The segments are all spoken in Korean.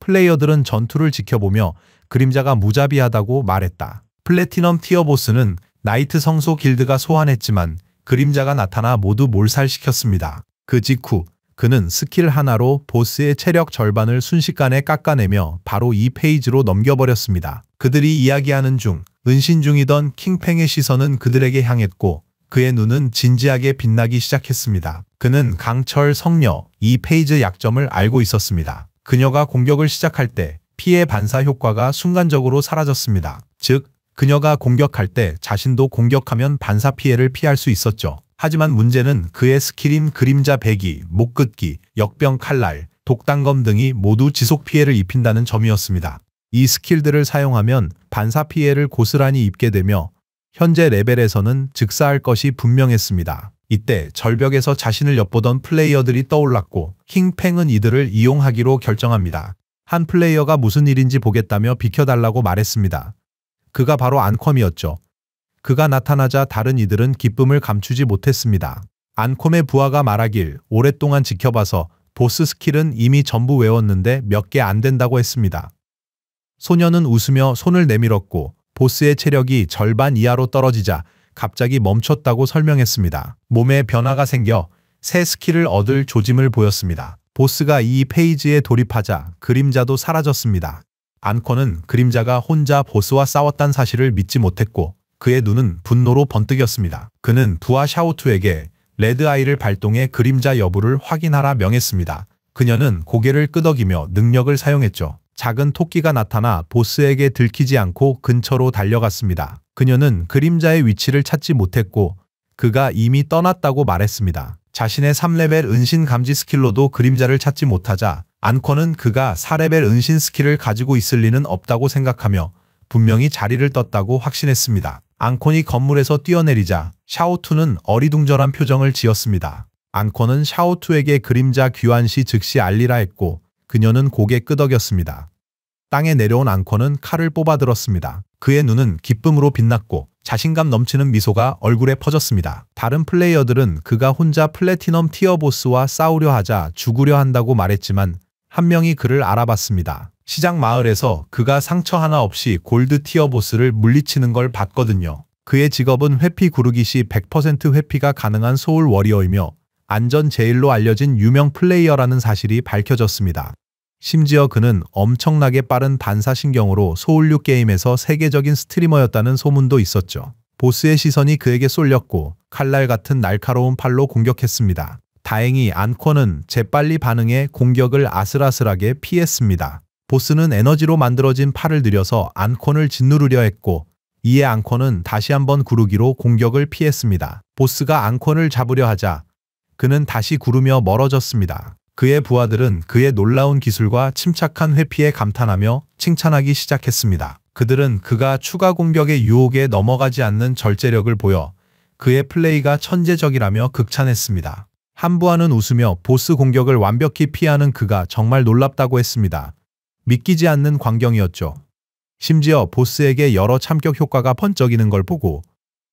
플레이어들은 전투를 지켜보며 그림자가 무자비하다고 말했다. 플래티넘 티어 보스는 나이트 성소 길드가 소환했지만 그림자가 나타나 모두 몰살시켰습니다. 그 직후 그는 스킬 하나로 보스의 체력 절반을 순식간에 깎아내며 바로 2페이지로 넘겨버렸습니다. 그들이 이야기하는 중 은신 중이던 킹팽의 시선은 그들에게 향했고 그의 눈은 진지하게 빛나기 시작했습니다. 그는 강철 성녀 2페이지 약점을 알고 있었습니다. 그녀가 공격을 시작할 때 피해 반사 효과가 순간적으로 사라졌습니다. 즉, 그녀가 공격할 때 자신도 공격하면 반사 피해를 피할 수 있었죠. 하지만 문제는 그의 스킬인 그림자 배기, 목긋기, 역병 칼날, 독단검 등이 모두 지속 피해를 입힌다는 점이었습니다. 이 스킬들을 사용하면 반사 피해를 고스란히 입게 되며 현재 레벨에서는 즉사할 것이 분명했습니다. 이때 절벽에서 자신을 엿보던 플레이어들이 떠올랐고 킹팽은 이들을 이용하기로 결정합니다. 한 플레이어가 무슨 일인지 보겠다며 비켜달라고 말했습니다. 그가 바로 안컴이었죠. 그가 나타나자 다른 이들은 기쁨을 감추지 못했습니다. 안컴의 부하가 말하길 오랫동안 지켜봐서 보스 스킬은 이미 전부 외웠는데 몇 개 안 된다고 했습니다. 소녀는 웃으며 손을 내밀었고 보스의 체력이 절반 이하로 떨어지자 갑자기 멈췄다고 설명했습니다. 몸에 변화가 생겨 새 스킬을 얻을 조짐을 보였습니다. 보스가 이 페이지에 돌입하자 그림자도 사라졌습니다. 안컴은 그림자가 혼자 보스와 싸웠다는 사실을 믿지 못했고 그의 눈은 분노로 번뜩였습니다. 그는 부하 샤오투에게 레드아이를 발동해 그림자 여부를 확인하라 명했습니다. 그녀는 고개를 끄덕이며 능력을 사용했죠. 작은 토끼가 나타나 보스에게 들키지 않고 근처로 달려갔습니다. 그녀는 그림자의 위치를 찾지 못했고 그가 이미 떠났다고 말했습니다. 자신의 3레벨 은신 감지 스킬로도 그림자를 찾지 못하자 안컴은 그가 4레벨 은신 스킬을 가지고 있을 리는 없다고 생각하며 분명히 자리를 떴다고 확신했습니다. 안컴이 건물에서 뛰어내리자 샤오투는 어리둥절한 표정을 지었습니다. 안컴은 샤오투에게 그림자 귀환 시 즉시 알리라 했고 그녀는 고개 끄덕였습니다. 땅에 내려온 안컴은 칼을 뽑아들었습니다. 그의 눈은 기쁨으로 빛났고 자신감 넘치는 미소가 얼굴에 퍼졌습니다. 다른 플레이어들은 그가 혼자 플래티넘 티어 보스와 싸우려 하자 죽으려 한다고 말했지만 한 명이 그를 알아봤습니다. 시장 마을에서 그가 상처 하나 없이 골드 티어 보스를 물리치는 걸 봤거든요. 그의 직업은 회피 구르기 시 100% 회피가 가능한 소울 워리어이며 안전 제일로 알려진 유명 플레이어라는 사실이 밝혀졌습니다. 심지어 그는 엄청나게 빠른 반사신경으로 소울류 게임에서 세계적인 스트리머였다는 소문도 있었죠. 보스의 시선이 그에게 쏠렸고 칼날 같은 날카로운 팔로 공격했습니다. 다행히 안컴은 재빨리 반응해 공격을 아슬아슬하게 피했습니다. 보스는 에너지로 만들어진 팔을 들여서 안컴을 짓누르려 했고 이에 안컴은 다시 한번 구르기로 공격을 피했습니다. 보스가 안컴을 잡으려 하자 그는 다시 구르며 멀어졌습니다. 그의 부하들은 그의 놀라운 기술과 침착한 회피에 감탄하며 칭찬하기 시작했습니다. 그들은 그가 추가 공격의 유혹에 넘어가지 않는 절제력을 보여 그의 플레이가 천재적이라며 극찬했습니다. 한 부하는 웃으며 보스 공격을 완벽히 피하는 그가 정말 놀랍다고 했습니다. 믿기지 않는 광경이었죠. 심지어 보스에게 여러 참격 효과가 번쩍이는 걸 보고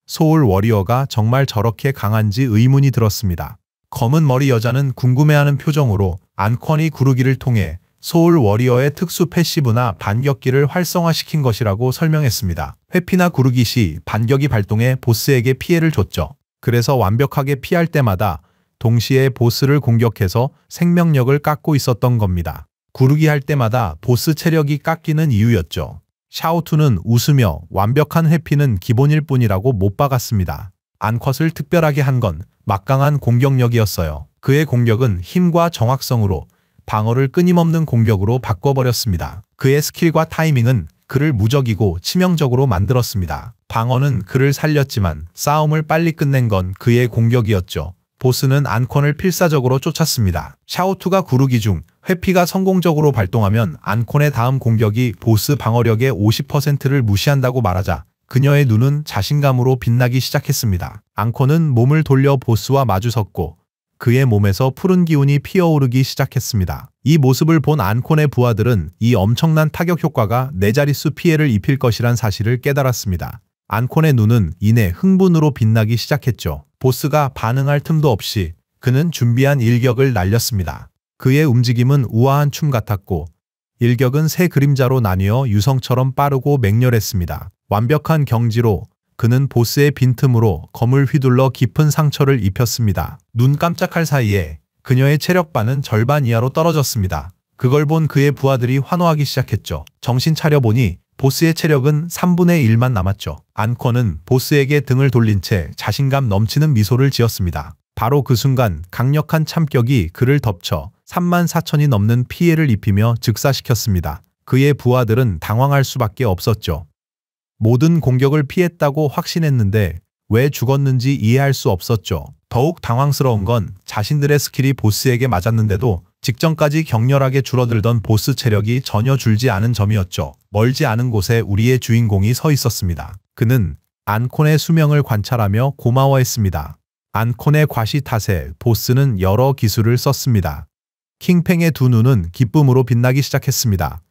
소울 워리어가 정말 저렇게 강한지 의문이 들었습니다. 검은 머리 여자는 궁금해하는 표정으로 안컴이 구르기를 통해 소울 워리어의 특수 패시브나 반격기를 활성화시킨 것이라고 설명했습니다. 회피나 구르기 시 반격이 발동해 보스에게 피해를 줬죠. 그래서 완벽하게 피할 때마다 동시에 보스를 공격해서 생명력을 깎고 있었던 겁니다. 구르기 할 때마다 보스 체력이 깎이는 이유였죠. 샤오투는 웃으며 완벽한 회피는 기본일 뿐이라고 못 박았습니다. 안컴을 특별하게 한 건 막강한 공격력이었어요. 그의 공격은 힘과 정확성으로 방어를 끊임없는 공격으로 바꿔버렸습니다. 그의 스킬과 타이밍은 그를 무적이고 치명적으로 만들었습니다. 방어는 그를 살렸지만 싸움을 빨리 끝낸 건 그의 공격이었죠. 보스는 안컴을 필사적으로 쫓았습니다. 샤오투가 구르기 중 회피가 성공적으로 발동하면 안컴의 다음 공격이 보스 방어력의 50%를 무시한다고 말하자 그녀의 눈은 자신감으로 빛나기 시작했습니다. 안컴은 몸을 돌려 보스와 마주섰고 그의 몸에서 푸른 기운이 피어오르기 시작했습니다. 이 모습을 본 안컴의 부하들은 이 엄청난 타격 효과가 4자릿수 피해를 입힐 것이란 사실을 깨달았습니다. 안컴의 눈은 이내 흥분으로 빛나기 시작했죠. 보스가 반응할 틈도 없이 그는 준비한 일격을 날렸습니다. 그의 움직임은 우아한 춤 같았고 일격은 세 그림자로 나뉘어 유성처럼 빠르고 맹렬했습니다. 완벽한 경지로 그는 보스의 빈틈으로 검을 휘둘러 깊은 상처를 입혔습니다. 눈 깜짝할 사이에 그녀의 체력반은 절반 이하로 떨어졌습니다. 그걸 본 그의 부하들이 환호하기 시작했죠. 정신 차려보니 보스의 체력은 3분의 1만 남았죠. 안콘은 보스에게 등을 돌린 채 자신감 넘치는 미소를 지었습니다. 바로 그 순간 강력한 참격이 그를 덮쳐 34,000이 넘는 피해를 입히며 즉사시켰습니다. 그의 부하들은 당황할 수밖에 없었죠. 모든 공격을 피했다고 확신했는데 왜 죽었는지 이해할 수 없었죠. 더욱 당황스러운 건 자신들의 스킬이 보스에게 맞았는데도 직전까지 격렬하게 줄어들던 보스 체력이 전혀 줄지 않은 점이었죠. 멀지 않은 곳에 우리의 주인공이 서 있었습니다. 그는 안콘의 수명을 관찰하며 고마워했습니다. 안콘의 과시 탓에 보스는 여러 기술을 썼습니다. 킹팽의 두 눈은 기쁨으로 빛나기 시작했습니다.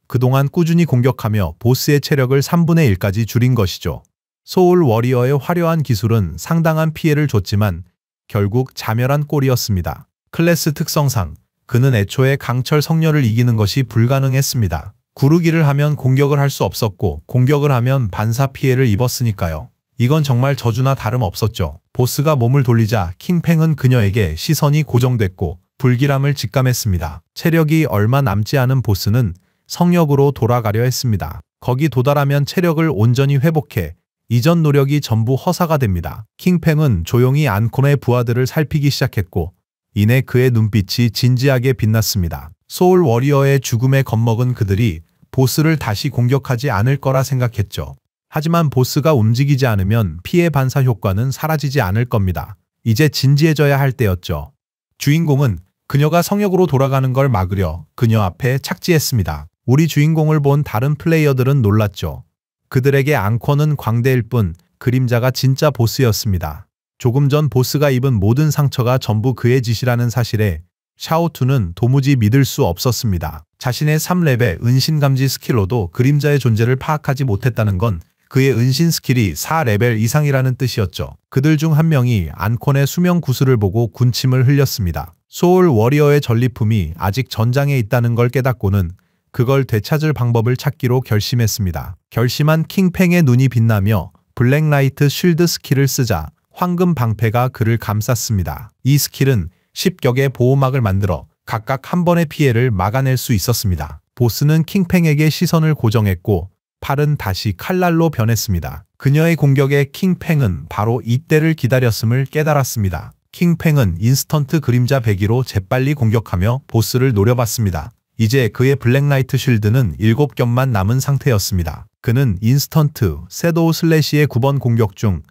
그동안 꾸준히 공격하며 보스의 체력을 3분의 1까지 줄인 것이죠. 소울 워리어의 화려한 기술은 상당한 피해를 줬지만 결국 자멸한 꼴이었습니다. 클래스 특성상 그는 애초에 강철 성녀를 이기는 것이 불가능했습니다. 구르기를 하면 공격을 할 수 없었고 공격을 하면 반사 피해를 입었으니까요. 이건 정말 저주나 다름없었죠. 보스가 몸을 돌리자 킹팽은 그녀에게 시선이 고정됐고 불길함을 직감했습니다. 체력이 얼마 남지 않은 보스는 성역으로 돌아가려 했습니다. 거기 도달하면 체력을 온전히 회복해 이전 노력이 전부 허사가 됩니다. 킹팽은 조용히 안콘의 부하들을 살피기 시작했고 이내 그의 눈빛이 진지하게 빛났습니다. 소울 워리어의 죽음에 겁먹은 그들이 보스를 다시 공격하지 않을 거라 생각했죠. 하지만 보스가 움직이지 않으면 피해 반사 효과는 사라지지 않을 겁니다. 이제 진지해져야 할 때였죠. 주인공은 그녀가 성역으로 돌아가는 걸 막으려 그녀 앞에 착지했습니다. 우리 주인공을 본 다른 플레이어들은 놀랐죠. 그들에게 앙코는 광대일 뿐 그림자가 진짜 보스였습니다. 조금 전 보스가 입은 모든 상처가 전부 그의 짓이라는 사실에 샤오투는 도무지 믿을 수 없었습니다. 자신의 3렙의 은신감지 스킬로도 그림자의 존재를 파악하지 못했다는 건 그의 은신 스킬이 4레벨 이상이라는 뜻이었죠. 그들 중 한 명이 안콘의 수명 구슬을 보고 군침을 흘렸습니다. 소울 워리어의 전리품이 아직 전장에 있다는 걸 깨닫고는 그걸 되찾을 방법을 찾기로 결심했습니다. 결심한 킹팽의 눈이 빛나며 블랙라이트 쉴드 스킬을 쓰자 황금 방패가 그를 감쌌습니다. 이 스킬은 10격의 보호막을 만들어 각각 한 번의 피해를 막아낼 수 있었습니다. 보스는 킹팽에게 시선을 고정했고 팔은 다시 칼날로 변했습니다. 그녀의 공격에 킹팽은 바로 이때를 기다렸음을 깨달았습니다. 킹팽은 인스턴트 그림자 배기로 재빨리 공격하며 보스를 노려봤습니다. 이제 그의 블랙라이트 쉴드는 7겹만 남은 상태였습니다. 그는 인스턴트 섀도우 슬래시의 9번 공격 중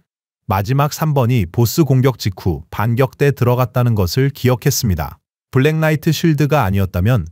마지막 3번이 보스 공격 직후 반격대 들어갔다는 것을 기억했습니다. 블랙라이트 쉴드가 아니었다면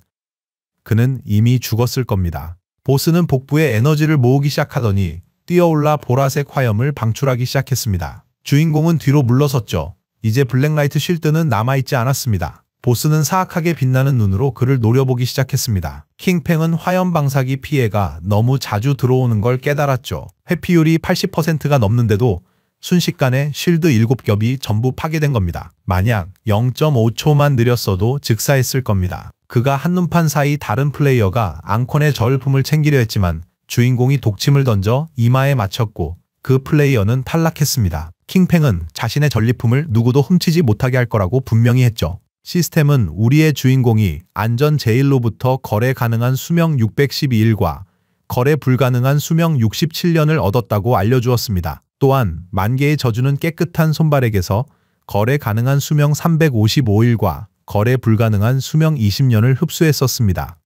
그는 이미 죽었을 겁니다. 보스는 복부에 에너지를 모으기 시작하더니 뛰어올라 보라색 화염을 방출하기 시작했습니다. 주인공은 뒤로 물러섰죠. 이제 블랙라이트 쉴드는 남아있지 않았습니다. 보스는 사악하게 빛나는 눈으로 그를 노려보기 시작했습니다. 킹팽은 화염 방사기 피해가 너무 자주 들어오는 걸 깨달았죠. 회피율이 80%가 넘는데도 순식간에 쉴드 7겹이 전부 파괴된 겁니다. 만약 0.5초만 느렸어도 즉사했을 겁니다. 그가 한눈판 사이 다른 플레이어가 앙콘의 저울품을 챙기려 했지만 주인공이 독침을 던져 이마에 맞췄고 그 플레이어는 탈락했습니다. 킹팽은 자신의 전리품을 누구도 훔치지 못하게 할 거라고 분명히 했죠. 시스템은 우리의 주인공이 안전 제일로부터 거래 가능한 수명 612일과 거래 불가능한 수명 67년을 얻었다고 알려주었습니다. 또한 만개의 저주는 깨끗한 손발에게서 거래 가능한 수명 355일과 거래 불가능한 수명 20년을 흡수했었습니다.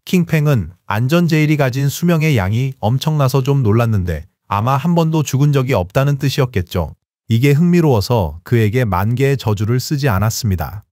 킹팽은 안전 제일이 가진 수명의 양이 엄청나서 좀 놀랐는데 아마 한 번도 죽은 적이 없다는 뜻이었겠죠. 이게 흥미로워서 그에게 만개의 저주를 쓰지 않았습니다.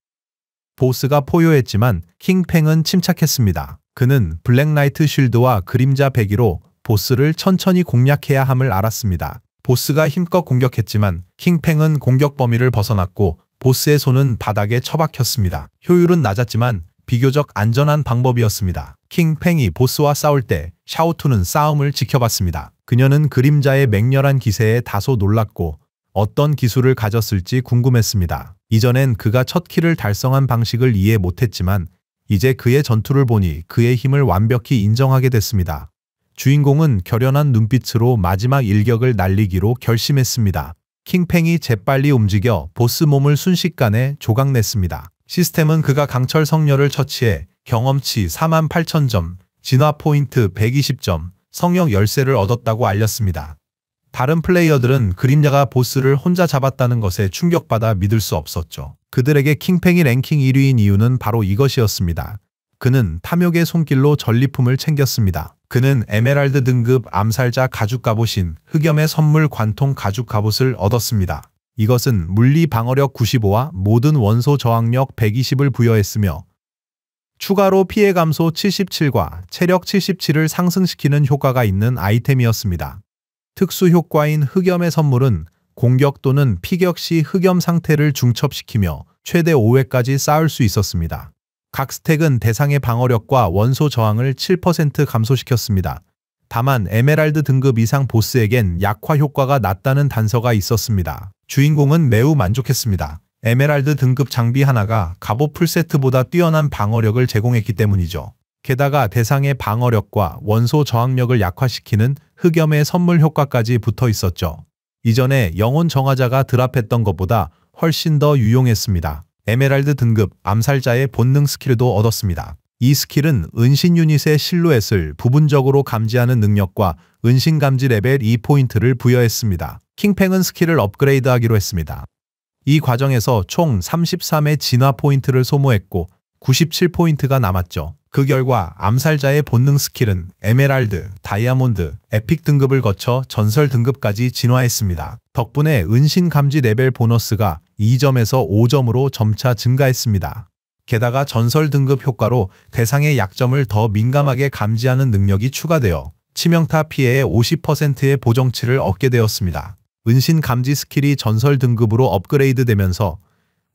보스가 포효했지만 킹팽은 침착했습니다. 그는 블랙라이트 쉴드와 그림자 배기로 보스를 천천히 공략해야 함을 알았습니다. 보스가 힘껏 공격했지만 킹팽은 공격 범위를 벗어났고 보스의 손은 바닥에 처박혔습니다. 효율은 낮았지만 비교적 안전한 방법이었습니다. 킹팽이 보스와 싸울 때 샤오투는 싸움을 지켜봤습니다. 그녀는 그림자의 맹렬한 기세에 다소 놀랐고 어떤 기술을 가졌을지 궁금했습니다. 이전엔 그가 첫 킬을 달성한 방식을 이해 못했지만 이제 그의 전투를 보니 그의 힘을 완벽히 인정하게 됐습니다. 주인공은 결연한 눈빛으로 마지막 일격을 날리기로 결심했습니다. 킹팽이 재빨리 움직여 보스 몸을 순식간에 조각냈습니다. 시스템은 그가 강철 성녀를 처치해 경험치 48,000점, 진화 포인트 120점, 성역 열쇠를 얻었다고 알렸습니다. 다른 플레이어들은 그림자가 보스를 혼자 잡았다는 것에 충격받아 믿을 수 없었죠. 그들에게 킹팽이 랭킹 1위인 이유는 바로 이것이었습니다. 그는 탐욕의 손길로 전리품을 챙겼습니다. 그는 에메랄드 등급 암살자 가죽 갑옷인 흑염의 선물 관통 가죽 갑옷을 얻었습니다. 이것은 물리 방어력 95와 모든 원소 저항력 120을 부여했으며 추가로 피해 감소 77과 체력 77을 상승시키는 효과가 있는 아이템이었습니다. 특수 효과인 흑염의 선물은 공격 또는 피격 시 흑염 상태를 중첩시키며 최대 5회까지 쌓을 수 있었습니다. 각 스택은 대상의 방어력과 원소 저항을 7% 감소시켰습니다. 다만 에메랄드 등급 이상 보스에겐 약화 효과가 낮다는 단서가 있었습니다. 주인공은 매우 만족했습니다. 에메랄드 등급 장비 하나가 갑옷 풀세트보다 뛰어난 방어력을 제공했기 때문이죠. 게다가 대상의 방어력과 원소 저항력을 약화시키는 흑염의 선물 효과까지 붙어 있었죠. 이전에 영혼 정화자가 드랍했던 것보다 훨씬 더 유용했습니다. 에메랄드 등급 암살자의 본능 스킬도 얻었습니다. 이 스킬은 은신 유닛의 실루엣을 부분적으로 감지하는 능력과 은신 감지 레벨 2포인트를 부여했습니다. 킹팽은 스킬을 업그레이드하기로 했습니다. 이 과정에서 총 33의 진화 포인트를 소모했고 97포인트가 남았죠. 그 결과 암살자의 본능 스킬은 에메랄드, 다이아몬드, 에픽 등급을 거쳐 전설 등급까지 진화했습니다. 덕분에 은신 감지 레벨 보너스가 2점에서 5점으로 점차 증가했습니다. 게다가 전설 등급 효과로 대상의 약점을 더 민감하게 감지하는 능력이 추가되어 치명타 피해의 50%의 보정치를 얻게 되었습니다. 은신 감지 스킬이 전설 등급으로 업그레이드되면서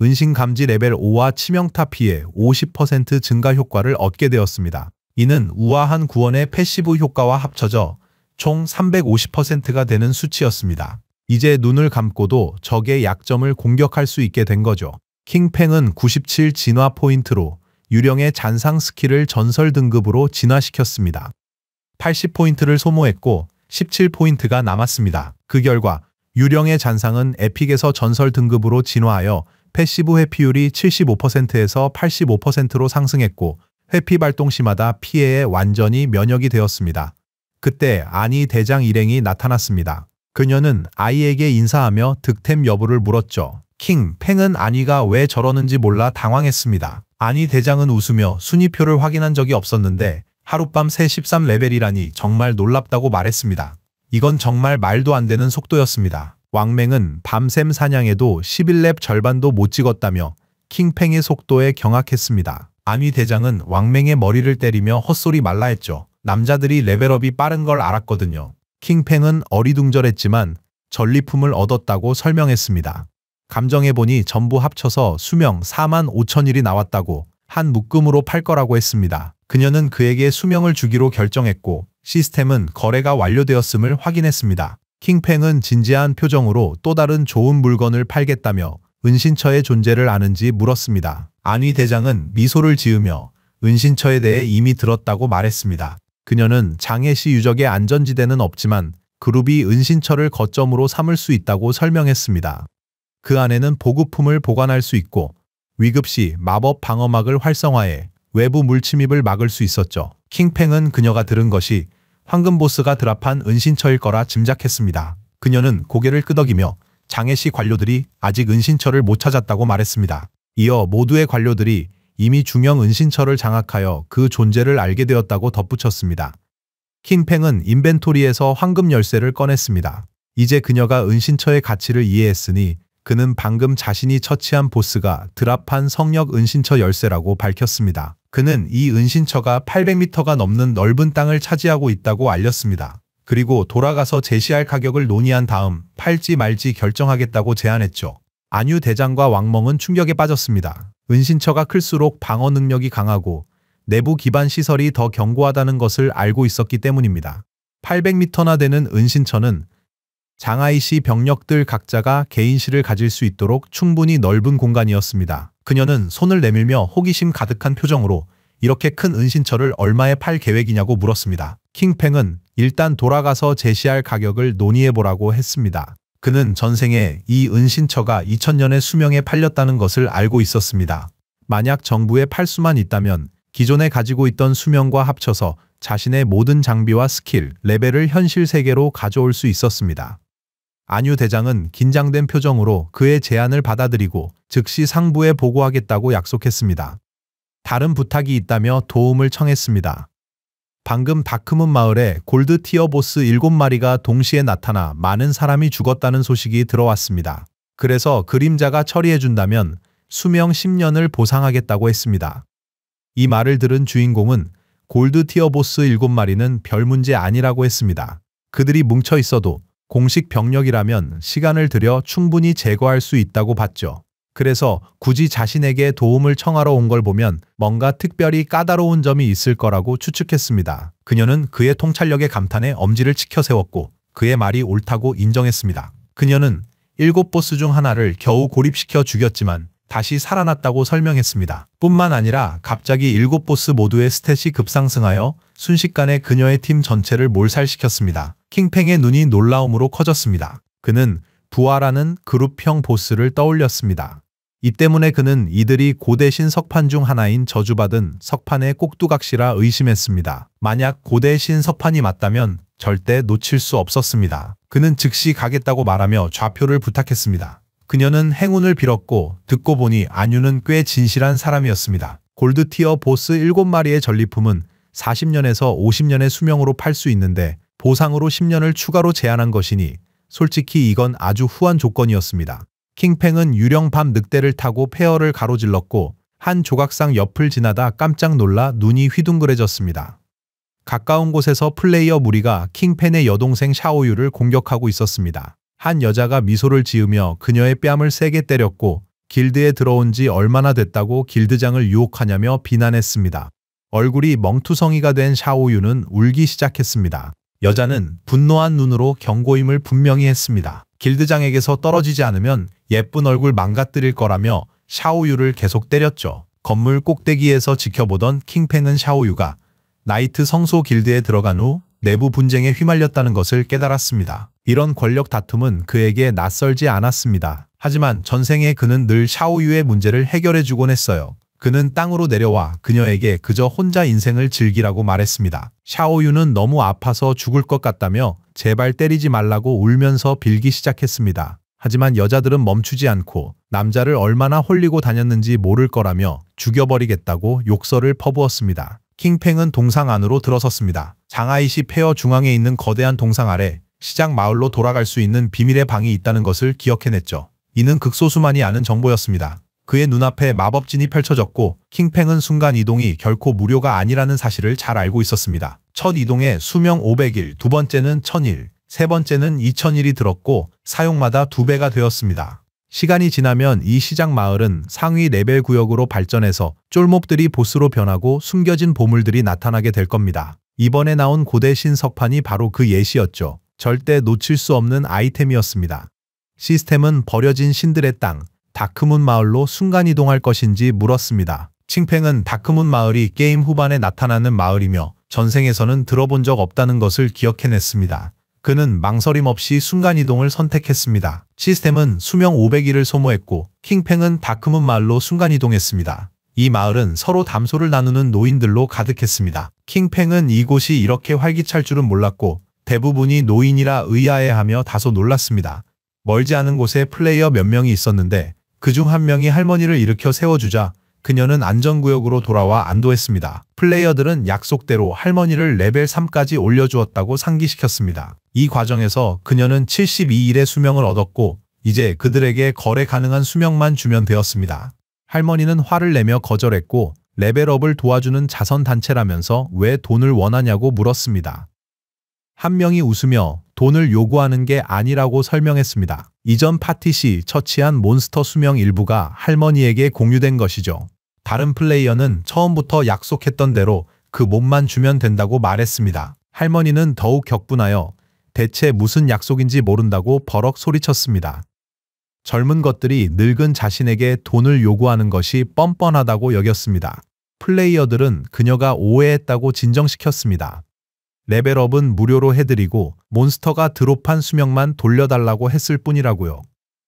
은신 감지 레벨 5와 치명타 피해 50% 증가 효과를 얻게 되었습니다. 이는 우아한 구원의 패시브 효과와 합쳐져 총 350%가 되는 수치였습니다. 이제 눈을 감고도 적의 약점을 공격할 수 있게 된 거죠. 킹팽은 97 진화 포인트로 유령의 잔상 스킬을 전설 등급으로 진화시켰습니다. 80포인트를 소모했고 17포인트가 남았습니다. 그 결과 유령의 잔상은 에픽에서 전설 등급으로 진화하여 패시브 회피율이 75%에서 85%로 상승했고 회피 발동 시마다 피해에 완전히 면역이 되었습니다. 그때 아니 대장 일행이 나타났습니다. 그녀는 아이에게 인사하며 득템 여부를 물었죠. 킹팽은 아니가 왜 저러는지 몰라 당황했습니다. 아니 대장은 웃으며 순위표를 확인한 적이 없었는데 하룻밤 새 13레벨이라니 정말 놀랍다고 말했습니다. 이건 정말 말도 안 되는 속도였습니다. 왕맹은 밤샘 사냥에도 11렙 절반도 못 찍었다며 킹팽의 속도에 경악했습니다. 아니 대장은 왕맹의 머리를 때리며 헛소리 말라 했죠. 남자들이 레벨업이 빠른 걸 알았거든요. 킹팽은 어리둥절했지만 전리품을 얻었다고 설명했습니다. 감정해보니 전부 합쳐서 수명 45,000일이 나왔다고 한 묶음으로 팔 거라고 했습니다. 그녀는 그에게 수명을 주기로 결정했고 시스템은 거래가 완료되었음을 확인했습니다. 킹팽은 진지한 표정으로 또 다른 좋은 물건을 팔겠다며 은신처의 존재를 아는지 물었습니다. 아니 대장은 미소를 지으며 은신처에 대해 이미 들었다고 말했습니다. 그녀는 장애시 유적의 안전지대는 없지만 그룹이 은신처를 거점으로 삼을 수 있다고 설명했습니다. 그 안에는 보급품을 보관할 수 있고 위급시 마법 방어막을 활성화해 외부 물침입을 막을 수 있었죠. 킹팽은 그녀가 들은 것이 황금보스가 드랍한 은신처일 거라 짐작했습니다. 그녀는 고개를 끄덕이며 장애시 관료들이 아직 은신처를 못 찾았다고 말했습니다. 이어 모두의 관료들이 이미 중형 은신처를 장악하여 그 존재를 알게 되었다고 덧붙였습니다. 킹팽은 인벤토리에서 황금 열쇠를 꺼냈습니다. 이제 그녀가 은신처의 가치를 이해했으니 그는 방금 자신이 처치한 보스가 드랍한 성역 은신처 열쇠라고 밝혔습니다. 그는 이 은신처가 800m가 넘는 넓은 땅을 차지하고 있다고 알렸습니다. 그리고 돌아가서 제시할 가격을 논의한 다음 팔지 말지 결정하겠다고 제안했죠. 안유 대장과 왕멍은 충격에 빠졌습니다. 은신처가 클수록 방어 능력이 강하고 내부 기반 시설이 더 견고하다는 것을 알고 있었기 때문입니다. 800m나 되는 은신처는 장하이시 병력들 각자가 개인실을 가질 수 있도록 충분히 넓은 공간이었습니다. 그녀는 손을 내밀며 호기심 가득한 표정으로 이렇게 큰 은신처를 얼마에 팔 계획이냐고 물었습니다. 킹팽은 일단 돌아가서 제시할 가격을 논의해보라고 했습니다. 그는 전생에 이 은신처가 2000년에 수명에 팔렸다는 것을 알고 있었습니다. 만약 정부에 팔 수만 있다면 기존에 가지고 있던 수명과 합쳐서 자신의 모든 장비와 스킬, 레벨을 현실 세계로 가져올 수 있었습니다. 안유 대장은 긴장된 표정으로 그의 제안을 받아들이고 즉시 상부에 보고하겠다고 약속했습니다. 다른 부탁이 있다며 도움을 청했습니다. 방금 다크문 마을에 골드 티어 보스 7마리가 동시에 나타나 많은 사람이 죽었다는 소식이 들어왔습니다. 그래서 그림자가 처리해준다면 수명 10년을 보상하겠다고 했습니다. 이 말을 들은 주인공은 골드 티어 보스 7마리는 별 문제 아니라고 했습니다. 그들이 뭉쳐 있어도 공식 병력이라면 시간을 들여 충분히 제거할 수 있다고 봤죠. 그래서 굳이 자신에게 도움을 청하러 온 걸 보면 뭔가 특별히 까다로운 점이 있을 거라고 추측했습니다. 그녀는 그의 통찰력에 감탄해 엄지를 치켜 세웠고 그의 말이 옳다고 인정했습니다. 그녀는 7보스 중 하나를 겨우 고립시켜 죽였지만 다시 살아났다고 설명했습니다. 뿐만 아니라 갑자기 7보스 모두의 스탯이 급상승하여 순식간에 그녀의 팀 전체를 몰살시켰습니다. 킹팽의 눈이 놀라움으로 커졌습니다. 그는 부하라는 그룹형 보스를 떠올렸습니다. 이 때문에 그는 이들이 고대신 석판 중 하나인 저주받은 석판의 꼭두각시라 의심했습니다. 만약 고대신 석판이 맞다면 절대 놓칠 수 없었습니다. 그는 즉시 가겠다고 말하며 좌표를 부탁했습니다. 그녀는 행운을 빌었고 듣고 보니 안유는 꽤 진실한 사람이었습니다. 골드티어 보스 7마리의 전리품은 40년에서 50년의 수명으로 팔 수 있는데 보상으로 10년을 추가로 제한한 것이니 솔직히 이건 아주 후한 조건이었습니다. 킹팽은 유령 밤 늑대를 타고 폐허를 가로질렀고 한 조각상 옆을 지나다 깜짝 놀라 눈이 휘둥그레졌습니다. 가까운 곳에서 플레이어 무리가 킹팽의 여동생 샤오유를 공격하고 있었습니다. 한 여자가 미소를 지으며 그녀의 뺨을 세게 때렸고 길드에 들어온 지 얼마나 됐다고 길드장을 유혹하냐며 비난했습니다. 얼굴이 멍투성이가 된 샤오유는 울기 시작했습니다. 여자는 분노한 눈으로 경고임을 분명히 했습니다. 길드장에게서 떨어지지 않으면 예쁜 얼굴 망가뜨릴 거라며 샤오유를 계속 때렸죠. 건물 꼭대기에서 지켜보던 킹팽은 샤오유가 나이트 성소 길드에 들어간 후 내부 분쟁에 휘말렸다는 것을 깨달았습니다. 이런 권력 다툼은 그에게 낯설지 않았습니다. 하지만 전생에 그는 늘 샤오유의 문제를 해결해주곤 했어요. 그는 땅으로 내려와 그녀에게 그저 혼자 인생을 즐기라고 말했습니다. 샤오유는 너무 아파서 죽을 것 같다며 제발 때리지 말라고 울면서 빌기 시작했습니다. 하지만 여자들은 멈추지 않고 남자를 얼마나 홀리고 다녔는지 모를 거라며 죽여버리겠다고 욕설을 퍼부었습니다. 킹팽은 동상 안으로 들어섰습니다. 장하이시 폐허 중앙에 있는 거대한 동상 아래 시장 마을로 돌아갈 수 있는 비밀의 방이 있다는 것을 기억해냈죠. 이는 극소수만이 아는 정보였습니다. 그의 눈앞에 마법진이 펼쳐졌고 킹팽은 순간 이동이 결코 무료가 아니라는 사실을 잘 알고 있었습니다. 첫 이동에 수명 500일, 두 번째는 1000일, 세 번째는 2000일이 들었고 사용마다 2배가 되었습니다. 시간이 지나면 이 시장 마을은 상위 레벨 구역으로 발전해서 쫄목들이 보스로 변하고 숨겨진 보물들이 나타나게 될 겁니다. 이번에 나온 고대신 석판이 바로 그 예시였죠. 절대 놓칠 수 없는 아이템이었습니다. 시스템은 버려진 신들의 땅, 다크문 마을로 순간이동할 것인지 물었습니다. 칭팽은 다크문 마을이 게임 후반에 나타나는 마을이며 전생에서는 들어본 적 없다는 것을 기억해냈습니다. 그는 망설임 없이 순간이동을 선택했습니다. 시스템은 수명 500일을 소모했고 킹팽은 다크문 마을로 순간이동했습니다. 이 마을은 서로 담소를 나누는 노인들로 가득했습니다. 킹팽은 이곳이 이렇게 활기찰 줄은 몰랐고 대부분이 노인이라 의아해하며 다소 놀랐습니다. 멀지 않은 곳에 플레이어 몇 명이 있었는데 그중 한 명이 할머니를 일으켜 세워주자 그녀는 안전구역으로 돌아와 안도했습니다. 플레이어들은 약속대로 할머니를 레벨 3까지 올려주었다고 상기시켰습니다. 이 과정에서 그녀는 72일의 수명을 얻었고 이제 그들에게 거래 가능한 수명만 주면 되었습니다. 할머니는 화를 내며 거절했고 레벨업을 도와주는 자선단체라면서 왜 돈을 원하냐고 물었습니다. 한 명이 웃으며 돈을 요구하는 게 아니라고 설명했습니다. 이전 파티 시 처치한 몬스터 수명 일부가 할머니에게 공유된 것이죠. 다른 플레이어는 처음부터 약속했던 대로 그 몸만 주면 된다고 말했습니다. 할머니는 더욱 격분하여 대체 무슨 약속인지 모른다고 버럭 소리쳤습니다. 젊은 것들이 늙은 자신에게 돈을 요구하는 것이 뻔뻔하다고 여겼습니다. 플레이어들은 그녀가 오해했다고 진정시켰습니다. 레벨업은 무료로 해드리고 몬스터가 드롭한 수명만 돌려달라고 했을 뿐이라고요.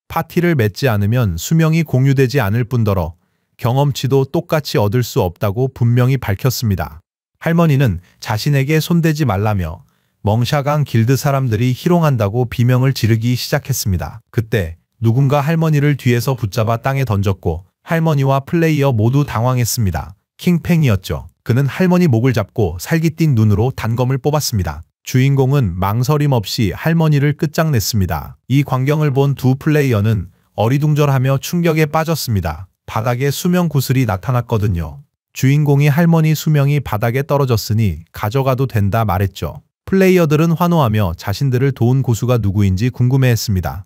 파티를 맺지 않으면 수명이 공유되지 않을 뿐더러 경험치도 똑같이 얻을 수 없다고 분명히 밝혔습니다. 할머니는 자신에게 손대지 말라며 멍샤강 길드 사람들이 희롱한다고 비명을 지르기 시작했습니다. 그때 누군가 할머니를 뒤에서 붙잡아 땅에 던졌고 할머니와 플레이어 모두 당황했습니다. 킹팽이었죠. 그는 할머니 목을 잡고 살기띤 눈으로 단검을 뽑았습니다. 주인공은 망설임 없이 할머니를 끝장냈습니다. 이 광경을 본 두 플레이어는 어리둥절하며 충격에 빠졌습니다. 바닥에 수명 구슬이 나타났거든요. 주인공이 할머니 수명이 바닥에 떨어졌으니 가져가도 된다 말했죠. 플레이어들은 환호하며 자신들을 도운 고수가 누구인지 궁금해했습니다.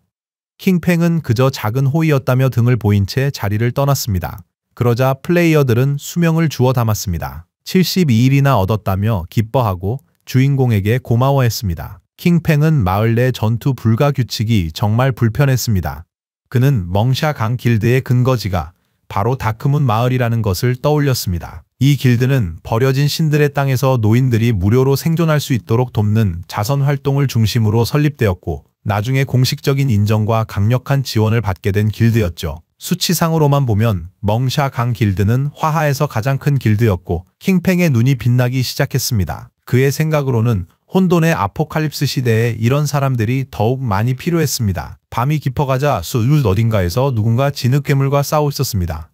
킹팽은 그저 작은 호의였다며 등을 보인 채 자리를 떠났습니다. 그러자 플레이어들은 수명을 주워 담았습니다. 72일이나 얻었다며 기뻐하고 주인공에게 고마워했습니다. 킹팽은 마을 내 전투 불가 규칙이 정말 불편했습니다. 그는 멍샤강 길드의 근거지가 바로 다크문 마을이라는 것을 떠올렸습니다. 이 길드는 버려진 신들의 땅에서 노인들이 무료로 생존할 수 있도록 돕는 자선 활동을 중심으로 설립되었고 나중에 공식적인 인정과 강력한 지원을 받게 된 길드였죠. 수치상으로만 보면 멍샤강 길드는 화하에서 가장 큰 길드였고 킹팽의 눈이 빛나기 시작했습니다. 그의 생각으로는 혼돈의 아포칼립스 시대에 이런 사람들이 더욱 많이 필요했습니다. 밤이 깊어가자 숲 어딘가에서 누군가 진흙괴물과 싸우고 있었습니다.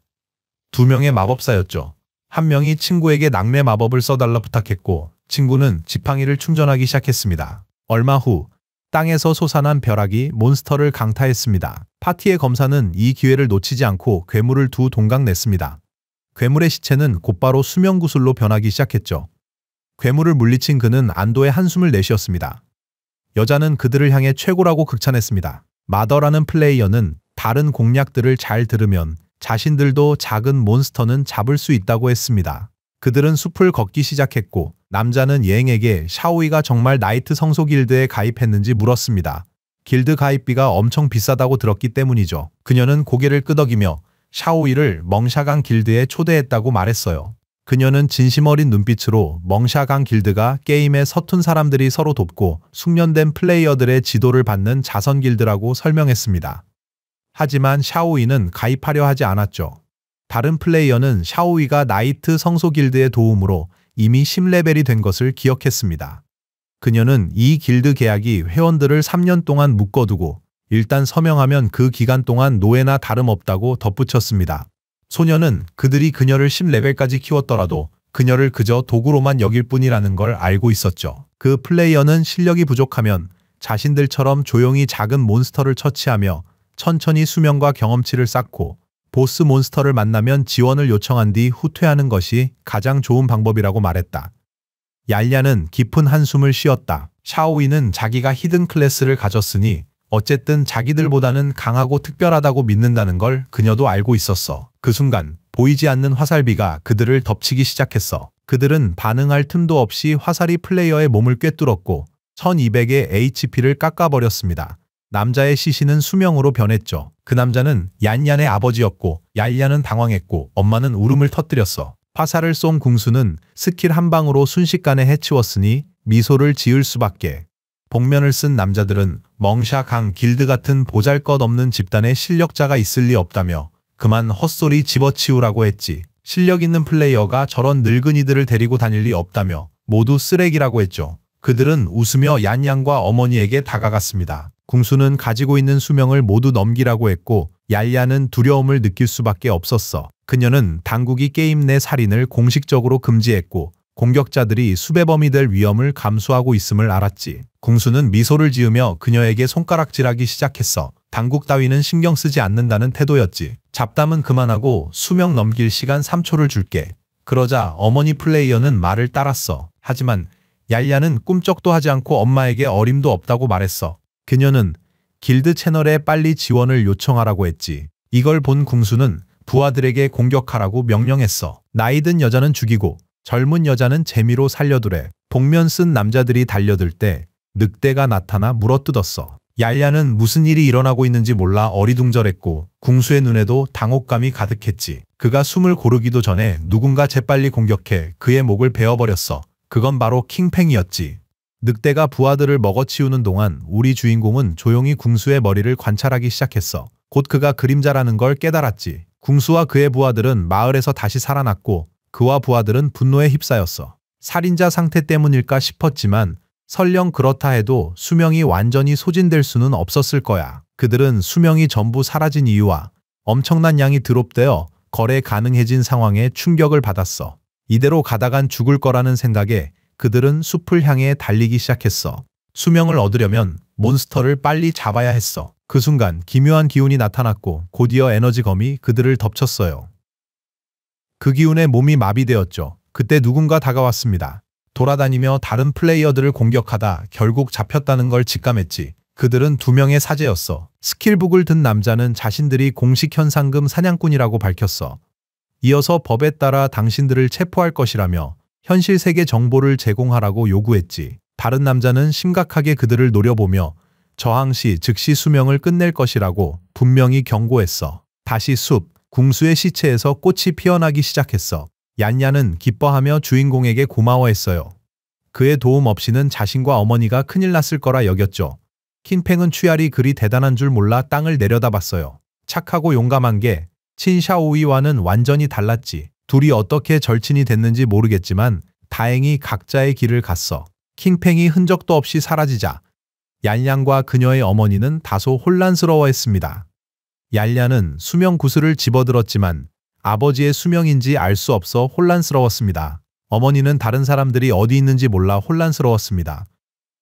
두 명의 마법사였죠. 한 명이 친구에게 낙뢰 마법을 써달라 부탁했고 친구는 지팡이를 충전하기 시작했습니다. 얼마 후 땅에서 솟아난 벼락이 몬스터를 강타했습니다. 파티의 검사는 이 기회를 놓치지 않고 괴물을 두 동강 냈습니다. 괴물의 시체는 곧바로 수명구슬로 변하기 시작했죠. 괴물을 물리친 그는 안도의 한숨을 내쉬었습니다. 여자는 그들을 향해 최고라고 극찬했습니다. 마더라는 플레이어는 다른 공략들을 잘 들으면 자신들도 작은 몬스터는 잡을 수 있다고 했습니다. 그들은 숲을 걷기 시작했고 남자는 예행에게 샤오이가 정말 나이트 성소 길드에 가입했는지 물었습니다. 길드 가입비가 엄청 비싸다고 들었기 때문이죠. 그녀는 고개를 끄덕이며 샤오이를 멍샤강 길드에 초대했다고 말했어요. 그녀는 진심 어린 눈빛으로 멍샤강 길드가 게임에 서툰 사람들이 서로 돕고 숙련된 플레이어들의 지도를 받는 자선 길드라고 설명했습니다. 하지만 샤오이는 가입하려 하지 않았죠. 다른 플레이어는 샤오이가 나이트 성소 길드의 도움으로 이미 10레벨이 된 것을 기억했습니다. 그녀는 이 길드 계약이 회원들을 3년 동안 묶어두고 일단 서명하면 그 기간 동안 노예나 다름없다고 덧붙였습니다. 소녀는 그들이 그녀를 10레벨까지 키웠더라도 그녀를 그저 도구로만 여길 뿐이라는 걸 알고 있었죠. 그 플레이어는 실력이 부족하면 자신들처럼 조용히 작은 몬스터를 처치하며 천천히 수명과 경험치를 쌓고 보스 몬스터를 만나면 지원을 요청한 뒤 후퇴하는 것이 가장 좋은 방법이라고 말했다. 얄야는 깊은 한숨을 쉬었다. 샤오이는 자기가 히든 클래스를 가졌으니 어쨌든 자기들보다는 강하고 특별하다고 믿는다는 걸 그녀도 알고 있었어. 그 순간 보이지 않는 화살비가 그들을 덮치기 시작했어. 그들은 반응할 틈도 없이 화살이 플레이어의 몸을 꿰뚫었고 1200의 HP를 깎아버렸습니다. 남자의 시신은 수명으로 변했죠. 그 남자는 얀얀의 아버지였고 얄얀은 당황했고 엄마는 울음을 터뜨렸어. 화살을 쏜 궁수는 스킬 한 방으로 순식간에 해치웠으니 미소를 지을 수밖에. 복면을 쓴 남자들은 멍샤강 길드 같은 보잘것없는 집단에 실력자가 있을 리 없다며 그만 헛소리 집어치우라고 했지. 실력 있는 플레이어가 저런 늙은이들을 데리고 다닐 리 없다며 모두 쓰레기라고 했죠. 그들은 웃으며 얀얀과 어머니에게 다가갔습니다. 궁수는 가지고 있는 수명을 모두 넘기라고 했고 얄야는 두려움을 느낄 수밖에 없었어. 그녀는 당국이 게임 내 살인을 공식적으로 금지했고 공격자들이 수배범이 될 위험을 감수하고 있음을 알았지. 궁수는 미소를 지으며 그녀에게 손가락질하기 시작했어. 당국 따위는 신경 쓰지 않는다는 태도였지. 잡담은 그만하고 수명 넘길 시간 3초를 줄게. 그러자 어머니 플레이어는 말을 따랐어. 하지만 얄야는 꿈쩍도 하지 않고 엄마에게 어림도 없다고 말했어. 그녀는 길드 채널에 빨리 지원을 요청하라고 했지. 이걸 본 궁수는 부하들에게 공격하라고 명령했어. 나이든 여자는 죽이고 젊은 여자는 재미로 살려두래. 복면 쓴 남자들이 달려들 때 늑대가 나타나 물어뜯었어. 얄야는 무슨 일이 일어나고 있는지 몰라 어리둥절했고 궁수의 눈에도 당혹감이 가득했지. 그가 숨을 고르기도 전에 누군가 재빨리 공격해 그의 목을 베어버렸어. 그건 바로 킹팽이었지. 늑대가 부하들을 먹어치우는 동안 우리 주인공은 조용히 궁수의 머리를 관찰하기 시작했어. 곧 그가 그림자라는 걸 깨달았지. 궁수와 그의 부하들은 마을에서 다시 살아났고 그와 부하들은 분노에 휩싸였어. 살인자 상태 때문일까 싶었지만 설령 그렇다 해도 수명이 완전히 소진될 수는 없었을 거야. 그들은 수명이 전부 사라진 이유와 엄청난 양이 드롭되어 거래 가능해진 상황에 충격을 받았어. 이대로 가다간 죽을 거라는 생각에 그들은 숲을 향해 달리기 시작했어. 수명을 얻으려면 몬스터를 빨리 잡아야 했어. 그 순간 기묘한 기운이 나타났고 곧이어 에너지검이 그들을 덮쳤어요. 그 기운에 몸이 마비되었죠. 그때 누군가 다가왔습니다. 돌아다니며 다른 플레이어들을 공격하다 결국 잡혔다는 걸 직감했지. 그들은 2명의 사제였어. 스킬북을 든 남자는 자신들이 공식 현상금 사냥꾼이라고 밝혔어. 이어서 법에 따라 당신들을 체포할 것이라며 현실 세계 정보를 제공하라고 요구했지. 다른 남자는 심각하게 그들을 노려보며 저항 시 즉시 수명을 끝낼 것이라고 분명히 경고했어. 다시 숲, 궁수의 시체에서 꽃이 피어나기 시작했어. 얀야는 기뻐하며 주인공에게 고마워했어요. 그의 도움 없이는 자신과 어머니가 큰일 났을 거라 여겼죠. 킹팽은 취알이 그리 대단한 줄 몰라 땅을 내려다봤어요. 착하고 용감한 게 친샤오이와는 완전히 달랐지. 둘이 어떻게 절친이 됐는지 모르겠지만 다행히 각자의 길을 갔어. 킹팽이 흔적도 없이 사라지자 얄량과 그녀의 어머니는 다소 혼란스러워했습니다. 얄량은 수명 구슬을 집어들었지만 아버지의 수명인지 알 수 없어 혼란스러웠습니다. 어머니는 다른 사람들이 어디 있는지 몰라 혼란스러웠습니다.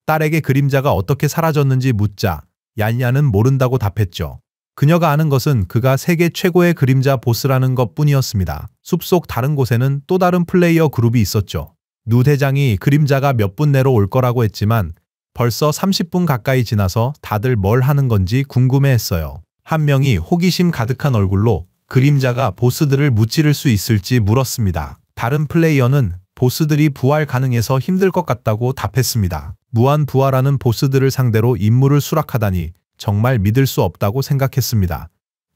딸에게 그림자가 어떻게 사라졌는지 묻자 얄량은 모른다고 답했죠. 그녀가 아는 것은 그가 세계 최고의 그림자 보스라는 것뿐이었습니다. 숲속 다른 곳에는 또 다른 플레이어 그룹이 있었죠. 누 대장이 그림자가 몇 분 내로 올 거라고 했지만 벌써 30분 가까이 지나서 다들 뭘 하는 건지 궁금해했어요. 한 명이 호기심 가득한 얼굴로 그림자가 보스들을 무찌를 수 있을지 물었습니다. 다른 플레이어는 보스들이 부활 가능해서 힘들 것 같다고 답했습니다. 무한 부활하는 보스들을 상대로 임무를 수락하다니 정말 믿을 수 없다고 생각했습니다.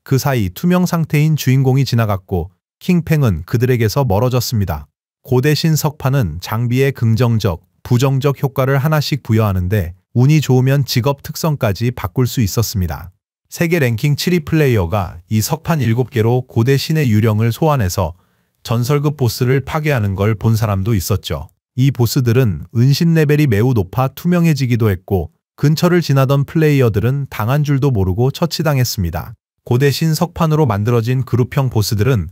그 사이 투명 상태인 주인공이 지나갔고 킹팽은 그들에게서 멀어졌습니다. 고대신 석판은 장비에 긍정적, 부정적 효과를 하나씩 부여하는데 운이 좋으면 직업 특성까지 바꿀 수 있었습니다. 세계 랭킹 7위 플레이어가 이 석판 7개로 고대 신의 유령을 소환해서 전설급 보스를 파괴하는 걸 본 사람도 있었죠. 이 보스들은 은신 레벨이 매우 높아 투명해지기도 했고 근처를 지나던 플레이어들은 당한 줄도 모르고 처치당했습니다. 고대 신 석판으로 만들어진 그룹형 보스들은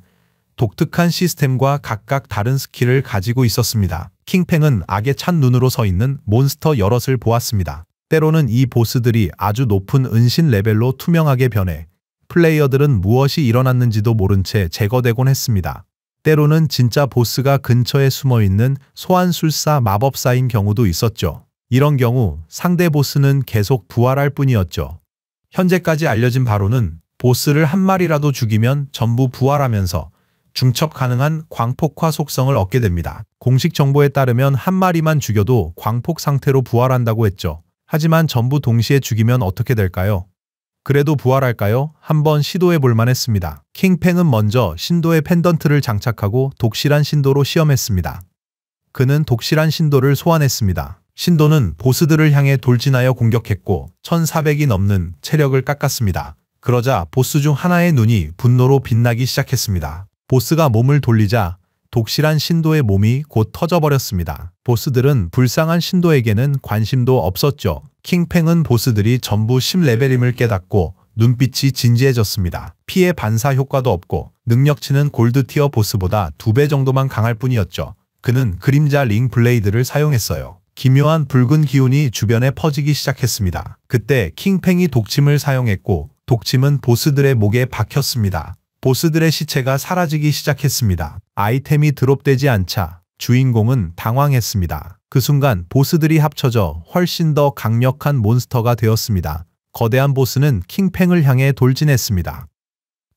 독특한 시스템과 각각 다른 스킬을 가지고 있었습니다. 킹팽은 악에 찬 눈으로 서 있는 몬스터 여럿을 보았습니다. 때로는 이 보스들이 아주 높은 은신 레벨로 투명하게 변해 플레이어들은 무엇이 일어났는지도 모른 채 제거되곤 했습니다. 때로는 진짜 보스가 근처에 숨어있는 소환술사 마법사인 경우도 있었죠. 이런 경우 상대 보스는 계속 부활할 뿐이었죠. 현재까지 알려진 바로는 보스를 한 마리라도 죽이면 전부 부활하면서 중첩 가능한 광폭화 속성을 얻게 됩니다. 공식 정보에 따르면 한 마리만 죽여도 광폭 상태로 부활한다고 했죠. 하지만 전부 동시에 죽이면 어떻게 될까요? 그래도 부활할까요? 한번 시도해 볼만 했습니다. 킹팽은 먼저 신도의 펜던트를 장착하고 독실한 신도로 시험했습니다. 그는 독실한 신도를 소환했습니다. 신도는 보스들을 향해 돌진하여 공격했고 1400이 넘는 체력을 깎았습니다. 그러자 보스 중 하나의 눈이 분노로 빛나기 시작했습니다. 보스가 몸을 돌리자 독실한 신도의 몸이 곧 터져버렸습니다. 보스들은 불쌍한 신도에게는 관심도 없었죠. 킹팽은 보스들이 전부 10레벨임을 깨닫고 눈빛이 진지해졌습니다. 피해 반사 효과도 없고 능력치는 골드티어 보스보다 2배 정도만 강할 뿐이었죠. 그는 그림자 링 블레이드를 사용했어요. 기묘한 붉은 기운이 주변에 퍼지기 시작했습니다. 그때 킹팽이 독침을 사용했고 독침은 보스들의 목에 박혔습니다. 보스들의 시체가 사라지기 시작했습니다. 아이템이 드롭되지 않자 주인공은 당황했습니다. 그 순간 보스들이 합쳐져 훨씬 더 강력한 몬스터가 되었습니다. 거대한 보스는 킹팽을 향해 돌진했습니다.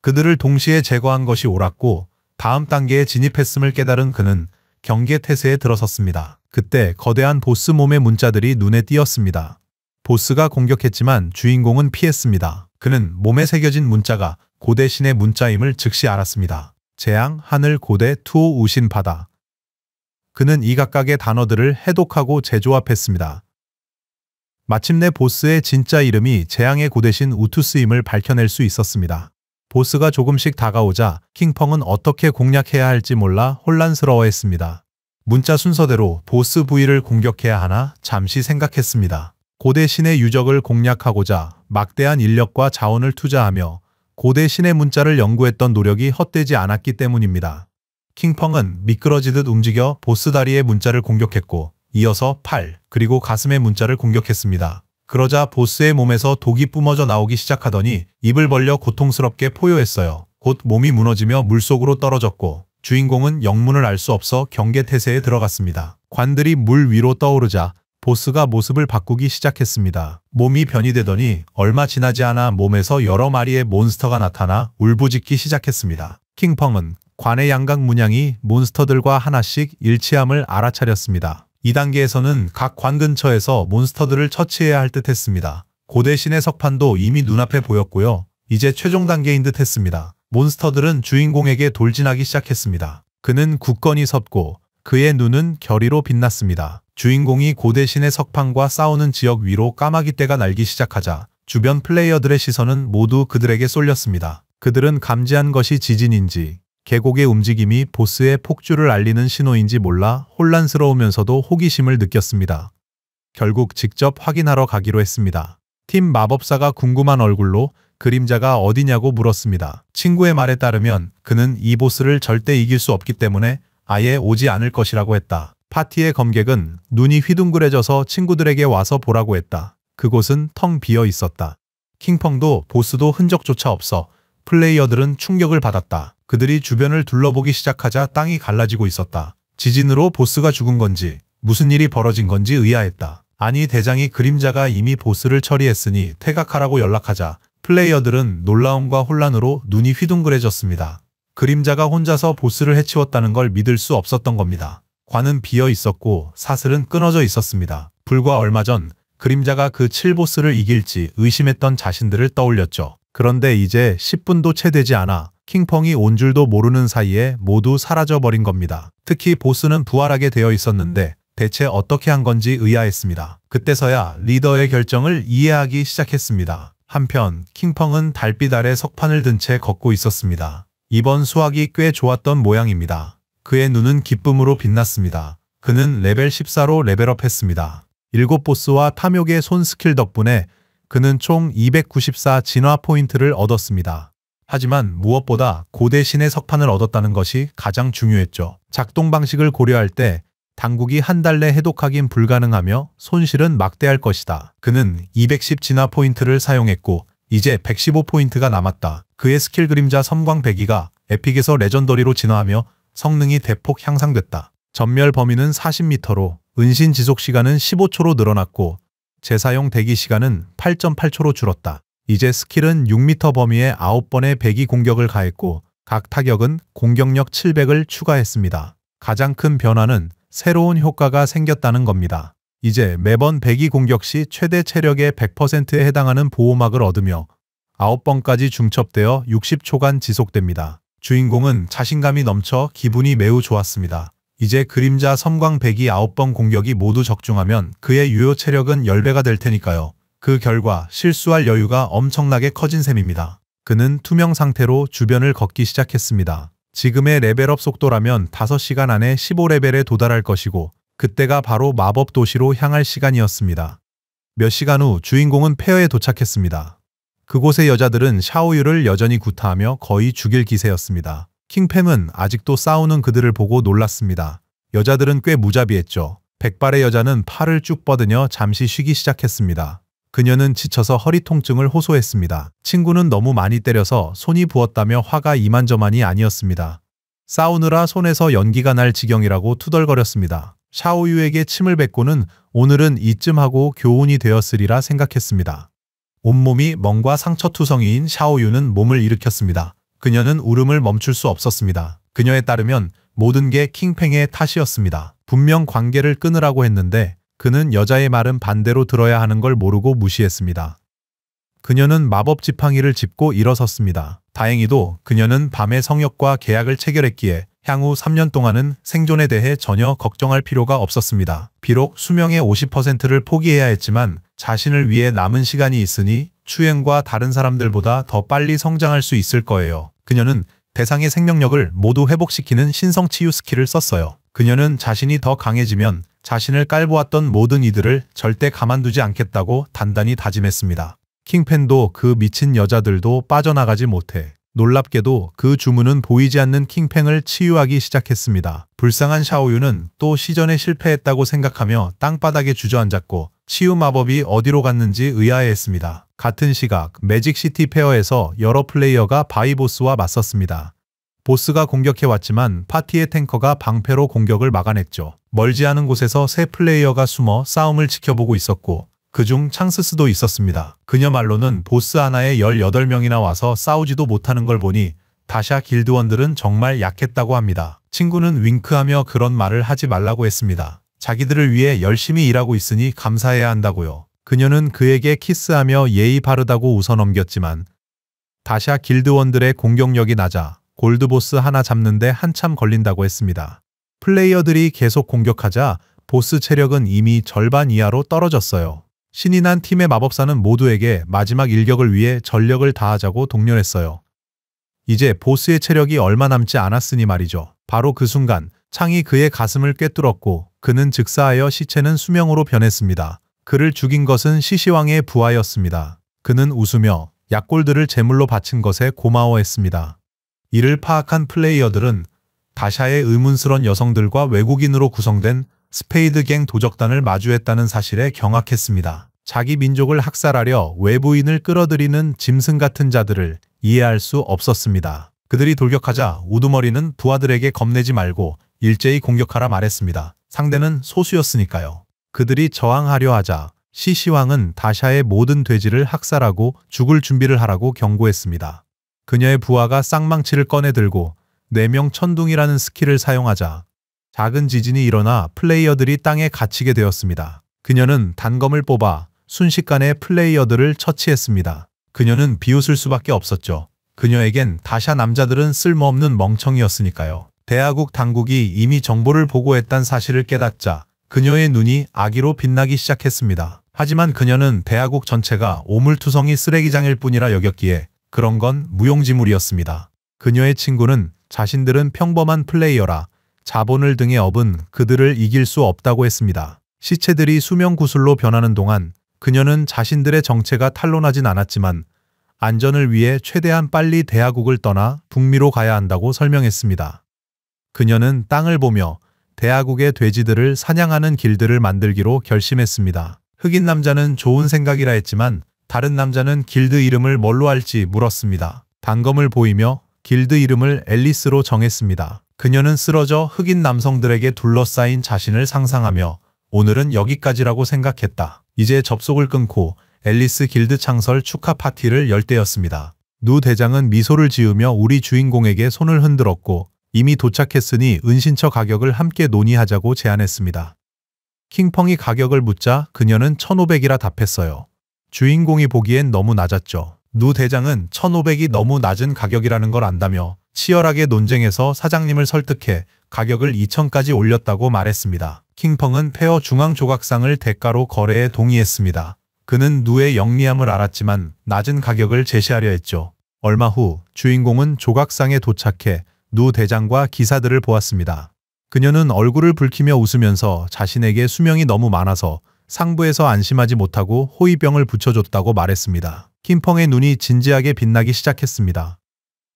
그들을 동시에 제거한 것이 옳았고 다음 단계에 진입했음을 깨달은 그는 경계 태세에 들어섰습니다. 그때 거대한 보스 몸의 문자들이 눈에 띄었습니다. 보스가 공격했지만 주인공은 피했습니다. 그는 몸에 새겨진 문자가 고대 신의 문자임을 즉시 알았습니다. 재앙, 하늘, 고대, 투호, 우신, 바다. 그는 이 각각의 단어들을 해독하고 재조합했습니다. 마침내 보스의 진짜 이름이 재앙의 고대신 우투스임을 밝혀낼 수 있었습니다. 보스가 조금씩 다가오자 킹펑은 어떻게 공략해야 할지 몰라 혼란스러워했습니다. 문자 순서대로 보스 부위를 공격해야 하나 잠시 생각했습니다. 고대 신의 유적을 공략하고자 막대한 인력과 자원을 투자하며 고대 신의 문자를 연구했던 노력이 헛되지 않았기 때문입니다. 킹펑은 미끄러지듯 움직여 보스 다리의 문자를 공격했고 이어서 팔, 그리고 가슴의 문자를 공격했습니다. 그러자 보스의 몸에서 독이 뿜어져 나오기 시작하더니 입을 벌려 고통스럽게 포효했어요. 곧 몸이 무너지며 물속으로 떨어졌고 주인공은 영문을 알 수 없어 경계태세에 들어갔습니다. 관들이 물 위로 떠오르자 보스가 모습을 바꾸기 시작했습니다. 몸이 변이되더니 얼마 지나지 않아 몸에서 여러 마리의 몬스터가 나타나 울부짖기 시작했습니다. 킹펑은 관의 양각 문양이 몬스터들과 하나씩 일치함을 알아차렸습니다. 2단계에서는 각 관 근처에서 몬스터들을 처치해야 할 듯 했습니다. 고대 신의 석판도 이미 눈앞에 보였고요. 이제 최종 단계인 듯 했습니다. 몬스터들은 주인공에게 돌진하기 시작했습니다. 그는 굳건히 섰고 그의 눈은 결의로 빛났습니다. 주인공이 고대 신의 석판과 싸우는 지역 위로 까마귀 떼가 날기 시작하자 주변 플레이어들의 시선은 모두 그들에게 쏠렸습니다. 그들은 감지한 것이 지진인지 계곡의 움직임이 보스의 폭주를 알리는 신호인지 몰라 혼란스러우면서도 호기심을 느꼈습니다. 결국 직접 확인하러 가기로 했습니다. 팀 마법사가 궁금한 얼굴로 그림자가 어디냐고 물었습니다. 친구의 말에 따르면 그는 이 보스를 절대 이길 수 없기 때문에 아예 오지 않을 것이라고 했다. 파티의 검객은 눈이 휘둥그레져서 친구들에게 와서 보라고 했다. 그곳은 텅 비어 있었다. 킹펑도 보스도 흔적조차 없어 플레이어들은 충격을 받았다. 그들이 주변을 둘러보기 시작하자 땅이 갈라지고 있었다. 지진으로 보스가 죽은 건지 무슨 일이 벌어진 건지 의아했다. 아니 대장이 그림자가 이미 보스를 처리했으니 퇴각하라고 연락하자 플레이어들은 놀라움과 혼란으로 눈이 휘둥그레졌습니다. 그림자가 혼자서 보스를 해치웠다는 걸 믿을 수 없었던 겁니다. 관은 비어 있었고 사슬은 끊어져 있었습니다. 불과 얼마 전 그림자가 그 7보스를 이길지 의심했던 자신들을 떠올렸죠. 그런데 이제 10분도 채 되지 않아 킹펑이 온 줄도 모르는 사이에 모두 사라져버린 겁니다. 특히 보스는 부활하게 되어 있었는데 대체 어떻게 한 건지 의아했습니다. 그때서야 리더의 결정을 이해하기 시작했습니다. 한편 킹펑은 달빛 아래 석판을 든 채 걷고 있었습니다. 이번 수확이 꽤 좋았던 모양입니다. 그의 눈은 기쁨으로 빛났습니다. 그는 레벨 14로 레벨업했습니다. 7보스와 탐욕의 손 스킬 덕분에 그는 총 294 진화 포인트를 얻었습니다. 하지만 무엇보다 고대 신의 석판을 얻었다는 것이 가장 중요했죠. 작동 방식을 고려할 때 당국이 한 달 내 해독하긴 불가능하며 손실은 막대할 것이다. 그는 210 진화 포인트를 사용했고 이제 115포인트가 남았다. 그의 스킬 그림자 섬광배기가 에픽에서 레전더리로 진화하며 성능이 대폭 향상됐다. 전멸 범위는 40m로 은신 지속 시간은 15초로 늘어났고 재사용 대기 시간은 8.8초로 줄었다. 이제 스킬은 6m 범위에 9번의 배기 공격을 가했고 각 타격은 공격력 700을 추가했습니다. 가장 큰 변화는 새로운 효과가 생겼다는 겁니다. 이제 매번 배기 공격 시 최대 체력의 100%에 해당하는 보호막을 얻으며 9번까지 중첩되어 60초간 지속됩니다. 주인공은 자신감이 넘쳐 기분이 매우 좋았습니다. 이제 그림자 섬광 배기 9번 공격이 모두 적중하면 그의 유효 체력은 10배가 될 테니까요. 그 결과 실수할 여유가 엄청나게 커진 셈입니다. 그는 투명 상태로 주변을 걷기 시작했습니다. 지금의 레벨업 속도라면 5시간 안에 15레벨에 도달할 것이고 그때가 바로 마법 도시로 향할 시간이었습니다. 몇 시간 후 주인공은 폐허에 도착했습니다. 그곳의 여자들은 샤오유를 여전히 구타하며 거의 죽일 기세였습니다. 킹팸은 아직도 싸우는 그들을 보고 놀랐습니다. 여자들은 꽤 무자비했죠. 백발의 여자는 팔을 쭉 뻗으며 잠시 쉬기 시작했습니다. 그녀는 지쳐서 허리 통증을 호소했습니다. 친구는 너무 많이 때려서 손이 부었다며 화가 이만저만이 아니었습니다. 싸우느라 손에서 연기가 날 지경이라고 투덜거렸습니다. 샤오유에게 침을 뱉고는 오늘은 이쯤 하고 교훈이 되었으리라 생각했습니다. 온몸이 멍과 상처투성이인 샤오유는 몸을 일으켰습니다. 그녀는 울음을 멈출 수 없었습니다. 그녀에 따르면 모든 게 킹팽의 탓이었습니다. 분명 관계를 끊으라고 했는데 그는 여자의 말은 반대로 들어야 하는 걸 모르고 무시했습니다. 그녀는 마법 지팡이를 짚고 일어섰습니다. 다행히도 그녀는 밤에 성역과 계약을 체결했기에 향후 3년 동안은 생존에 대해 전혀 걱정할 필요가 없었습니다. 비록 수명의 50%를 포기해야 했지만 자신을 위해 남은 시간이 있으니 추행과 다른 사람들보다 더 빨리 성장할 수 있을 거예요. 그녀는 대상의 생명력을 모두 회복시키는 신성치유 스킬을 썼어요. 그녀는 자신이 더 강해지면 자신을 깔보았던 모든 이들을 절대 가만두지 않겠다고 단단히 다짐했습니다. 킹펜도 그 미친 여자들도 빠져나가지 못해 놀랍게도 그 주문은 보이지 않는 킹팽을 치유하기 시작했습니다. 불쌍한 샤오유는 또 시전에 실패했다고 생각하며 땅바닥에 주저앉았고 치유 마법이 어디로 갔는지 의아해했습니다. 같은 시각 매직시티 페어에서 여러 플레이어가 바이보스와 맞섰습니다. 보스가 공격해왔지만 파티의 탱커가 방패로 공격을 막아냈죠. 멀지 않은 곳에서 세 플레이어가 숨어 싸움을 지켜보고 있었고 그중 창스스도 있었습니다. 그녀 말로는 보스 하나에 18명이나 와서 싸우지도 못하는 걸 보니 다샤 길드원들은 정말 약했다고 합니다. 친구는 윙크하며 그런 말을 하지 말라고 했습니다. 자기들을 위해 열심히 일하고 있으니 감사해야 한다고요. 그녀는 그에게 키스하며 예의 바르다고 웃어넘겼지만 다샤 길드원들의 공격력이 낮아 골드보스 하나 잡는데 한참 걸린다고 했습니다. 플레이어들이 계속 공격하자 보스 체력은 이미 절반 이하로 떨어졌어요. 신이 난 팀의 마법사는 모두에게 마지막 일격을 위해 전력을 다하자고 독려했어요. 이제 보스의 체력이 얼마 남지 않았으니 말이죠. 바로 그 순간 창이 그의 가슴을 꿰뚫었고 그는 즉사하여 시체는 수명으로 변했습니다. 그를 죽인 것은 시시왕의 부하였습니다. 그는 웃으며 약골들을 제물로 바친 것에 고마워했습니다. 이를 파악한 플레이어들은 다샤의 의문스런 여성들과 외국인으로 구성된 스페이드갱 도적단을 마주했다는 사실에 경악했습니다. 자기 민족을 학살하려 외부인을 끌어들이는 짐승 같은 자들을 이해할 수 없었습니다. 그들이 돌격하자 우두머리는 부하들에게 겁내지 말고 일제히 공격하라 말했습니다. 상대는 소수였으니까요. 그들이 저항하려 하자 시시왕은 다샤의 모든 돼지를 학살하고 죽을 준비를 하라고 경고했습니다. 그녀의 부하가 쌍망치를 꺼내 들고 4명 천둥이라는 스킬을 사용하자 작은 지진이 일어나 플레이어들이 땅에 갇히게 되었습니다. 그녀는 단검을 뽑아 순식간에 플레이어들을 처치했습니다. 그녀는 비웃을 수밖에 없었죠. 그녀에겐 다샤 남자들은 쓸모없는 멍청이였으니까요. 대하국 당국이 이미 정보를 보고했다는 사실을 깨닫자 그녀의 눈이 아기로 빛나기 시작했습니다. 하지만 그녀는 대하국 전체가 오물투성이 쓰레기장일 뿐이라 여겼기에 그런 건 무용지물이었습니다. 그녀의 친구는 자신들은 평범한 플레이어라 자본을 등에 업은 그들을 이길 수 없다고 했습니다. 시체들이 수명구슬로 변하는 동안 그녀는 자신들의 정체가 탄로나진 않았지만 안전을 위해 최대한 빨리 대하국을 떠나 북미로 가야 한다고 설명했습니다. 그녀는 땅을 보며 대하국의 돼지들을 사냥하는 길드를 만들기로 결심했습니다. 흑인 남자는 좋은 생각이라 했지만 다른 남자는 길드 이름을 뭘로 할지 물었습니다. 단검을 보이며 길드 이름을 앨리스로 정했습니다. 그녀는 쓰러져 흑인 남성들에게 둘러싸인 자신을 상상하며 오늘은 여기까지라고 생각했다. 이제 접속을 끊고 앨리스 길드 창설 축하 파티를 열 때였습니다. 누 대장은 미소를 지으며 우리 주인공에게 손을 흔들었고 이미 도착했으니 은신처 가격을 함께 논의하자고 제안했습니다. 킹펑이 가격을 묻자 그녀는 1,500이라 답했어요. 주인공이 보기엔 너무 낮았죠. 누 대장은 1,500이 너무 낮은 가격이라는 걸 안다며 치열하게 논쟁해서 사장님을 설득해 가격을 2,000까지 올렸다고 말했습니다. 킹펑은 페어 중앙 조각상을 대가로 거래에 동의했습니다. 그는 누의 영리함을 알았지만 낮은 가격을 제시하려 했죠. 얼마 후 주인공은 조각상에 도착해 누 대장과 기사들을 보았습니다. 그녀는 얼굴을 붉히며 웃으면서 자신에게 수명이 너무 많아서 상부에서 안심하지 못하고 호위병을 붙여줬다고 말했습니다. 킹펑의 눈이 진지하게 빛나기 시작했습니다.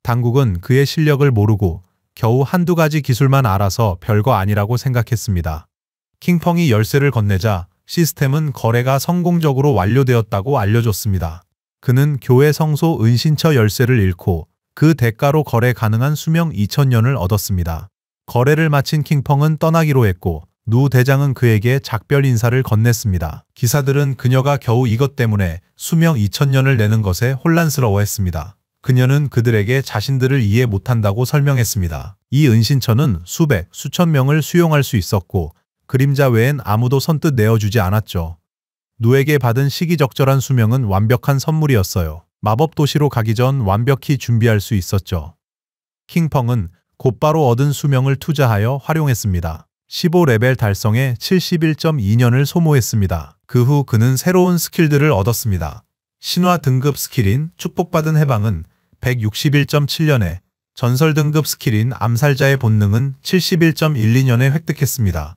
당국은 그의 실력을 모르고 겨우 한두 가지 기술만 알아서 별거 아니라고 생각했습니다. 킹펑이 열쇠를 건네자 시스템은 거래가 성공적으로 완료되었다고 알려줬습니다. 그는 교회 성소 은신처 열쇠를 잃고 그 대가로 거래 가능한 수명 2,000년을 얻었습니다. 거래를 마친 킹펑은 떠나기로 했고 누 대장은 그에게 작별 인사를 건넸습니다. 기사들은 그녀가 겨우 이것 때문에 수명 2,000년을 내는 것에 혼란스러워했습니다. 그녀는 그들에게 자신들을 이해 못한다고 설명했습니다. 이 은신처는 수백, 수천 명을 수용할 수 있었고 그림자 외엔 아무도 선뜻 내어주지 않았죠. 누에게 받은 시기적절한 수명은 완벽한 선물이었어요. 마법 도시로 가기 전 완벽히 준비할 수 있었죠. 킹펑은 곧바로 얻은 수명을 투자하여 활용했습니다. 15레벨 달성에 71.2년을 소모했습니다. 그 후 그는 새로운 스킬들을 얻었습니다. 신화 등급 스킬인 축복받은 해방은 161.7년에, 전설 등급 스킬인 암살자의 본능은 71.12년에 획득했습니다.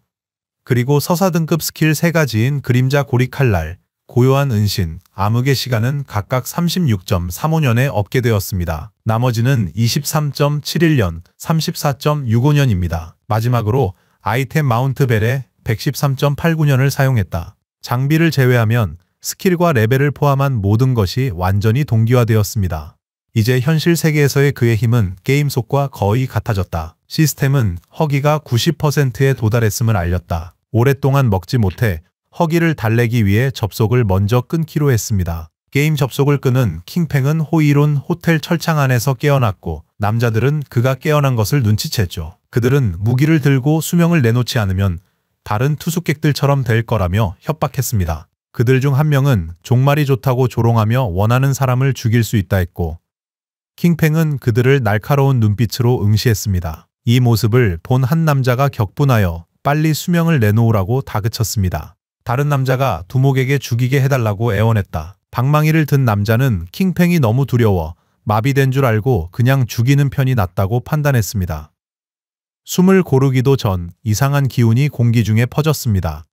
그리고 서사 등급 스킬 3가지인 그림자 고리 칼날, 고요한 은신, 암흑의 시간은 각각 36.35년에 얻게 되었습니다. 나머지는 23.71년, 34.65년입니다. 마지막으로 아이템 마운트 벨에 113.89년을 사용했다. 장비를 제외하면 스킬과 레벨을 포함한 모든 것이 완전히 동기화되었습니다. 이제 현실 세계에서의 그의 힘은 게임 속과 거의 같아졌다. 시스템은 허기가 90%에 도달했음을 알렸다. 오랫동안 먹지 못해 허기를 달래기 위해 접속을 먼저 끊기로 했습니다. 게임 접속을 끄는 킹팽은 호의로운 호텔 철창 안에서 깨어났고 남자들은 그가 깨어난 것을 눈치챘죠. 그들은 무기를 들고 수명을 내놓지 않으면 다른 투숙객들처럼 될 거라며 협박했습니다. 그들 중 한 명은 종말이 좋다고 조롱하며 원하는 사람을 죽일 수 있다 했고 킹팽은 그들을 날카로운 눈빛으로 응시했습니다. 이 모습을 본 한 남자가 격분하여 빨리 수명을 내놓으라고 다그쳤습니다. 다른 남자가 두목에게 죽이게 해달라고 애원했다. 방망이를 든 남자는 킹팽이 너무 두려워 마비된 줄 알고 그냥 죽이는 편이 낫다고 판단했습니다. 숨을 고르기도 전 이상한 기운이 공기 중에 퍼졌습니다.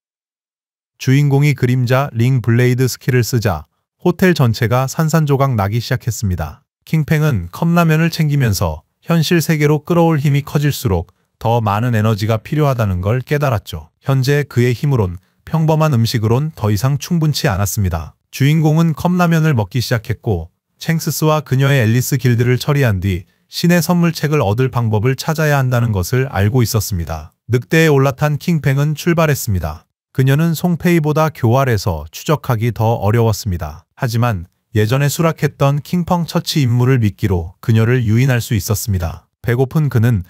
주인공이 그림자 링 블레이드 스킬을 쓰자 호텔 전체가 산산조각 나기 시작했습니다. 킹팽은 컵라면을 챙기면서 현실 세계로 끌어올 힘이 커질수록 더 많은 에너지가 필요하다는 걸 깨달았죠. 현재 그의 힘으론 평범한 음식으론 더 이상 충분치 않았습니다. 주인공은 컵라면을 먹기 시작했고 챙스스와 그녀의 앨리스 길드를 처리한 뒤 신의 선물책을 얻을 방법을 찾아야 한다는 것을 알고 있었습니다. 늑대에 올라탄 킹팽은 출발했습니다. 그녀는 송페이보다 교활해서 추적하기 더 어려웠습니다. 하지만 예전에 수락했던 킹펑 처치 임무를 미끼로 그녀를 유인할 수 있었습니다. 배고픈 그는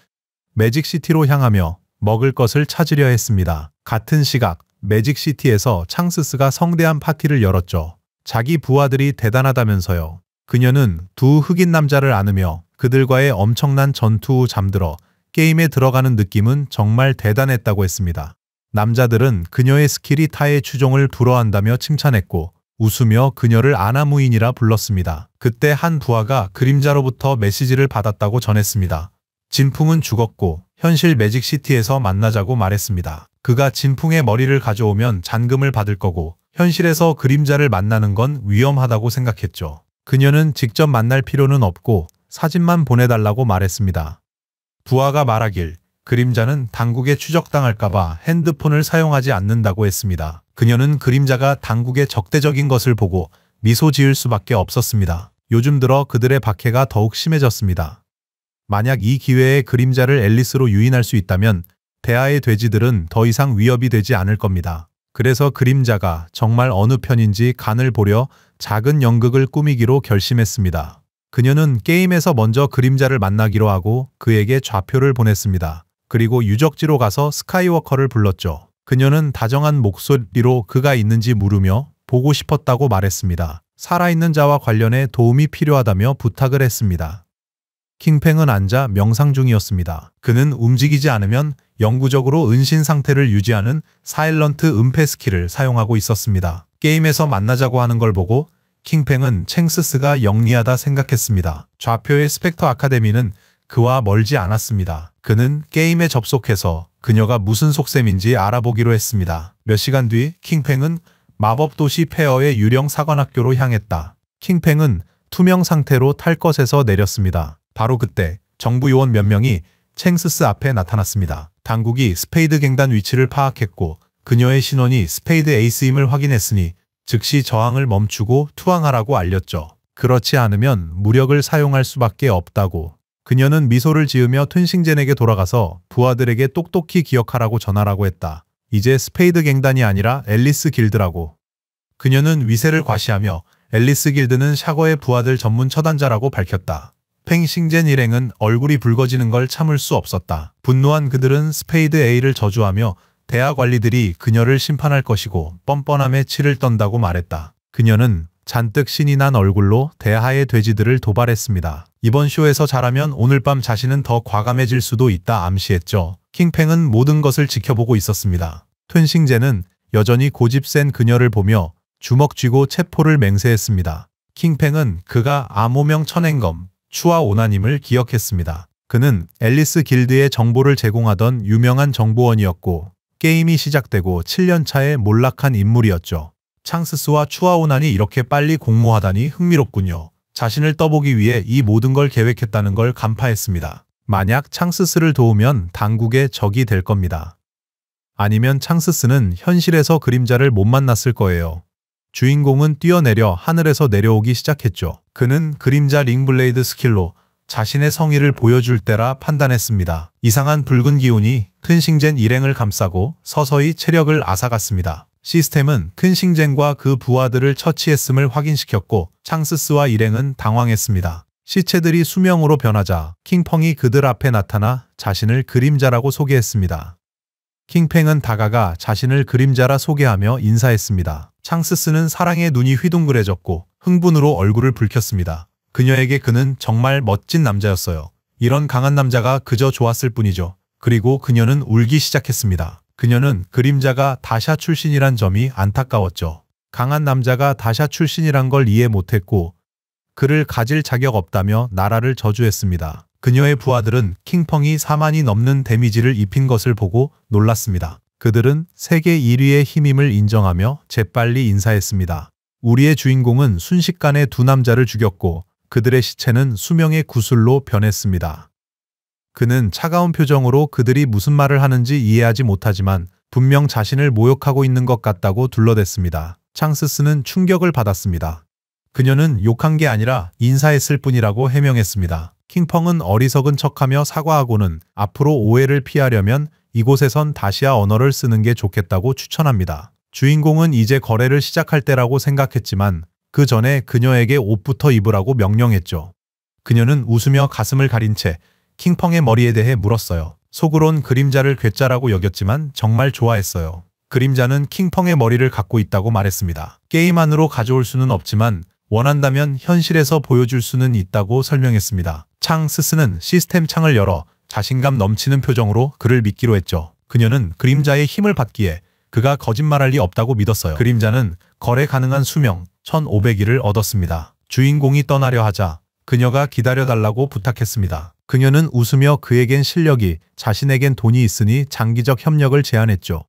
매직시티로 향하며 먹을 것을 찾으려 했습니다. 같은 시각 매직시티에서 창스스가 성대한 파티를 열었죠. 자기 부하들이 대단하다면서요. 그녀는 두 흑인 남자를 안으며 그들과의 엄청난 전투 후 잠들어 게임에 들어가는 느낌은 정말 대단했다고 했습니다. 남자들은 그녀의 스킬이 타의 추종을 불허한다며 칭찬했고 웃으며 그녀를 아나무인이라 불렀습니다. 그때 한 부하가 그림자로부터 메시지를 받았다고 전했습니다. 진풍은 죽었고 현실 매직시티에서 만나자고 말했습니다. 그가 진풍의 머리를 가져오면 잔금을 받을 거고 현실에서 그림자를 만나는 건 위험하다고 생각했죠. 그녀는 직접 만날 필요는 없고 사진만 보내달라고 말했습니다. 부하가 말하길 그림자는 당국에 추적당할까봐 핸드폰을 사용하지 않는다고 했습니다. 그녀는 그림자가 당국에 적대적인 것을 보고 미소 지을 수밖에 없었습니다. 요즘 들어 그들의 박해가 더욱 심해졌습니다. 만약 이 기회에 그림자를 앨리스로 유인할 수 있다면 대하의 돼지들은 더 이상 위협이 되지 않을 겁니다. 그래서 그림자가 정말 어느 편인지 간을 보려 작은 연극을 꾸미기로 결심했습니다. 그녀는 게임에서 먼저 그림자를 만나기로 하고 그에게 좌표를 보냈습니다. 그리고 유적지로 가서 스카이워커를 불렀죠. 그녀는 다정한 목소리로 그가 있는지 물으며 보고 싶었다고 말했습니다. 살아있는 자와 관련해 도움이 필요하다며 부탁을 했습니다. 킹팽은 앉아 명상 중이었습니다. 그는 움직이지 않으면 영구적으로 은신 상태를 유지하는 사일런트 은폐 스킬을 사용하고 있었습니다. 게임에서 만나자고 하는 걸 보고 킹팽은 챙스스가 영리하다 생각했습니다. 좌표의 스펙터 아카데미는 그와 멀지 않았습니다. 그는 게임에 접속해서 그녀가 무슨 속셈인지 알아보기로 했습니다. 몇 시간 뒤 킹팽은 마법도시 페어의 유령 사관학교로 향했다. 킹팽은 투명 상태로 탈 것에서 내렸습니다. 바로 그때 정부 요원 몇 명이 챙스스 앞에 나타났습니다. 당국이 스페이드 갱단 위치를 파악했고 그녀의 신원이 스페이드 에이스임을 확인했으니 즉시 저항을 멈추고 투항하라고 알렸죠. 그렇지 않으면 무력을 사용할 수밖에 없다고. 그녀는 미소를 지으며 튼싱젠에게 돌아가서 부하들에게 똑똑히 기억하라고 전하라고 했다. 이제 스페이드 갱단이 아니라 앨리스 길드라고. 그녀는 위세를 과시하며 앨리스 길드는 샤거의 부하들 전문 처단자라고 밝혔다. 팽싱젠 일행은 얼굴이 붉어지는 걸 참을 수 없었다. 분노한 그들은 스페이드 A를 저주하며 대하 관리들이 그녀를 심판할 것이고 뻔뻔함에 치를 떤다고 말했다. 그녀는 잔뜩 신이 난 얼굴로 대하의 돼지들을 도발했습니다. 이번 쇼에서 잘하면 오늘 밤 자신은 더 과감해질 수도 있다 암시했죠. 킹팽은 모든 것을 지켜보고 있었습니다. 튼싱제는 여전히 고집 센 그녀를 보며 주먹 쥐고 체포를 맹세했습니다. 킹팽은 그가 암호명 천행검, 추와 오나님을 기억했습니다. 그는 앨리스 길드에 정보를 제공하던 유명한 정보원이었고 게임이 시작되고 7년차에 몰락한 인물이었죠. 창스스와 추아오난이 이렇게 빨리 공모하다니 흥미롭군요. 자신을 떠보기 위해 이 모든 걸 계획했다는 걸 간파했습니다. 만약 창스스를 도우면 당국의 적이 될 겁니다. 아니면 창스스는 현실에서 그림자를 못 만났을 거예요. 주인공은 뛰어내려 하늘에서 내려오기 시작했죠. 그는 그림자 링블레이드 스킬로 자신의 성의를 보여줄 때라 판단했습니다. 이상한 붉은 기운이 튼싱젠 일행을 감싸고 서서히 체력을 앗아갔습니다. 시스템은 튼싱젠과 그 부하들을 처치했음을 확인시켰고 창스스와 일행은 당황했습니다. 시체들이 수명으로 변하자 킹펑이 그들 앞에 나타나 자신을 그림자라고 소개했습니다. 킹팽은 다가가 자신을 그림자라 소개하며 인사했습니다. 창스스는 사랑의 눈이 휘둥그레졌고 흥분으로 얼굴을 붉혔습니다. 그녀에게 그는 정말 멋진 남자였어요. 이런 강한 남자가 그저 좋았을 뿐이죠. 그리고 그녀는 울기 시작했습니다. 그녀는 그림자가 다샤 출신이란 점이 안타까웠죠. 강한 남자가 다샤 출신이란 걸 이해 못했고 그를 가질 자격 없다며 나라를 저주했습니다. 그녀의 부하들은 킹펑이 4만이 넘는 데미지를 입힌 것을 보고 놀랐습니다. 그들은 세계 1위의 힘임을 인정하며 재빨리 인사했습니다. 우리의 주인공은 순식간에 두 남자를 죽였고 그들의 시체는 수명의 구슬로 변했습니다. 그는 차가운 표정으로 그들이 무슨 말을 하는지 이해하지 못하지만 분명 자신을 모욕하고 있는 것 같다고 둘러댔습니다. 창스스는 충격을 받았습니다. 그녀는 욕한 게 아니라 인사했을 뿐이라고 해명했습니다. 킹펑은 어리석은 척하며 사과하고는 앞으로 오해를 피하려면 이곳에선 다시아 언어를 쓰는 게 좋겠다고 추천합니다. 주인공은 이제 거래를 시작할 때라고 생각했지만 그 전에 그녀에게 옷부터 입으라고 명령했죠. 그녀는 웃으며 가슴을 가린 채 킹펑의 머리에 대해 물었어요. 속으론 그림자를 괴짜라고 여겼지만 정말 좋아했어요. 그림자는 킹펑의 머리를 갖고 있다고 말했습니다. 게임 안으로 가져올 수는 없지만 원한다면 현실에서 보여줄 수는 있다고 설명했습니다. 창스스는 시스템 창을 열어 자신감 넘치는 표정으로 그를 믿기로 했죠. 그녀는 그림자의 힘을 받기에 그가 거짓말할 리 없다고 믿었어요. 그림자는 거래 가능한 수명 1500일을 얻었습니다. 주인공이 떠나려 하자 그녀가 기다려달라고 부탁했습니다. 그녀는 웃으며 그에겐 실력이, 자신에겐 돈이 있으니 장기적 협력을 제안했죠.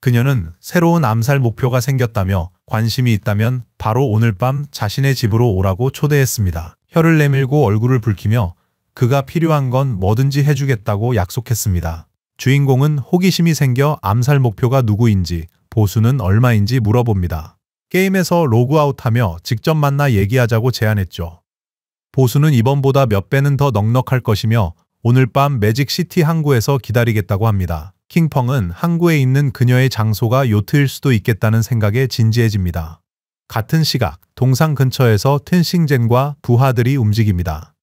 그녀는 새로운 암살 목표가 생겼다며 관심이 있다면 바로 오늘 밤 자신의 집으로 오라고 초대했습니다. 혀를 내밀고 얼굴을 붉히며 그가 필요한 건 뭐든지 해주겠다고 약속했습니다. 주인공은 호기심이 생겨 암살 목표가 누구인지, 보수는 얼마인지 물어봅니다. 게임에서 로그아웃하며 직접 만나 얘기하자고 제안했죠. 보수는 이번보다 몇 배는 더 넉넉할 것이며 오늘 밤 매직시티 항구에서 기다리겠다고 합니다. 킹펑은 항구에 있는 그녀의 장소가 요트일 수도 있겠다는 생각에 진지해집니다. 같은 시각, 동상 근처에서 튼싱젠과 부하들이 움직입니다.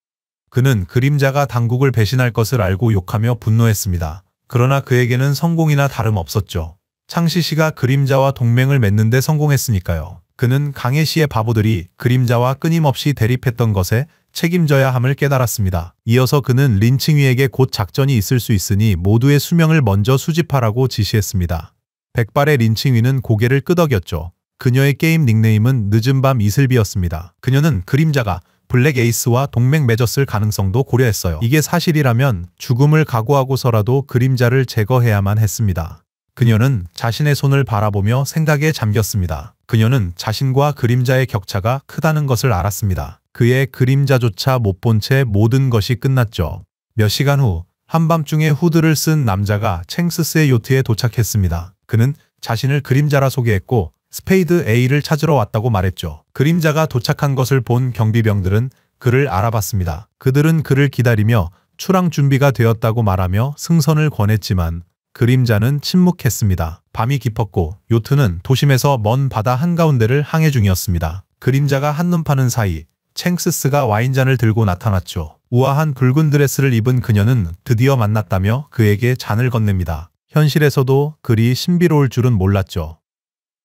그는 그림자가 당국을 배신할 것을 알고 욕하며 분노했습니다. 그러나 그에게는 성공이나 다름없었죠. 창시씨가 그림자와 동맹을 맺는 데 성공했으니까요. 그는 강해시의 바보들이 그림자와 끊임없이 대립했던 것에 책임져야 함을 깨달았습니다. 이어서 그는 린칭위에게 곧 작전이 있을 수 있으니 모두의 수명을 먼저 수집하라고 지시했습니다. 백발의 린칭위는 고개를 끄덕였죠. 그녀의 게임 닉네임은 늦은 밤 이슬비였습니다. 그녀는 그림자가 블랙 에이스와 동맹 맺었을 가능성도 고려했어요. 이게 사실이라면 죽음을 각오하고서라도 그림자를 제거해야만 했습니다. 그녀는 자신의 손을 바라보며 생각에 잠겼습니다. 그녀는 자신과 그림자의 격차가 크다는 것을 알았습니다. 그의 그림자조차 못 본 채 모든 것이 끝났죠. 몇 시간 후 한밤중에 후드를 쓴 남자가 챙스스의 요트에 도착했습니다. 그는 자신을 그림자라 소개했고 스페이드 A를 찾으러 왔다고 말했죠. 그림자가 도착한 것을 본 경비병들은 그를 알아봤습니다. 그들은 그를 기다리며 출항 준비가 되었다고 말하며 승선을 권했지만 그림자는 침묵했습니다. 밤이 깊었고 요트는 도심에서 먼 바다 한가운데를 항해 중이었습니다. 그림자가 한눈 파는 사이 챙스스가 와인잔을 들고 나타났죠. 우아한 붉은 드레스를 입은 그녀는 드디어 만났다며 그에게 잔을 건넵니다. 현실에서도 그리 신비로울 줄은 몰랐죠.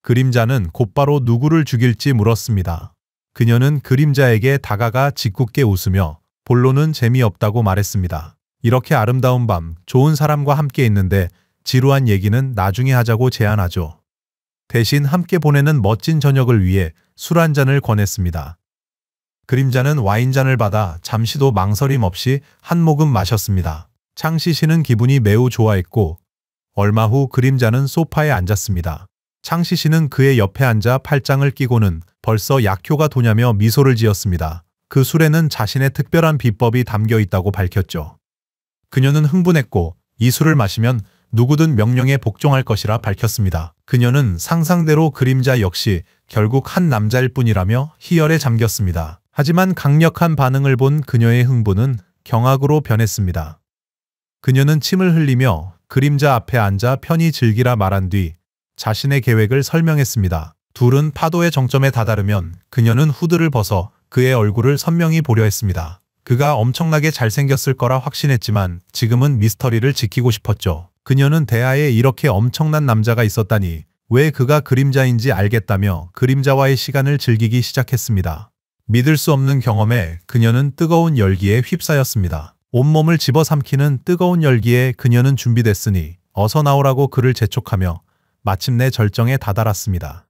그림자는 곧바로 누구를 죽일지 물었습니다. 그녀는 그림자에게 다가가 짓궂게 웃으며 본론은 재미없다고 말했습니다. 이렇게 아름다운 밤, 좋은 사람과 함께 있는데 지루한 얘기는 나중에 하자고 제안하죠. 대신 함께 보내는 멋진 저녁을 위해 술 한 잔을 권했습니다. 그림자는 와인잔을 받아 잠시도 망설임 없이 한 모금 마셨습니다. 창시 씨는 기분이 매우 좋아했고 얼마 후 그림자는 소파에 앉았습니다. 창시 씨는 그의 옆에 앉아 팔짱을 끼고는 벌써 약효가 도냐며 미소를 지었습니다. 그 술에는 자신의 특별한 비법이 담겨 있다고 밝혔죠. 그녀는 흥분했고 이 술을 마시면 누구든 명령에 복종할 것이라 밝혔습니다. 그녀는 상상대로 그림자 역시 결국 한 남자일 뿐이라며 희열에 잠겼습니다. 하지만 강력한 반응을 본 그녀의 흥분은 경악으로 변했습니다. 그녀는 침을 흘리며 그림자 앞에 앉아 편히 즐기라 말한 뒤 자신의 계획을 설명했습니다. 둘은 파도의 정점에 다다르면 그녀는 후드를 벗어 그의 얼굴을 선명히 보려 했습니다. 그가 엄청나게 잘생겼을 거라 확신했지만 지금은 미스터리를 지키고 싶었죠. 그녀는 대하에 이렇게 엄청난 남자가 있었다니 왜 그가 그림자인지 알겠다며 그림자와의 시간을 즐기기 시작했습니다. 믿을 수 없는 경험에 그녀는 뜨거운 열기에 휩싸였습니다. 온몸을 집어삼키는 뜨거운 열기에 그녀는 준비됐으니 어서 나오라고 그를 재촉하며 마침내 절정에 다다랐습니다.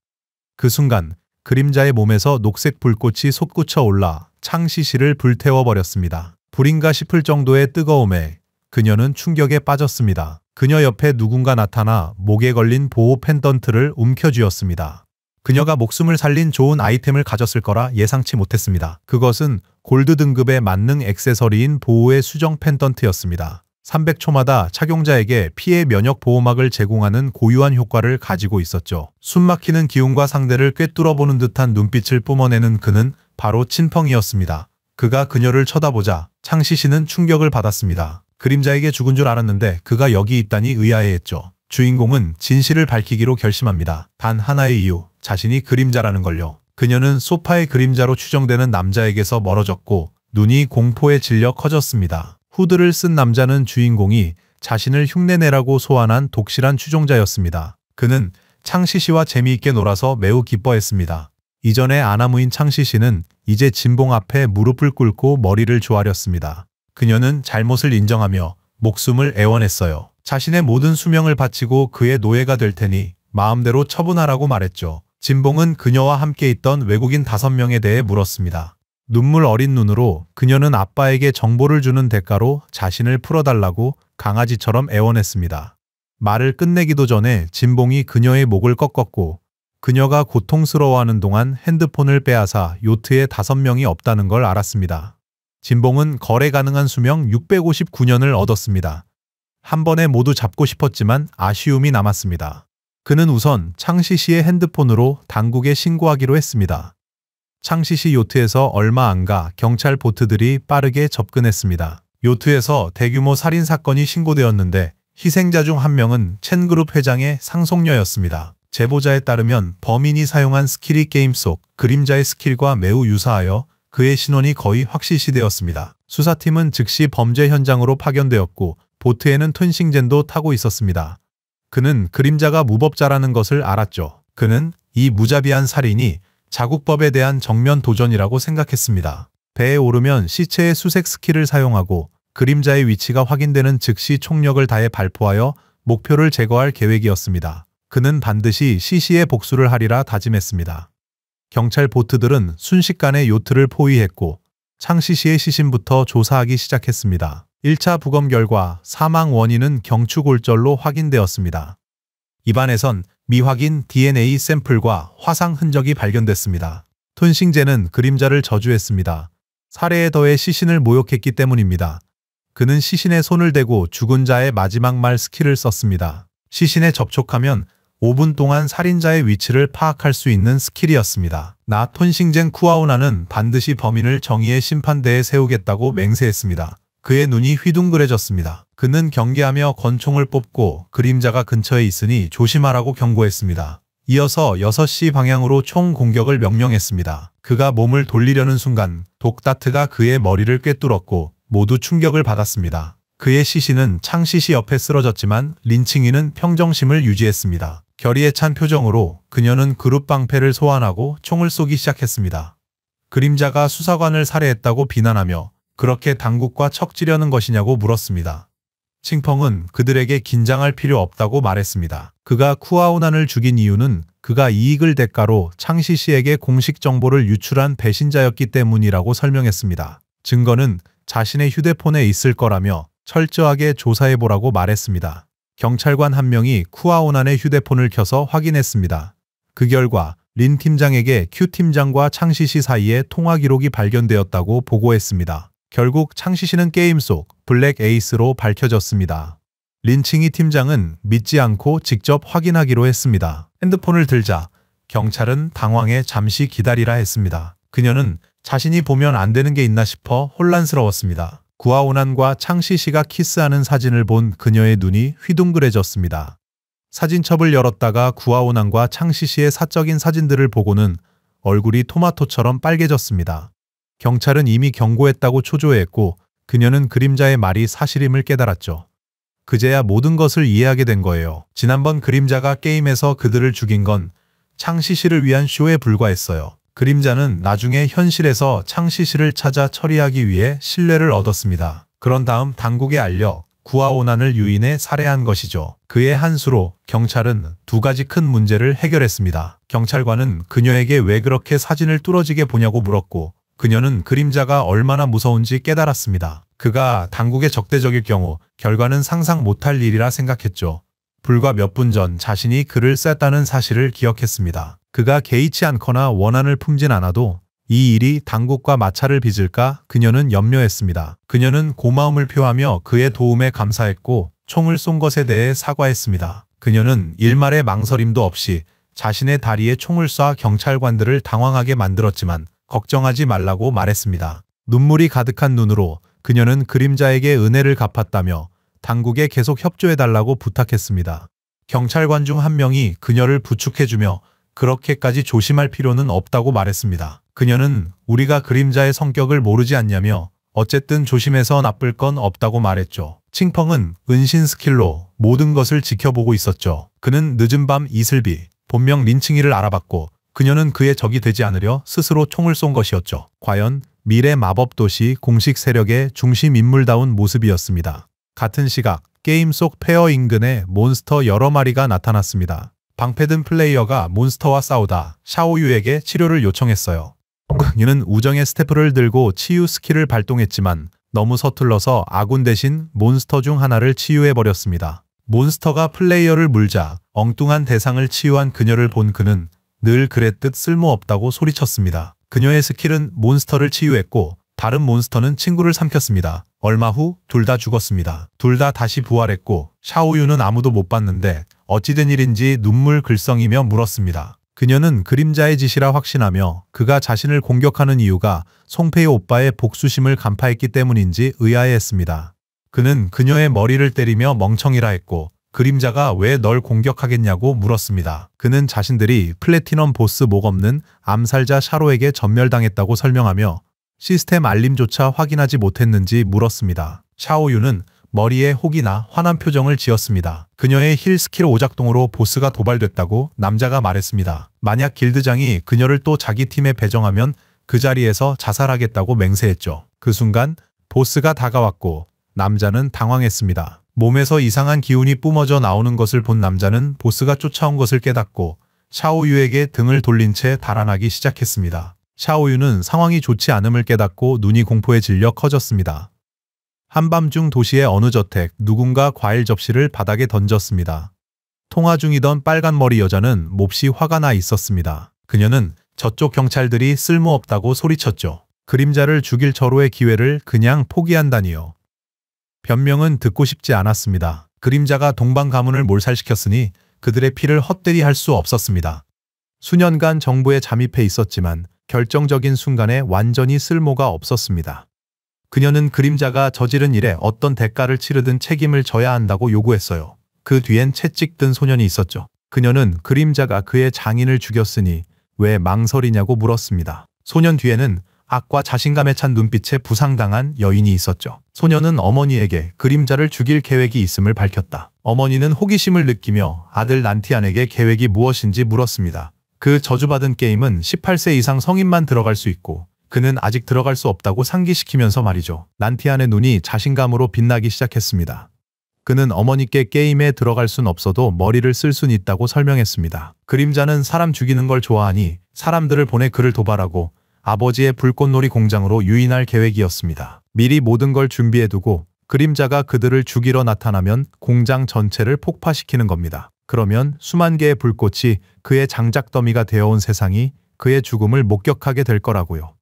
그 순간 그림자의 몸에서 녹색 불꽃이 솟구쳐 올라 창시 씨를 불태워버렸습니다. 불인가 싶을 정도의 뜨거움에 그녀는 충격에 빠졌습니다. 그녀 옆에 누군가 나타나 목에 걸린 보호 펜던트를 움켜쥐었습니다. 그녀가 목숨을 살린 좋은 아이템을 가졌을 거라 예상치 못했습니다. 그것은 골드 등급의 만능 액세서리인 보호의 수정 펜던트였습니다. 300초마다 착용자에게 피해 면역 보호막을 제공하는 고유한 효과를 가지고 있었죠. 숨막히는 기운과 상대를 꿰뚫어보는 듯한 눈빛을 뿜어내는 그는 바로 친펑이었습니다. 그가 그녀를 쳐다보자 창시 씨는 충격을 받았습니다. 그림자에게 죽은 줄 알았는데 그가 여기 있다니 의아해했죠. 주인공은 진실을 밝히기로 결심합니다. 단 하나의 이유, 자신이 그림자라는 걸요. 그녀는 소파의 그림자로 추정되는 남자에게서 멀어졌고 눈이 공포에 질려 커졌습니다. 후드를 쓴 남자는 주인공이 자신을 흉내내라고 소환한 독실한 추종자였습니다. 그는 창시 씨와 재미있게 놀아서 매우 기뻐했습니다. 이전에 아나무인 창시 씨는 이제 진봉 앞에 무릎을 꿇고 머리를 조아렸습니다. 그녀는 잘못을 인정하며 목숨을 애원했어요. 자신의 모든 수명을 바치고 그의 노예가 될 테니 마음대로 처분하라고 말했죠. 진봉은 그녀와 함께 있던 외국인 5명에 대해 물었습니다. 눈물 어린 눈으로 그녀는 아빠에게 정보를 주는 대가로 자신을 풀어달라고 강아지처럼 애원했습니다. 말을 끝내기도 전에 진봉이 그녀의 목을 꺾었고 그녀가 고통스러워하는 동안 핸드폰을 빼앗아 요트에 5명이 없다는 걸 알았습니다. 진봉은 거래 가능한 수명 659년을 얻었습니다. 한 번에 모두 잡고 싶었지만 아쉬움이 남았습니다. 그는 우선 창시 씨의 핸드폰으로 당국에 신고하기로 했습니다. 창시 씨 요트에서 얼마 안 가 경찰 보트들이 빠르게 접근했습니다. 요트에서 대규모 살인 사건이 신고되었는데 희생자 중 한 명은 첸그룹 회장의 상속녀였습니다. 제보자에 따르면 범인이 사용한 스킬이 게임 속 그림자의 스킬과 매우 유사하여 그의 신원이 거의 확실시되었습니다. 수사팀은 즉시 범죄 현장으로 파견되었고 보트에는 吞싱젠도 타고 있었습니다. 그는 그림자가 무법자라는 것을 알았죠. 그는 이 무자비한 살인이 자국법에 대한 정면 도전이라고 생각했습니다. 배에 오르면 시체의 수색 스킬을 사용하고 그림자의 위치가 확인되는 즉시 총력을 다해 발포하여 목표를 제거할 계획이었습니다. 그는 반드시 시시에 복수를 하리라 다짐했습니다. 경찰 보트들은 순식간에 요트를 포위했고 창시 씨의 시신부터 조사하기 시작했습니다. 1차 부검 결과 사망 원인은 경추골절로 확인되었습니다. 입안에선 미확인 DNA 샘플과 화상 흔적이 발견됐습니다. 吞싱제는 그림자를 저주했습니다. 살해에 더해 시신을 모욕했기 때문입니다. 그는 시신에 손을 대고 죽은 자의 마지막 말 스킬을 썼습니다. 시신에 접촉하면 5분 동안 살인자의 위치를 파악할 수 있는 스킬이었습니다. 나 톤싱젠 쿠아우나는 반드시 범인을 정의의 심판대에 세우겠다고 맹세했습니다. 그의 눈이 휘둥그레졌습니다. 그는 경계하며 권총을 뽑고 그림자가 근처에 있으니 조심하라고 경고했습니다. 이어서 6시 방향으로 총 공격을 명령했습니다. 그가 몸을 돌리려는 순간 독다트가 그의 머리를 꿰뚫었고 모두 충격을 받았습니다. 그의 시신은 창시시 옆에 쓰러졌지만 린칭이는 평정심을 유지했습니다. 결의에 찬 표정으로 그녀는 그룹 방패를 소환하고 총을 쏘기 시작했습니다. 그림자가 수사관을 살해했다고 비난하며 그렇게 당국과 척지려는 것이냐고 물었습니다. 칭펑은 그들에게 긴장할 필요 없다고 말했습니다. 그가 쿠아오난을 죽인 이유는 그가 이익을 대가로 창시 씨에게 공식 정보를 유출한 배신자였기 때문이라고 설명했습니다. 증거는 자신의 휴대폰에 있을 거라며 철저하게 조사해보라고 말했습니다. 경찰관 한 명이 쿠아오난의 휴대폰을 켜서 확인했습니다. 그 결과 린 팀장에게 큐 팀장과 창시 씨 사이에 통화 기록이 발견되었다고 보고했습니다. 결국 창시 씨는 게임 속 블랙 에이스로 밝혀졌습니다. 린칭이 팀장은 믿지 않고 직접 확인하기로 했습니다. 핸드폰을 들자 경찰은 당황해 잠시 기다리라 했습니다. 그녀는 자신이 보면 안 되는 게 있나 싶어 혼란스러웠습니다. 구아오난과 창시 씨가 키스하는 사진을 본 그녀의 눈이 휘둥그레졌습니다. 사진첩을 열었다가 구아오난과 창시 씨의 사적인 사진들을 보고는 얼굴이 토마토처럼 빨개졌습니다. 경찰은 이미 경고했다고 초조해했고 그녀는 그림자의 말이 사실임을 깨달았죠. 그제야 모든 것을 이해하게 된 거예요. 지난번 그림자가 게임에서 그들을 죽인 건 창시 씨를 위한 쇼에 불과했어요. 그림자는 나중에 현실에서 창시 씨를 찾아 처리하기 위해 신뢰를 얻었습니다. 그런 다음 당국에 알려 구아오난을 유인해 살해한 것이죠. 그의 한 수로 경찰은 두 가지 큰 문제를 해결했습니다. 경찰관은 그녀에게 왜 그렇게 사진을 뚫어지게 보냐고 물었고 그녀는 그림자가 얼마나 무서운지 깨달았습니다. 그가 당국에 적대적일 경우 결과는 상상 못할 일이라 생각했죠. 불과 몇 분 전 자신이 글을 썼다는 사실을 기억했습니다. 그가 개의치 않거나 원한을 품진 않아도 이 일이 당국과 마찰을 빚을까 그녀는 염려했습니다. 그녀는 고마움을 표하며 그의 도움에 감사했고 총을 쏜 것에 대해 사과했습니다. 그녀는 일말의 망설임도 없이 자신의 다리에 총을 쏴 경찰관들을 당황하게 만들었지만 걱정하지 말라고 말했습니다. 눈물이 가득한 눈으로 그녀는 그림자에게 은혜를 갚았다며 당국에 계속 협조해달라고 부탁했습니다. 경찰관 중 한 명이 그녀를 부축해주며 그렇게까지 조심할 필요는 없다고 말했습니다. 그녀는 우리가 그림자의 성격을 모르지 않냐며 어쨌든 조심해서 나쁠 건 없다고 말했죠. 칭펑은 은신 스킬로 모든 것을 지켜보고 있었죠. 그는 늦은 밤 이슬비, 본명 린칭이를 알아봤고 그녀는 그의 적이 되지 않으려 스스로 총을 쏜 것이었죠. 과연 미래 마법도시 공식 세력의 중심 인물다운 모습이었습니다. 같은 시각 게임 속 폐허 인근에 몬스터 여러 마리가 나타났습니다. 방패든 플레이어가 몬스터와 싸우다 샤오유에게 치료를 요청했어요. 그는 우정의 스태프를 들고 치유 스킬을 발동했지만 너무 서툴러서 아군 대신 몬스터 중 하나를 치유해버렸습니다. 몬스터가 플레이어를 물자 엉뚱한 대상을 치유한 그녀를 본 그는 늘 그랬듯 쓸모없다고 소리쳤습니다. 그녀의 스킬은 몬스터를 치유했고 다른 몬스터는 친구를 삼켰습니다. 얼마 후 둘 다 죽었습니다. 둘 다 다시 부활했고 샤오유는 아무도 못 봤는데 어찌된 일인지 눈물 글썽이며 물었습니다. 그녀는 그림자의 짓이라 확신하며 그가 자신을 공격하는 이유가 송페이 오빠의 복수심을 간파했기 때문인지 의아해했습니다. 그는 그녀의 머리를 때리며 멍청이라 했고 그림자가 왜 널 공격하겠냐고 물었습니다. 그는 자신들이 플래티넘 보스 목 없는 암살자 샤로에게 전멸당했다고 설명하며 시스템 알림조차 확인하지 못했는지 물었습니다. 샤오유는 머리에 혹이나 화난 표정을 지었습니다. 그녀의 힐 스킬 오작동으로 보스가 도발됐다고 남자가 말했습니다. 만약 길드장이 그녀를 또 자기 팀에 배정하면 그 자리에서 자살하겠다고 맹세했죠. 그 순간 보스가 다가왔고 남자는 당황했습니다. 몸에서 이상한 기운이 뿜어져 나오는 것을 본 남자는 보스가 쫓아온 것을 깨닫고 샤오유에게 등을 돌린 채 달아나기 시작했습니다. 샤오유는 상황이 좋지 않음을 깨닫고 눈이 공포에 질려 커졌습니다. 한밤중 도시의 어느 저택, 누군가 과일 접시를 바닥에 던졌습니다. 통화 중이던 빨간머리 여자는 몹시 화가 나 있었습니다. 그녀는 저쪽 경찰들이 쓸모없다고 소리쳤죠. 그림자를 죽일 절호의 기회를 그냥 포기한다니요. 변명은 듣고 싶지 않았습니다. 그림자가 동방 가문을 몰살시켰으니 그들의 피를 헛되이 할 수 없었습니다. 수년간 정부에 잠입해 있었지만 결정적인 순간에 완전히 쓸모가 없었습니다. 그녀는 그림자가 저지른 일에 어떤 대가를 치르든 책임을 져야 한다고 요구했어요. 그 뒤엔 채찍 든 소년이 있었죠. 그녀는 그림자가 그의 장인을 죽였으니 왜 망설이냐고 물었습니다. 소년 뒤에는 악과 자신감에 찬 눈빛에 부상당한 여인이 있었죠. 소녀는 어머니에게 그림자를 죽일 계획이 있음을 밝혔다. 어머니는 호기심을 느끼며 아들 난티안에게 계획이 무엇인지 물었습니다. 그 저주받은 게임은 18세 이상 성인만 들어갈 수 있고 그는 아직 들어갈 수 없다고 상기시키면서 말이죠. 난티안의 눈이 자신감으로 빛나기 시작했습니다. 그는 어머니께 게임에 들어갈 순 없어도 머리를 쓸 순 있다고 설명했습니다. 그림자는 사람 죽이는 걸 좋아하니 사람들을 보내 그를 도발하고 아버지의 불꽃놀이 공장으로 유인할 계획이었습니다. 미리 모든 걸 준비해두고 그림자가 그들을 죽이러 나타나면 공장 전체를 폭파시키는 겁니다. 그러면 수만 개의 불꽃이 그의 장작더미가 되어온 세상이 그의 죽음을 목격하게 될 거라고요.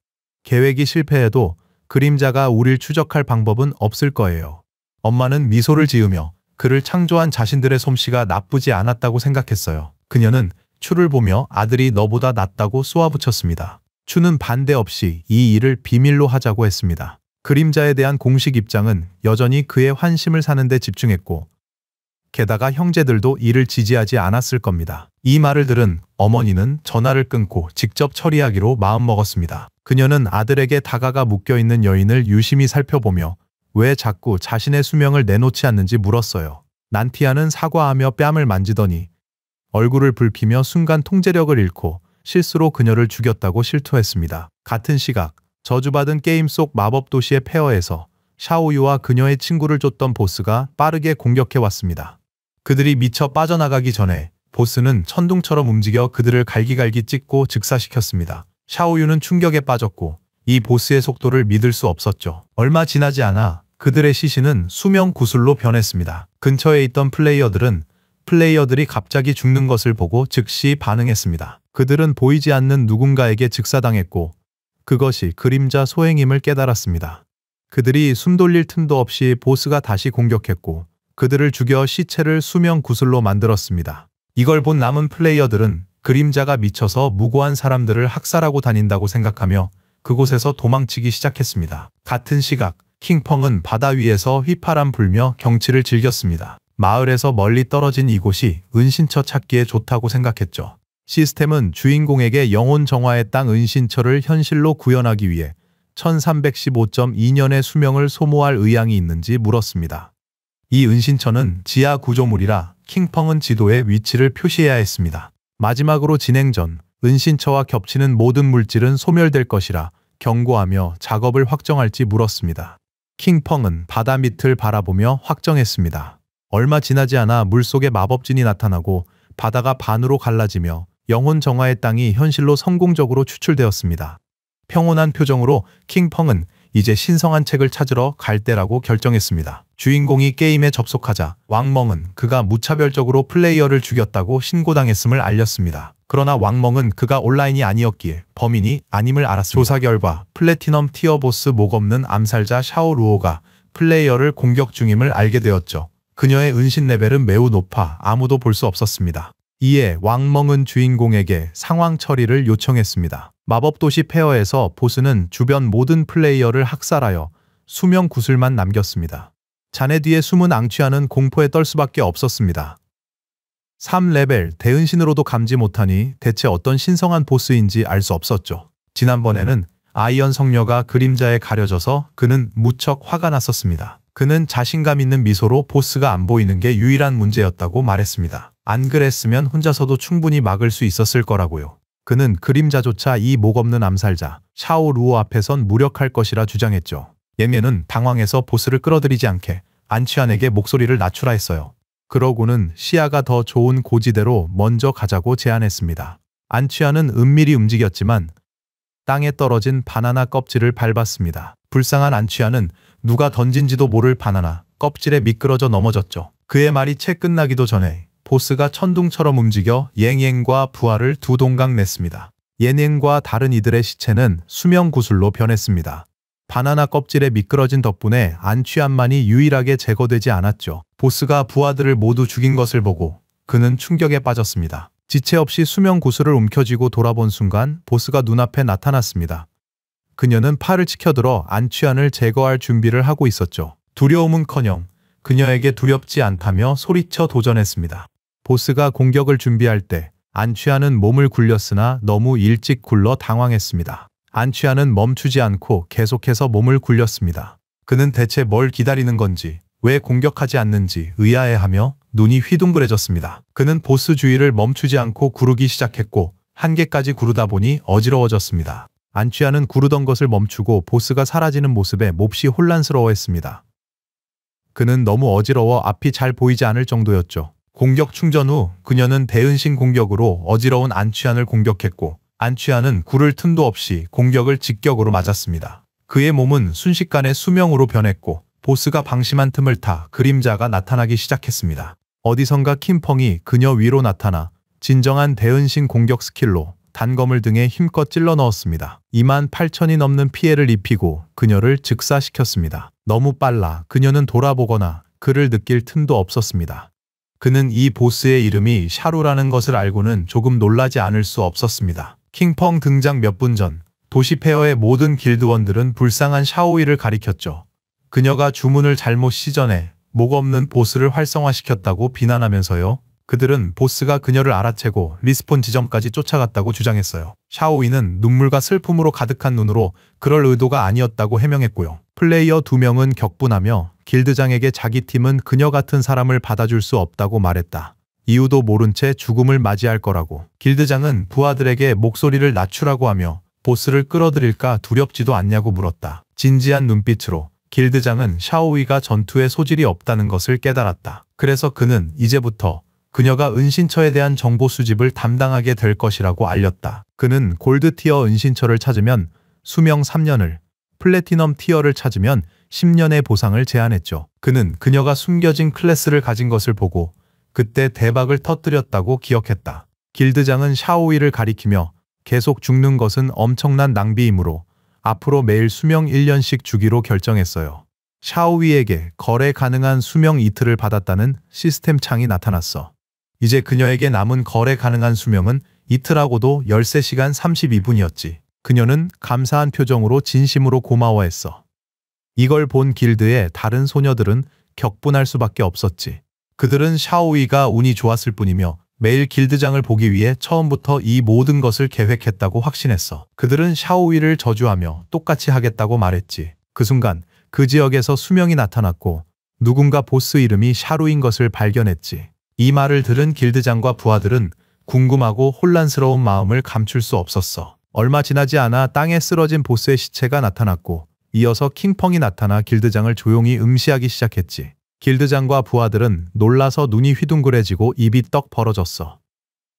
계획이 실패해도 그림자가 우릴 추적할 방법은 없을 거예요. 엄마는 미소를 지으며 그를 창조한 자신들의 솜씨가 나쁘지 않았다고 생각했어요. 그녀는 추를 보며 아들이 너보다 낫다고 쏘아붙였습니다. 추는 반대 없이 이 일을 비밀로 하자고 했습니다. 그림자에 대한 공식 입장은 여전히 그의 환심을 사는 데 집중했고 게다가 형제들도 이를 지지하지 않았을 겁니다. 이 말을 들은 어머니는 전화를 끊고 직접 처리하기로 마음먹었습니다. 그녀는 아들에게 다가가 묶여있는 여인을 유심히 살펴보며 왜 자꾸 자신의 수명을 내놓지 않는지 물었어요. 난티아는 사과하며 뺨을 만지더니 얼굴을 붉히며 순간 통제력을 잃고 실수로 그녀를 죽였다고 실토했습니다. 같은 시각 저주받은 게임 속 마법 도시의 폐허에서 샤오유와 그녀의 친구를 쫓던 보스가 빠르게 공격해왔습니다. 그들이 미처 빠져나가기 전에 보스는 천둥처럼 움직여 그들을 갈기갈기 찢고 즉사시켰습니다. 샤오유는 충격에 빠졌고 이 보스의 속도를 믿을 수 없었죠. 얼마 지나지 않아 그들의 시신은 수명 구슬로 변했습니다. 근처에 있던 플레이어들이 갑자기 죽는 것을 보고 즉시 반응했습니다. 그들은 보이지 않는 누군가에게 즉사당했고 그것이 그림자 소행임을 깨달았습니다. 그들이 숨 돌릴 틈도 없이 보스가 다시 공격했고 그들을 죽여 시체를 수명 구슬로 만들었습니다. 이걸 본 남은 플레이어들은 그림자가 미쳐서 무고한 사람들을 학살하고 다닌다고 생각하며 그곳에서 도망치기 시작했습니다. 같은 시각 킹펑은 바다 위에서 휘파람 불며 경치를 즐겼습니다. 마을에서 멀리 떨어진 이곳이 은신처 찾기에 좋다고 생각했죠. 시스템은 주인공에게 영혼 정화의 땅 은신처를 현실로 구현하기 위해 1315.2년의 수명을 소모할 의향이 있는지 물었습니다. 이 은신처는 지하 구조물이라 킹펑은 지도에 위치를 표시해야 했습니다. 마지막으로 진행 전 은신처와 겹치는 모든 물질은 소멸될 것이라 경고하며 작업을 확정할지 물었습니다. 킹펑은 바다 밑을 바라보며 확정했습니다. 얼마 지나지 않아 물속에 마법진이 나타나고 바다가 반으로 갈라지며 영혼 정화의 땅이 현실로 성공적으로 추출되었습니다. 평온한 표정으로 킹펑은 이제 신성한 책을 찾으러 갈 때라고 결정했습니다. 주인공이 게임에 접속하자 왕멍은 그가 무차별적으로 플레이어를 죽였다고 신고당했음을 알렸습니다. 그러나 왕멍은 그가 온라인이 아니었기에 범인이 아님을 알았습니다. 조사 결과 플래티넘 티어 보스 목없는 암살자 샤오루오가 플레이어를 공격 중임을 알게 되었죠. 그녀의 은신 레벨은 매우 높아 아무도 볼 수 없었습니다. 이에 왕멍은 주인공에게 상황 처리를 요청했습니다. 마법도시 폐허에서 보스는 주변 모든 플레이어를 학살하여 수명 구슬만 남겼습니다. 자네 뒤에 숨은 앙취아는 공포에 떨 수밖에 없었습니다. 3레벨 대은신으로도 감지 못하니 대체 어떤 신성한 보스인지 알 수 없었죠. 지난번에는 아이언 성녀가 그림자에 가려져서 그는 무척 화가 났었습니다. 그는 자신감 있는 미소로 보스가 안 보이는 게 유일한 문제였다고 말했습니다. 안 그랬으면 혼자서도 충분히 막을 수 있었을 거라고요. 그는 그림자조차 이 목없는 암살자 샤오루오 앞에선 무력할 것이라 주장했죠. 예면은 당황해서 보스를 끌어들이지 않게 안취안에게 목소리를 낮추라 했어요. 그러고는 시야가 더 좋은 고지대로 먼저 가자고 제안했습니다. 안취안은 은밀히 움직였지만 땅에 떨어진 바나나 껍질을 밟았습니다. 불쌍한 안취안은 누가 던진지도 모를 바나나 껍질에 미끄러져 넘어졌죠. 그의 말이 채 끝나기도 전에 보스가 천둥처럼 움직여 옌옌과 부하를 두 동강 냈습니다. 옌옌과 다른 이들의 시체는 수명 구슬로 변했습니다. 바나나 껍질에 미끄러진 덕분에 안취안만이 유일하게 제거되지 않았죠. 보스가 부하들을 모두 죽인 것을 보고 그는 충격에 빠졌습니다. 지체 없이 수명 구슬을 움켜쥐고 돌아본 순간 보스가 눈앞에 나타났습니다. 그녀는 팔을 치켜들어 안취안을 제거할 준비를 하고 있었죠. 두려움은커녕 그녀에게 두렵지 않다며 소리쳐 도전했습니다. 보스가 공격을 준비할 때 안취안은 몸을 굴렸으나 너무 일찍 굴러 당황했습니다. 안취아는 멈추지 않고 계속해서 몸을 굴렸습니다. 그는 대체 뭘 기다리는 건지, 왜 공격하지 않는지 의아해하며 눈이 휘둥그레졌습니다. 그는 보스 주위를 멈추지 않고 구르기 시작했고 한계까지 구르다 보니 어지러워졌습니다. 안취아는 구르던 것을 멈추고 보스가 사라지는 모습에 몹시 혼란스러워했습니다. 그는 너무 어지러워 앞이 잘 보이지 않을 정도였죠. 공격 충전 후 그녀는 대은신 공격으로 어지러운 안취안을 공격했고 안취안은 구를 틈도 없이 공격을 직격으로 맞았습니다. 그의 몸은 순식간에 수명으로 변했고 보스가 방심한 틈을 타 그림자가 나타나기 시작했습니다. 어디선가 킴펑이 그녀 위로 나타나 진정한 대은신 공격 스킬로 단검을 등에 힘껏 찔러 넣었습니다. 28,000이 넘는 피해를 입히고 그녀를 즉사시켰습니다. 너무 빨라 그녀는 돌아보거나 그를 느낄 틈도 없었습니다. 그는 이 보스의 이름이 샤루라는 것을 알고는 조금 놀라지 않을 수 없었습니다. 킹펑 등장 몇 분 전 도시 페어의 모든 길드원들은 불쌍한 샤오이를 가리켰죠. 그녀가 주문을 잘못 시전해 목 없는 보스를 활성화시켰다고 비난하면서요. 그들은 보스가 그녀를 알아채고 리스폰 지점까지 쫓아갔다고 주장했어요. 샤오이는 눈물과 슬픔으로 가득한 눈으로 그럴 의도가 아니었다고 해명했고요. 플레이어 2명은 격분하며 길드장에게 자기 팀은 그녀 같은 사람을 받아줄 수 없다고 말했다. 이유도 모른 채 죽음을 맞이할 거라고. 길드장은 부하들에게 목소리를 낮추라고 하며 보스를 끌어들일까 두렵지도 않냐고 물었다. 진지한 눈빛으로 길드장은 샤오이가 전투에 소질이 없다는 것을 깨달았다. 그래서 그는 이제부터 그녀가 은신처에 대한 정보 수집을 담당하게 될 것이라고 알렸다. 그는 골드 티어 은신처를 찾으면 수명 3년을, 플래티넘 티어를 찾으면 10년의 보상을 제안했죠. 그는 그녀가 숨겨진 클래스를 가진 것을 보고 그때 대박을 터뜨렸다고 기억했다. 길드장은 샤오이를 가리키며 계속 죽는 것은 엄청난 낭비이므로 앞으로 매일 수명 1년씩 주기로 결정했어요. 샤오이에게 거래 가능한 수명 이틀을 받았다는 시스템 창이 나타났어. 이제 그녀에게 남은 거래 가능한 수명은 이틀하고도 13시간 32분이었지. 그녀는 감사한 표정으로 진심으로 고마워했어. 이걸 본 길드의 다른 소녀들은 격분할 수밖에 없었지. 그들은 샤오이가 운이 좋았을 뿐이며 매일 길드장을 보기 위해 처음부터 이 모든 것을 계획했다고 확신했어. 그들은 샤오이를 저주하며 똑같이 하겠다고 말했지. 그 순간 그 지역에서 수명이 나타났고 누군가 보스 이름이 샤루인 것을 발견했지. 이 말을 들은 길드장과 부하들은 궁금하고 혼란스러운 마음을 감출 수 없었어. 얼마 지나지 않아 땅에 쓰러진 보스의 시체가 나타났고 이어서 킹펑이 나타나 길드장을 조용히 응시하기 시작했지. 길드장과 부하들은 놀라서 눈이 휘둥그레지고 입이 떡 벌어졌어.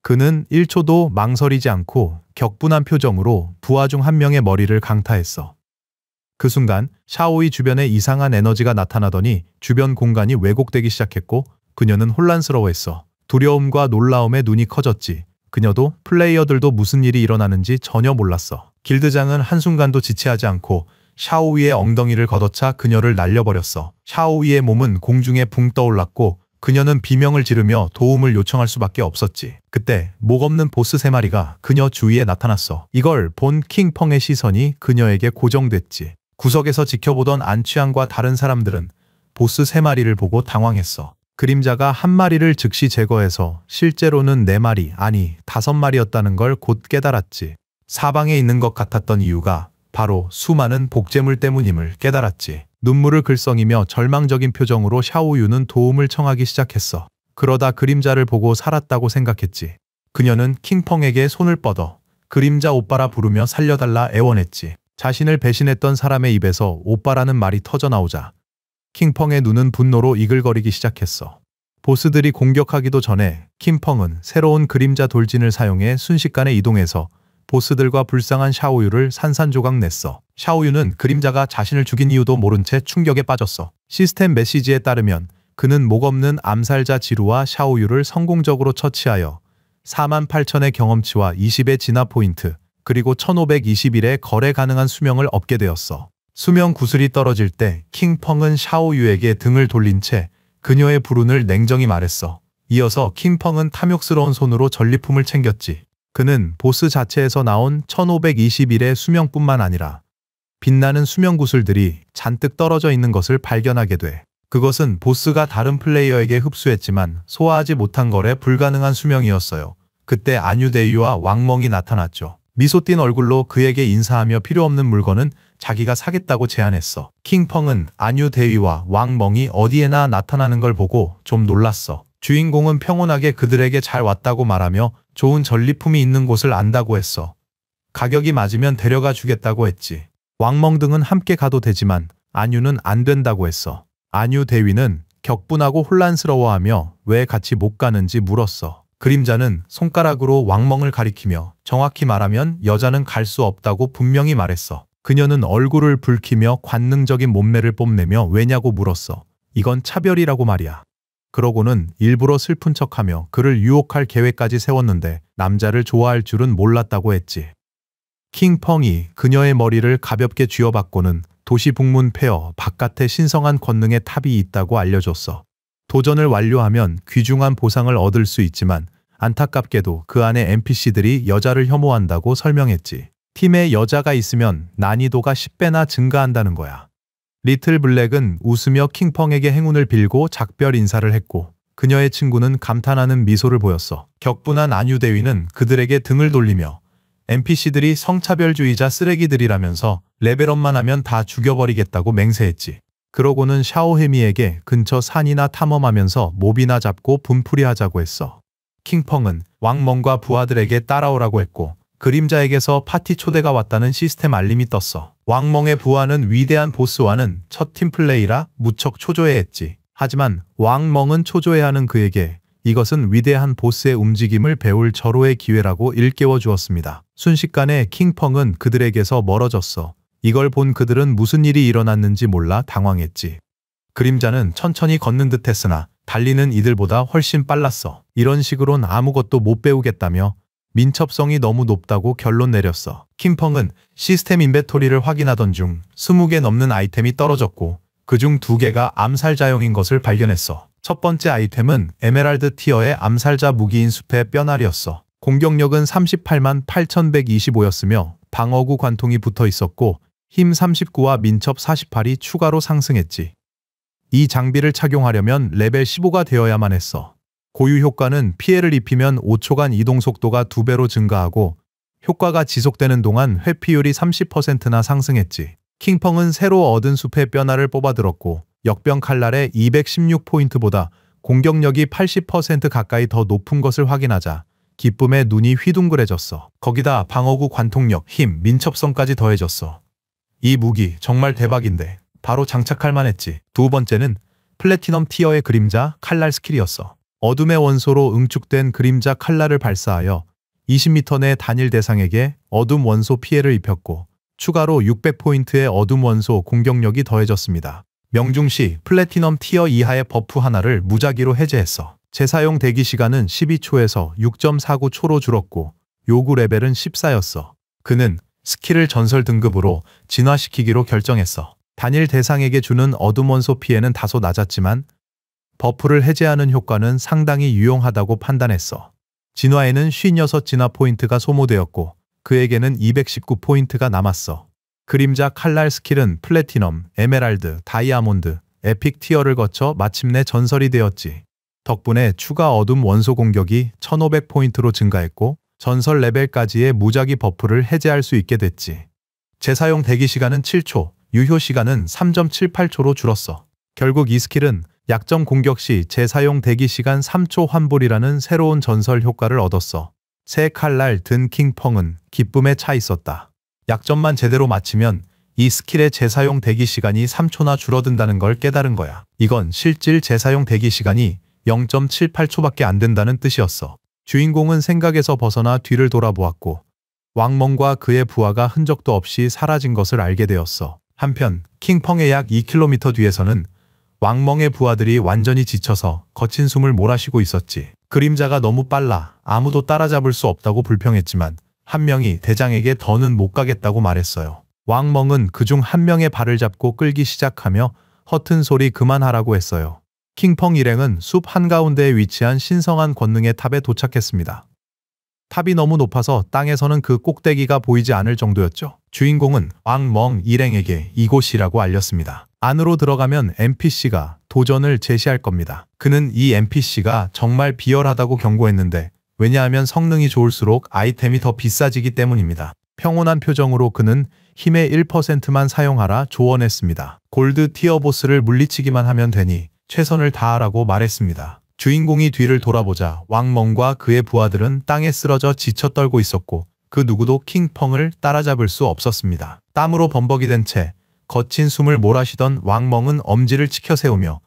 그는 1초도 망설이지 않고 격분한 표정으로 부하 중 한 명의 머리를 강타했어. 그 순간 샤오이 주변에 이상한 에너지가 나타나더니 주변 공간이 왜곡되기 시작했고 그녀는 혼란스러워했어. 두려움과 놀라움에 눈이 커졌지. 그녀도 플레이어들도 무슨 일이 일어나는지 전혀 몰랐어. 길드장은 한순간도 지체하지 않고 샤오이의 엉덩이를 걷어차 그녀를 날려버렸어. 샤오이의 몸은 공중에 붕 떠올랐고 그녀는 비명을 지르며 도움을 요청할 수밖에 없었지. 그때 목 없는 보스 3마리가 그녀 주위에 나타났어. 이걸 본 킹펑의 시선이 그녀에게 고정됐지. 구석에서 지켜보던 안취안과 다른 사람들은 보스 3마리를 보고 당황했어. 그림자가 1마리를 즉시 제거해서 실제로는 4마리, 아니 5마리였다는 걸 곧 깨달았지. 사방에 있는 것 같았던 이유가 바로 수많은 복제물 때문임을 깨달았지. 눈물을 글썽이며 절망적인 표정으로 샤오유는 도움을 청하기 시작했어. 그러다 그림자를 보고 살았다고 생각했지. 그녀는 킹펑에게 손을 뻗어 그림자 오빠라 부르며 살려달라 애원했지. 자신을 배신했던 사람의 입에서 오빠라는 말이 터져나오자 킹펑의 눈은 분노로 이글거리기 시작했어. 보스들이 공격하기도 전에 킹펑은 새로운 그림자 돌진을 사용해 순식간에 이동해서 보스들과 불쌍한 샤오유를 산산조각 냈어. 샤오유는 그림자가 자신을 죽인 이유도 모른 채 충격에 빠졌어. 시스템 메시지에 따르면 그는 목 없는 암살자 지루와 샤오유를 성공적으로 처치하여 48,000의 경험치와 20의 진화 포인트, 그리고 1521의 거래 가능한 수명을 얻게 되었어. 수명 구슬이 떨어질 때 킹펑은 샤오유에게 등을 돌린 채 그녀의 불운을 냉정히 말했어. 이어서 킹펑은 탐욕스러운 손으로 전리품을 챙겼지. 그는 보스 자체에서 나온 1521의 수명뿐만 아니라 빛나는 수명 구슬들이 잔뜩 떨어져 있는 것을 발견하게 돼. 그것은 보스가 다른 플레이어에게 흡수했지만 소화하지 못한 거래 불가능한 수명이었어요. 그때 안유대유와 왕멍이 나타났죠. 미소 띤 얼굴로 그에게 인사하며 필요 없는 물건은 자기가 사겠다고 제안했어. 킹펑은 안유 대위와 왕멍이 어디에나 나타나는 걸 보고 좀 놀랐어. 주인공은 평온하게 그들에게 잘 왔다고 말하며 좋은 전리품이 있는 곳을 안다고 했어. 가격이 맞으면 데려가 주겠다고 했지. 왕멍 등은 함께 가도 되지만 안유는 안 된다고 했어. 안유 대위는 격분하고 혼란스러워하며 왜 같이 못 가는지 물었어. 그림자는 손가락으로 왕멍을 가리키며 정확히 말하면 여자는 갈 수 없다고 분명히 말했어. 그녀는 얼굴을 붉히며 관능적인 몸매를 뽐내며 왜냐고 물었어. 이건 차별이라고 말이야. 그러고는 일부러 슬픈 척하며 그를 유혹할 계획까지 세웠는데 남자를 좋아할 줄은 몰랐다고 했지. 킹펑이 그녀의 머리를 가볍게 쥐어받고는 도시 북문 폐허 바깥에 신성한 권능의 탑이 있다고 알려줬어. 도전을 완료하면 귀중한 보상을 얻을 수 있지만 안타깝게도 그 안에 NPC들이 여자를 혐오한다고 설명했지. 팀에 여자가 있으면 난이도가 10배나 증가한다는 거야. 리틀 블랙은 웃으며 킹펑에게 행운을 빌고 작별 인사를 했고 그녀의 친구는 감탄하는 미소를 보였어. 격분한 안유 대위는 그들에게 등을 돌리며 NPC들이 성차별주의자 쓰레기들이라면서 레벨업만 하면 다 죽여버리겠다고 맹세했지. 그러고는 샤오헤미에게 근처 산이나 탐험하면서 몹이나 잡고 분풀이하자고 했어. 킹펑은 왕멍과 부하들에게 따라오라고 했고 그림자에게서 파티 초대가 왔다는 시스템 알림이 떴어. 왕멍의 부하는 위대한 보스와는 첫 팀플레이라 무척 초조해했지. 하지만 왕멍은 초조해하는 그에게 이것은 위대한 보스의 움직임을 배울 절호의 기회라고 일깨워 주었습니다. 순식간에 킹펑은 그들에게서 멀어졌어. 이걸 본 그들은 무슨 일이 일어났는지 몰라 당황했지. 그림자는 천천히 걷는 듯 했으나 달리는 이들보다 훨씬 빨랐어. 이런 식으론 아무것도 못 배우겠다며 민첩성이 너무 높다고 결론 내렸어. 킹펑은 시스템 인벤토리를 확인하던 중 20개 넘는 아이템이 떨어졌고 그중 2개가 암살자용인 것을 발견했어. 첫 번째 아이템은 에메랄드 티어의 암살자 무기인 숲의 뼈날이었어. 공격력은 38만 8125였으며 방어구 관통이 붙어 있었고 힘 39와 민첩 48이 추가로 상승했지. 이 장비를 착용하려면 레벨 15가 되어야만 했어. 고유 효과는 피해를 입히면 5초간 이동 속도가 2배로 증가하고 효과가 지속되는 동안 회피율이 30%나 상승했지. 킹펑은 새로 얻은 숲의 뼈날을 뽑아들었고 역병 칼날의 216포인트보다 공격력이 80% 가까이 더 높은 것을 확인하자 기쁨에 눈이 휘둥그레졌어. 거기다 방어구 관통력, 힘, 민첩성까지 더해졌어. 이 무기 정말 대박인데 바로 장착할 만했지. 두 번째는 플래티넘 티어의 그림자 칼날 스킬이었어. 어둠의 원소로 응축된 그림자 칼날을 발사하여 20m 내 단일 대상에게 어둠 원소 피해를 입혔고 추가로 600포인트의 어둠 원소 공격력이 더해졌습니다. 명중시 플래티넘 티어 이하의 버프 하나를 무작위로 해제했어. 재사용 대기 시간은 12초에서 6.49초로 줄었고 요구 레벨은 14였어. 그는 스킬을 전설 등급으로 진화시키기로 결정했어. 단일 대상에게 주는 어둠 원소 피해는 다소 낮았지만 버프를 해제하는 효과는 상당히 유용하다고 판단했어. 진화에는 56 진화 포인트가 소모되었고 그에게는 219포인트가 남았어. 그림자 칼날 스킬은 플래티넘, 에메랄드, 다이아몬드, 에픽 티어를 거쳐 마침내 전설이 되었지. 덕분에 추가 어둠 원소 공격이 1500포인트로 증가했고 전설 레벨까지의 무작위 버프를 해제할 수 있게 됐지. 재사용 대기 시간은 7초, 유효 시간은 3.78초로 줄었어. 결국 이 스킬은 약점 공격 시 재사용 대기 시간 3초 환불이라는 새로운 전설 효과를 얻었어. 새 칼날 든 킹펑은 기쁨에 차 있었다. 약점만 제대로 맞히면 이 스킬의 재사용 대기 시간이 3초나 줄어든다는 걸 깨달은 거야. 이건 실질 재사용 대기 시간이 0.78초밖에 안 된다는 뜻이었어. 주인공은 생각에서 벗어나 뒤를 돌아보았고 왕멍과 그의 부하가 흔적도 없이 사라진 것을 알게 되었어. 한편 킹펑의 약 2km 뒤에서는 왕멍의 부하들이 완전히 지쳐서 거친 숨을 몰아쉬고 있었지. 그림자가 너무 빨라 아무도 따라잡을 수 없다고 불평했지만 한 명이 대장에게 더는 못 가겠다고 말했어요. 왕멍은 그중 한 명의 발을 잡고 끌기 시작하며 허튼 소리 그만하라고 했어요. 킹펑 일행은 숲 한가운데에 위치한 신성한 권능의 탑에 도착했습니다. 탑이 너무 높아서 땅에서는 그 꼭대기가 보이지 않을 정도였죠. 주인공은 왕멍 일행에게 이곳이라고 알렸습니다. 안으로 들어가면 NPC가 도전을 제시할 겁니다. 그는 이 NPC가 정말 비열하다고 경고했는데 왜냐하면 성능이 좋을수록 아이템이 더 비싸지기 때문입니다. 평온한 표정으로 그는 힘의 1%만 사용하라 조언했습니다. 골드 티어 보스를 물리치기만 하면 되니 최선을 다하라고 말했습니다. 주인공이 뒤를 돌아보자 왕멍과 그의 부하들은 땅에 쓰러져 지쳐 떨고 있었고 그 누구도 킹펑을 따라잡을 수 없었습니다. 땀으로 범벅이 된 채 거친 숨을 몰아쉬던 왕멍은 엄지를 치켜 세우며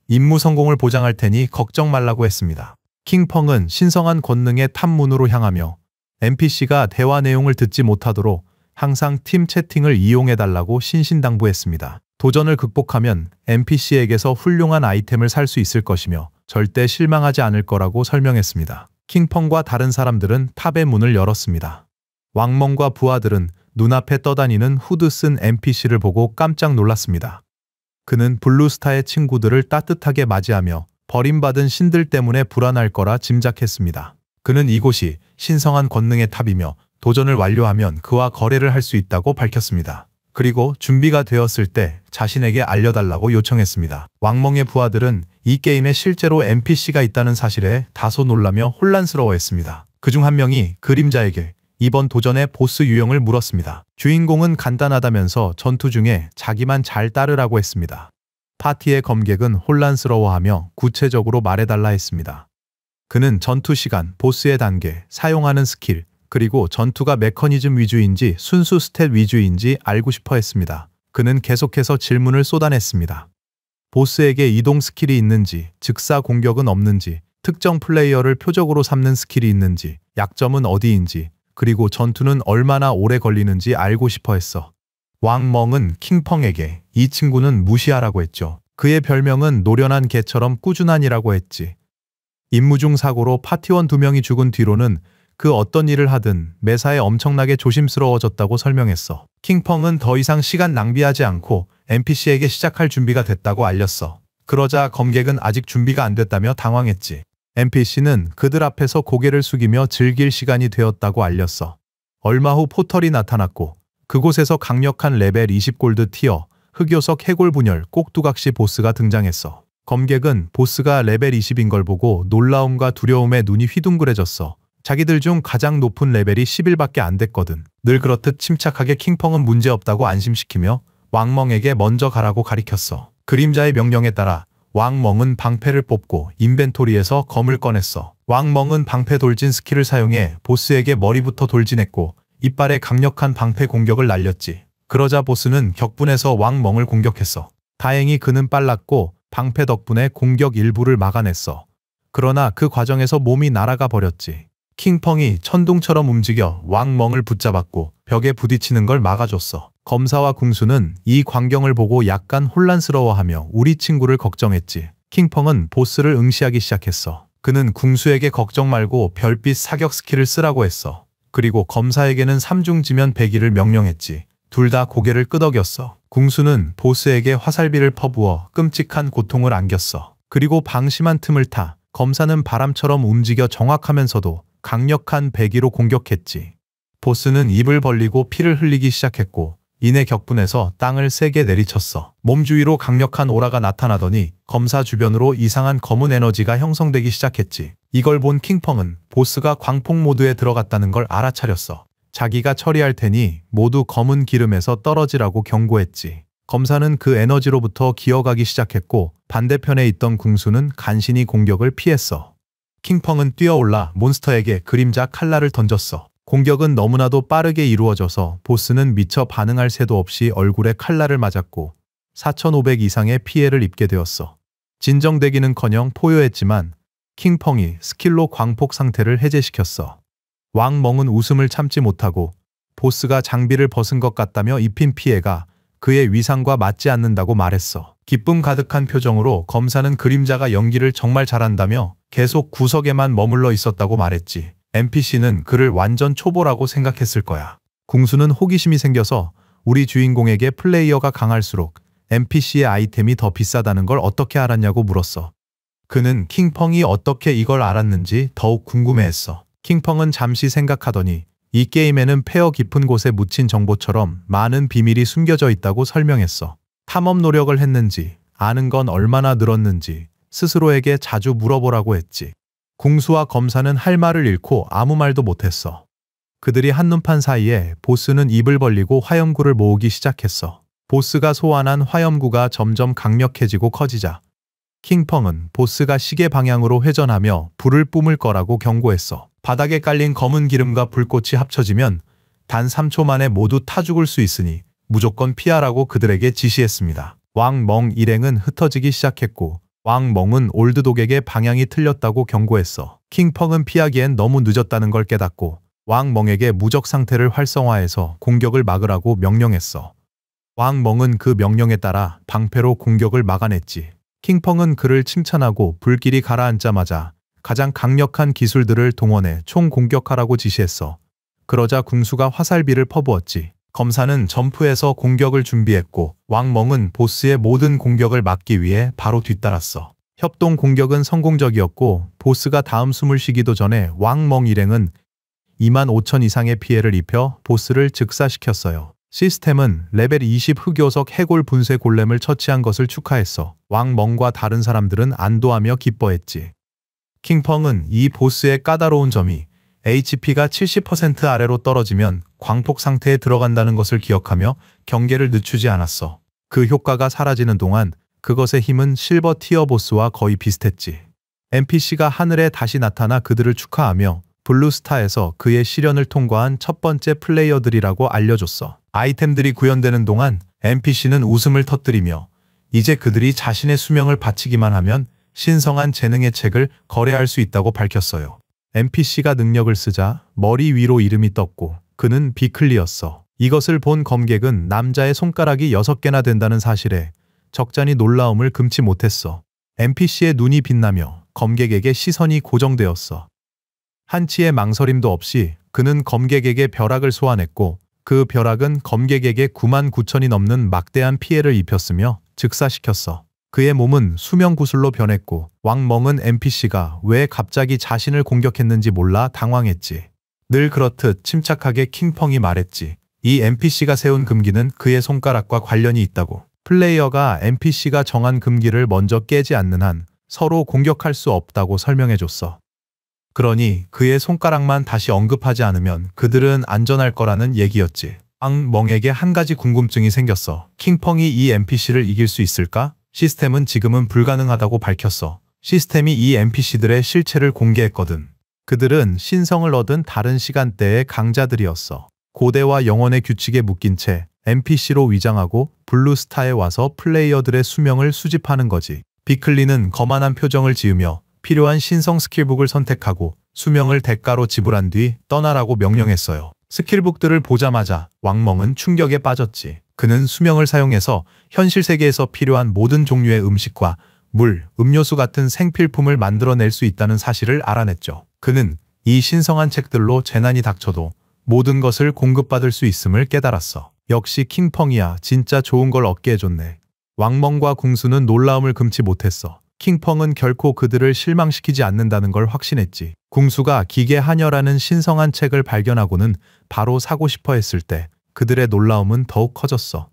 임무 성공을 보장할 테니 걱정 말라고 했습니다. 킹펑은 신성한 권능의 탐문으로 향하며 NPC가 대화 내용을 듣지 못하도록 항상 팀 채팅을 이용해달라고 신신당부했습니다. 도전을 극복하면 NPC에게서 훌륭한 아이템을 살 수 있을 것이며 절대 실망하지 않을 거라고 설명했습니다. 킹펑과 다른 사람들은 탑의 문을 열었습니다. 왕멍과 부하들은 눈앞에 떠다니는 후드 쓴 NPC를 보고 깜짝 놀랐습니다. 그는 블루스타의 친구들을 따뜻하게 맞이하며 버림받은 신들 때문에 불안할 거라 짐작했습니다. 그는 이곳이 신성한 권능의 탑이며 도전을 완료하면 그와 거래를 할 수 있다고 밝혔습니다. 그리고 준비가 되었을 때 자신에게 알려달라고 요청했습니다. 왕멍의 부하들은 이 게임에 실제로 NPC가 있다는 사실에 다소 놀라며 혼란스러워했습니다. 그중 한 명이 그림자에게 이번 도전의 보스 유형을 물었습니다. 주인공은 간단하다면서 전투 중에 자기만 잘 따르라고 했습니다. 파티의 검객은 혼란스러워하며 구체적으로 말해달라 했습니다. 그는 전투 시간, 보스의 단계, 사용하는 스킬, 그리고 전투가 메커니즘 위주인지 순수 스탯 위주인지 알고 싶어 했습니다. 그는 계속해서 질문을 쏟아냈습니다. 보스에게 이동 스킬이 있는지, 즉사 공격은 없는지, 특정 플레이어를 표적으로 삼는 스킬이 있는지, 약점은 어디인지, 그리고 전투는 얼마나 오래 걸리는지 알고 싶어 했어. 왕멍은 킹펑에게 이 친구는 무시하라고 했죠. 그의 별명은 노련한 개처럼 꾸준한이라고 했지. 임무 중 사고로 파티원 2명이 죽은 뒤로는 그 어떤 일을 하든 매사에 엄청나게 조심스러워졌다고 설명했어. 킹펑은 더 이상 시간 낭비하지 않고 NPC에게 시작할 준비가 됐다고 알렸어. 그러자 검객은 아직 준비가 안 됐다며 당황했지. NPC는 그들 앞에서 고개를 숙이며 즐길 시간이 되었다고 알렸어. 얼마 후 포털이 나타났고 그곳에서 강력한 레벨 20골드 티어, 흑요석 해골 분열 꼭두각시 보스가 등장했어. 검객은 보스가 레벨 20인 걸 보고 놀라움과 두려움에 눈이 휘둥그레졌어. 자기들 중 가장 높은 레벨이 11밖에 안 됐거든. 늘 그렇듯 침착하게 킹펑은 문제없다고 안심시키며 왕멍에게 먼저 가라고 가리켰어. 그림자의 명령에 따라 왕멍은 방패를 뽑고 인벤토리에서 검을 꺼냈어. 왕멍은 방패 돌진 스킬을 사용해 보스에게 머리부터 돌진했고 이빨에 강력한 방패 공격을 날렸지. 그러자 보스는 격분해서 왕멍을 공격했어. 다행히 그는 빨랐고 방패 덕분에 공격 일부를 막아냈어. 그러나 그 과정에서 몸이 날아가 버렸지. 킹펑이 천둥처럼 움직여 왕멍을 붙잡았고 벽에 부딪히는 걸 막아줬어. 검사와 궁수는 이 광경을 보고 약간 혼란스러워하며 우리 친구를 걱정했지. 킹펑은 보스를 응시하기 시작했어. 그는 궁수에게 걱정 말고 별빛 사격 스킬을 쓰라고 했어. 그리고 검사에게는 3중지면 배기를 명령했지. 둘 다 고개를 끄덕였어. 궁수는 보스에게 화살비를 퍼부어 끔찍한 고통을 안겼어. 그리고 방심한 틈을 타 검사는 바람처럼 움직여 정확하면서도 강력한 배기로 공격했지. 보스는 입을 벌리고 피를 흘리기 시작했고 이내 격분해서 땅을 세게 내리쳤어. 몸 주위로 강력한 오라가 나타나더니 검사 주변으로 이상한 검은 에너지가 형성되기 시작했지. 이걸 본 킹펑은 보스가 광폭 모드에 들어갔다는 걸 알아차렸어. 자기가 처리할 테니 모두 검은 기름에서 떨어지라고 경고했지. 검사는 그 에너지로부터 기어가기 시작했고 반대편에 있던 궁수는 간신히 공격을 피했어. 킹펑은 뛰어올라 몬스터에게 그림자 칼날을 던졌어. 공격은 너무나도 빠르게 이루어져서 보스는 미처 반응할 새도 없이 얼굴에 칼날을 맞았고 4,500 이상의 피해를 입게 되었어. 진정되기는커녕 포효했지만 킹펑이 스킬로 광폭 상태를 해제시켰어. 왕멍은 웃음을 참지 못하고 보스가 장비를 벗은 것 같다며 입힌 피해가 그의 위상과 맞지 않는다고 말했어. 기쁨 가득한 표정으로 검사는 그림자가 연기를 정말 잘한다며 계속 구석에만 머물러 있었다고 말했지. NPC는 그를 완전 초보라고 생각했을 거야. 궁수는 호기심이 생겨서 우리 주인공에게 플레이어가 강할수록 NPC의 아이템이 더 비싸다는 걸 어떻게 알았냐고 물었어. 그는 킹펑이 어떻게 이걸 알았는지 더욱 궁금해했어. 킹펑은 잠시 생각하더니 이 게임에는 폐허 깊은 곳에 묻힌 정보처럼 많은 비밀이 숨겨져 있다고 설명했어. 탐험 노력을 했는지, 아는 건 얼마나 늘었는지 스스로에게 자주 물어보라고 했지. 궁수와 검사는 할 말을 잃고 아무 말도 못했어. 그들이 한눈판 사이에 보스는 입을 벌리고 화염구를 모으기 시작했어. 보스가 소환한 화염구가 점점 강력해지고 커지자 킹펑은 보스가 시계 방향으로 회전하며 불을 뿜을 거라고 경고했어. 바닥에 깔린 검은 기름과 불꽃이 합쳐지면 단 3초 만에 모두 타 죽을 수 있으니 무조건 피하라고 그들에게 지시했습니다. 왕멍 일행은 흩어지기 시작했고 왕멍은 올드독에게 방향이 틀렸다고 경고했어. 킹펑은 피하기엔 너무 늦었다는 걸 깨닫고 왕멍에게 무적 상태를 활성화해서 공격을 막으라고 명령했어. 왕멍은 그 명령에 따라 방패로 공격을 막아냈지. 킹펑은 그를 칭찬하고 불길이 가라앉자마자 가장 강력한 기술들을 동원해 총 공격하라고 지시했어. 그러자 궁수가 화살비를 퍼부었지. 검사는 점프해서 공격을 준비했고 왕멍은 보스의 모든 공격을 막기 위해 바로 뒤따랐어. 협동 공격은 성공적이었고 보스가 다음 숨을 쉬기도 전에 왕멍 일행은 25,000 이상의 피해를 입혀 보스를 즉사시켰어요. 시스템은 레벨 20 흑요석 해골 분쇄 골렘을 처치한 것을 축하했어. 왕멍과 다른 사람들은 안도하며 기뻐했지. 킹펑은 이 보스의 까다로운 점이 HP가 70% 아래로 떨어지면 광폭 상태에 들어간다는 것을 기억하며 경계를 늦추지 않았어. 그 효과가 사라지는 동안 그것의 힘은 실버 티어 보스와 거의 비슷했지. NPC가 하늘에 다시 나타나 그들을 축하하며 블루스타에서 그의 시련을 통과한 첫 번째 플레이어들이라고 알려줬어. 아이템들이 구현되는 동안 NPC는 웃음을 터뜨리며 이제 그들이 자신의 수명을 바치기만 하면 신성한 재능의 책을 거래할 수 있다고 밝혔어요. NPC가 능력을 쓰자 머리 위로 이름이 떴고 그는 비클리였어. 이것을 본 검객은 남자의 손가락이 6개나 된다는 사실에 적잖이 놀라움을 금치 못했어. NPC의 눈이 빛나며 검객에게 시선이 고정되었어. 한치의 망설임도 없이 그는 검객에게 벼락을 소환했고 그 벼락은 검객에게 99,000이 넘는 막대한 피해를 입혔으며 즉사시켰어. 그의 몸은 수명 구슬로 변했고 왕멍은 NPC가 왜 갑자기 자신을 공격했는지 몰라 당황했지. 늘 그렇듯 침착하게 킹펑이 말했지. 이 NPC가 세운 금기는 그의 손가락과 관련이 있다고. 플레이어가 NPC가 정한 금기를 먼저 깨지 않는 한 서로 공격할 수 없다고 설명해줬어. 그러니 그의 손가락만 다시 언급하지 않으면 그들은 안전할 거라는 얘기였지. 왕멍에게 한 가지 궁금증이 생겼어. 킹펑이 이 NPC를 이길 수 있을까? 시스템은 지금은 불가능하다고 밝혔어. 시스템이 이 NPC들의 실체를 공개했거든. 그들은 신성을 얻은 다른 시간대의 강자들이었어. 고대와 영원의 규칙에 묶인 채 NPC로 위장하고 블루스타에 와서 플레이어들의 수명을 수집하는 거지. 비클리는 거만한 표정을 지으며 필요한 신성 스킬북을 선택하고 수명을 대가로 지불한 뒤 떠나라고 명령했어요. 스킬북들을 보자마자 왕멍은 충격에 빠졌지. 그는 수명을 사용해서 현실 세계에서 필요한 모든 종류의 음식과 물, 음료수 같은 생필품을 만들어낼 수 있다는 사실을 알아냈죠. 그는 이 신성한 책들로 재난이 닥쳐도 모든 것을 공급받을 수 있음을 깨달았어. 역시 킹펑이야. 진짜 좋은 걸 얻게 해줬네. 왕멍과 궁수는 놀라움을 금치 못했어. 킹펑은 결코 그들을 실망시키지 않는다는 걸 확신했지. 궁수가 기계 한여라는 신성한 책을 발견하고는 바로 사고 싶어 했을 때 그들의 놀라움은 더욱 커졌어.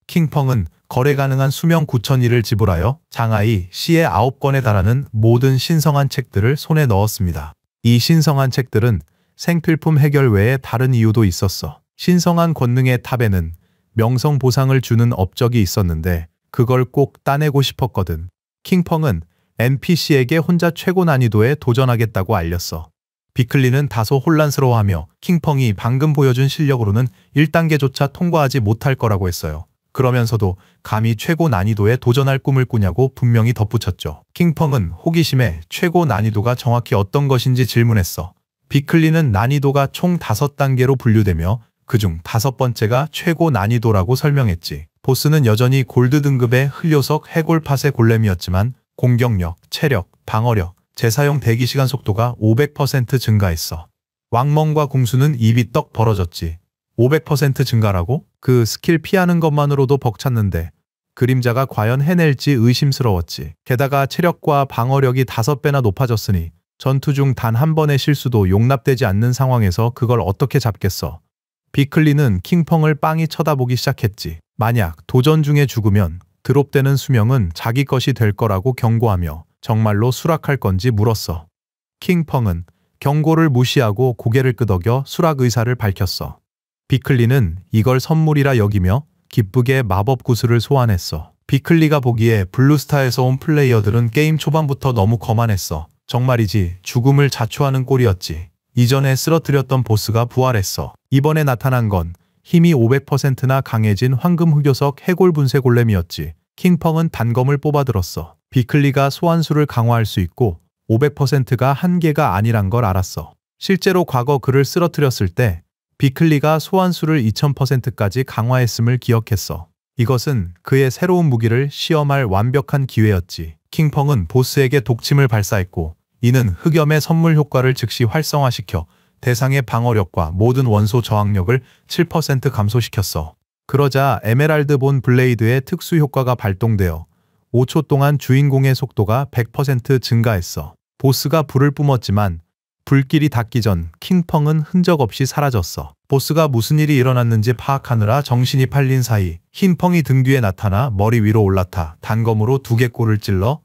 킹펑은 거래 가능한 수명 9,000일을 지불하여 장하이 시의 9권에 달하는 모든 신성한 책들을 손에 넣었습니다. 이 신성한 책들은 생필품 해결 외에 다른 이유도 있었어. 신성한 권능의 탑에는 명성 보상을 주는 업적이 있었는데 그걸 꼭 따내고 싶었거든. 킹펑은 NPC에게 혼자 최고 난이도에 도전하겠다고 알렸어. 비클리는 다소 혼란스러워하며 킹펑이 방금 보여준 실력으로는 1단계조차 통과하지 못할 거라고 했어요. 그러면서도 감히 최고 난이도에 도전할 꿈을 꾸냐고 분명히 덧붙였죠. 킹펑은 호기심에 최고 난이도가 정확히 어떤 것인지 질문했어. 비클리는 난이도가 총 5단계로 분류되며 그중 5번째가 최고 난이도라고 설명했지. 보스는 여전히 골드 등급의 흑요석 해골팟의 골렘이었지만 공격력, 체력, 방어력, 재사용 대기시간 속도가 500% 증가했어. 왕멍과 궁수는 입이 떡 벌어졌지. 500% 증가라고? 그 스킬 피하는 것만으로도 벅찼는데 그림자가 과연 해낼지 의심스러웠지. 게다가 체력과 방어력이 5배나 높아졌으니 전투 중 단 한 번의 실수도 용납되지 않는 상황에서 그걸 어떻게 잡겠어. 비클리는 킹펑을 빤히 쳐다보기 시작했지. 만약 도전 중에 죽으면 드롭되는 수명은 자기 것이 될 거라고 경고하며 정말로 수락할 건지 물었어. 킹펑은 경고를 무시하고 고개를 끄덕여 수락 의사를 밝혔어. 비클리는 이걸 선물이라 여기며 기쁘게 마법 구슬을 소환했어. 비클리가 보기에 블루스타에서 온 플레이어들은 게임 초반부터 너무 거만했어. 정말이지 죽음을 자초하는 꼴이었지. 이전에 쓰러뜨렸던 보스가 부활했어. 이번에 나타난 건 힘이 500%나 강해진 황금 흑요석 해골 분쇄 골렘이었지. 킹펑은 단검을 뽑아들었어. 비클리가 소환수를 강화할 수 있고 500%가 한계가 아니란 걸 알았어. 실제로 과거 그를 쓰러뜨렸을 때 비클리가 소환수를 2000%까지 강화했음을 기억했어. 이것은 그의 새로운 무기를 시험할 완벽한 기회였지. 킹펑은 보스에게 독침을 발사했고 이는 흑염의 선물 효과를 즉시 활성화시켜 대상의 방어력과 모든 원소 저항력을 7% 감소시켰어. 그러자 에메랄드 본 블레이드의 특수 효과가 발동되어 5초 동안 주인공의 속도가 100% 증가했어. 보스가 불을 뿜었지만 불길이 닿기 전 킹펑은 흔적 없이 사라졌어. 보스가 무슨 일이 일어났는지 파악하느라 정신이 팔린 사이 흰펑이 등 뒤에 나타나 머리 위로 올라타 단검으로 2개골을 찔러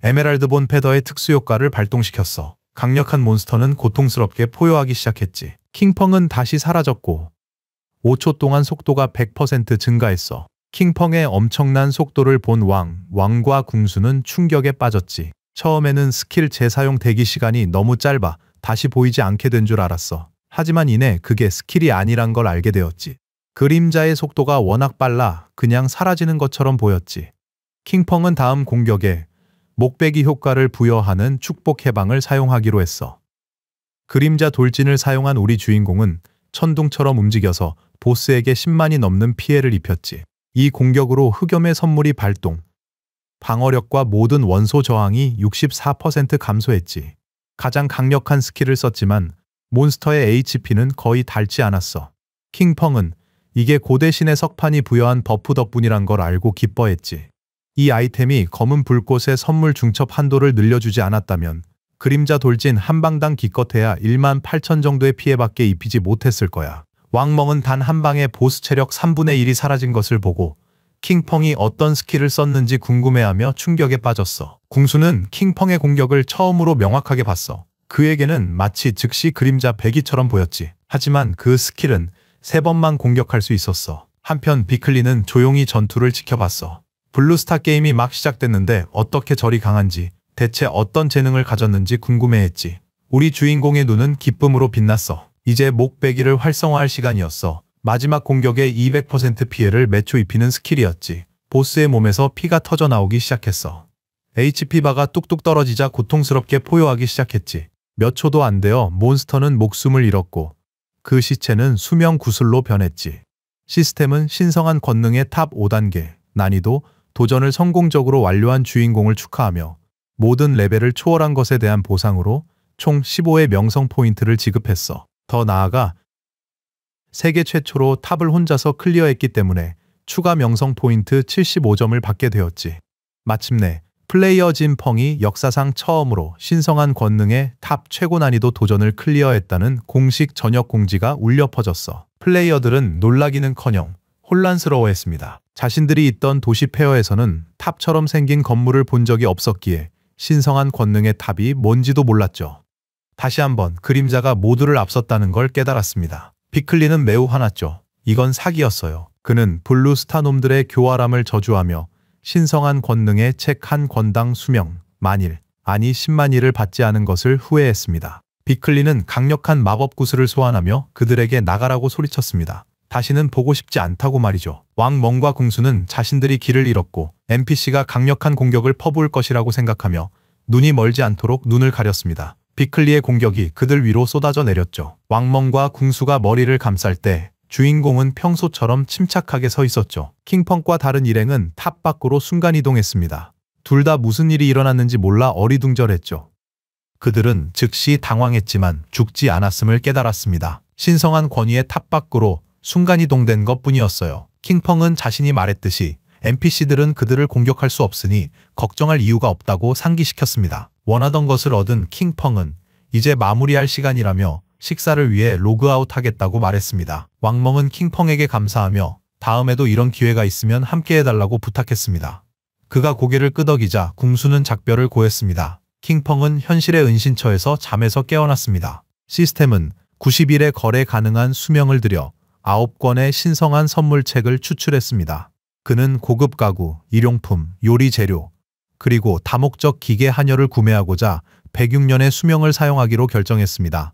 에메랄드 본 패더의 특수 효과를 발동시켰어. 강력한 몬스터는 고통스럽게 포효하기 시작했지. 킹펑은 다시 사라졌고 5초 동안 속도가 100% 증가했어. 킹펑의 엄청난 속도를 본 왕과 궁수는 충격에 빠졌지. 처음에는 스킬 재사용 대기 시간이 너무 짧아 다시 보이지 않게 된 줄 알았어. 하지만 이내 그게 스킬이 아니란 걸 알게 되었지. 그림자의 속도가 워낙 빨라 그냥 사라지는 것처럼 보였지. 킹펑은 다음 공격에 목베기 효과를 부여하는 축복 해방을 사용하기로 했어. 그림자 돌진을 사용한 우리 주인공은 천둥처럼 움직여서 보스에게 10만이 넘는 피해를 입혔지. 이 공격으로 흑염의 선물이 발동. 방어력과 모든 원소 저항이 64% 감소했지. 가장 강력한 스킬을 썼지만 몬스터의 HP는 거의 닳지 않았어. 킹펑은 이게 고대신의 석판이 부여한 버프 덕분이란 걸 알고 기뻐했지. 이 아이템이 검은 불꽃의 선물 중첩 한도를 늘려주지 않았다면 그림자 돌진 한 방당 기껏해야 18000 정도의 피해밖에 입히지 못했을 거야. 왕멍은 단 한 방에 보스 체력 3분의 1이 사라진 것을 보고 킹펑이 어떤 스킬을 썼는지 궁금해하며 충격에 빠졌어. 궁수는 킹펑의 공격을 처음으로 명확하게 봤어. 그에게는 마치 즉시 그림자 배기처럼 보였지. 하지만 그 스킬은 3번만 공격할 수 있었어. 한편 비클리는 조용히 전투를 지켜봤어. 블루스타 게임이 막 시작됐는데 어떻게 저리 강한지, 대체 어떤 재능을 가졌는지 궁금해했지. 우리 주인공의 눈은 기쁨으로 빛났어. 이제 목베기를 활성화할 시간이었어. 마지막 공격에 200% 피해를 몇 초 입히는 스킬이었지. 보스의 몸에서 피가 터져 나오기 시작했어. HP바가 뚝뚝 떨어지자 고통스럽게 포효하기 시작했지. 몇 초도 안 되어 몬스터는 목숨을 잃었고 그 시체는 수명 구슬로 변했지. 시스템은 신성한 권능의 탑 5단계, 난이도, 도전을 성공적으로 완료한 주인공을 축하하며 모든 레벨을 초월한 것에 대한 보상으로 총 15의 명성 포인트를 지급했어. 더 나아가 세계 최초로 탑을 혼자서 클리어했기 때문에 추가 명성 포인트 75점을 받게 되었지. 마침내 플레이어 진펑이 역사상 처음으로 신성한 권능의 탑 최고 난이도 도전을 클리어했다는 공식 저녁 공지가 울려 퍼졌어. 플레이어들은 놀라기는커녕 혼란스러워했습니다. 자신들이 있던 도시 페어에서는 탑처럼 생긴 건물을 본 적이 없었기에 신성한 권능의 탑이 뭔지도 몰랐죠. 다시 한번 그림자가 모두를 앞섰다는 걸 깨달았습니다. 비클리는 매우 화났죠. 이건 사기였어요. 그는 블루스타 놈들의 교활함을 저주하며 신성한 권능의 책 한 권당 수명, 만일, 아니 10만일을 받지 않은 것을 후회했습니다. 비클리는 강력한 마법 구슬을 소환하며 그들에게 나가라고 소리쳤습니다. 다시는 보고 싶지 않다고 말이죠. 왕멍과 궁수는 자신들이 길을 잃었고 NPC가 강력한 공격을 퍼부을 것이라고 생각하며 눈이 멀지 않도록 눈을 가렸습니다. 비클리의 공격이 그들 위로 쏟아져 내렸죠. 왕멍과 궁수가 머리를 감쌀 때 주인공은 평소처럼 침착하게 서 있었죠. 킹펑과 다른 일행은 탑 밖으로 순간이동했습니다. 둘 다 무슨 일이 일어났는지 몰라 어리둥절했죠. 그들은 즉시 당황했지만 죽지 않았음을 깨달았습니다. 신성한 권위의 탑 밖으로 순간이동된 것뿐이었어요. 킹펑은 자신이 말했듯이 NPC들은 그들을 공격할 수 없으니 걱정할 이유가 없다고 상기시켰습니다. 원하던 것을 얻은 킹펑은 이제 마무리할 시간이라며 식사를 위해 로그아웃 하겠다고 말했습니다. 왕멍은 킹펑에게 감사하며 다음에도 이런 기회가 있으면 함께 해달라고 부탁했습니다. 그가 고개를 끄덕이자 궁수는 작별을 고했습니다. 킹펑은 현실의 은신처에서 잠에서 깨어났습니다. 시스템은 90일에 거래 가능한 수명을 들여 9권의 신성한 선물책을 추출했습니다. 그는 고급 가구, 일용품, 요리 재료, 그리고 다목적 기계 한여를 구매하고자 106년의 수명을 사용하기로 결정했습니다.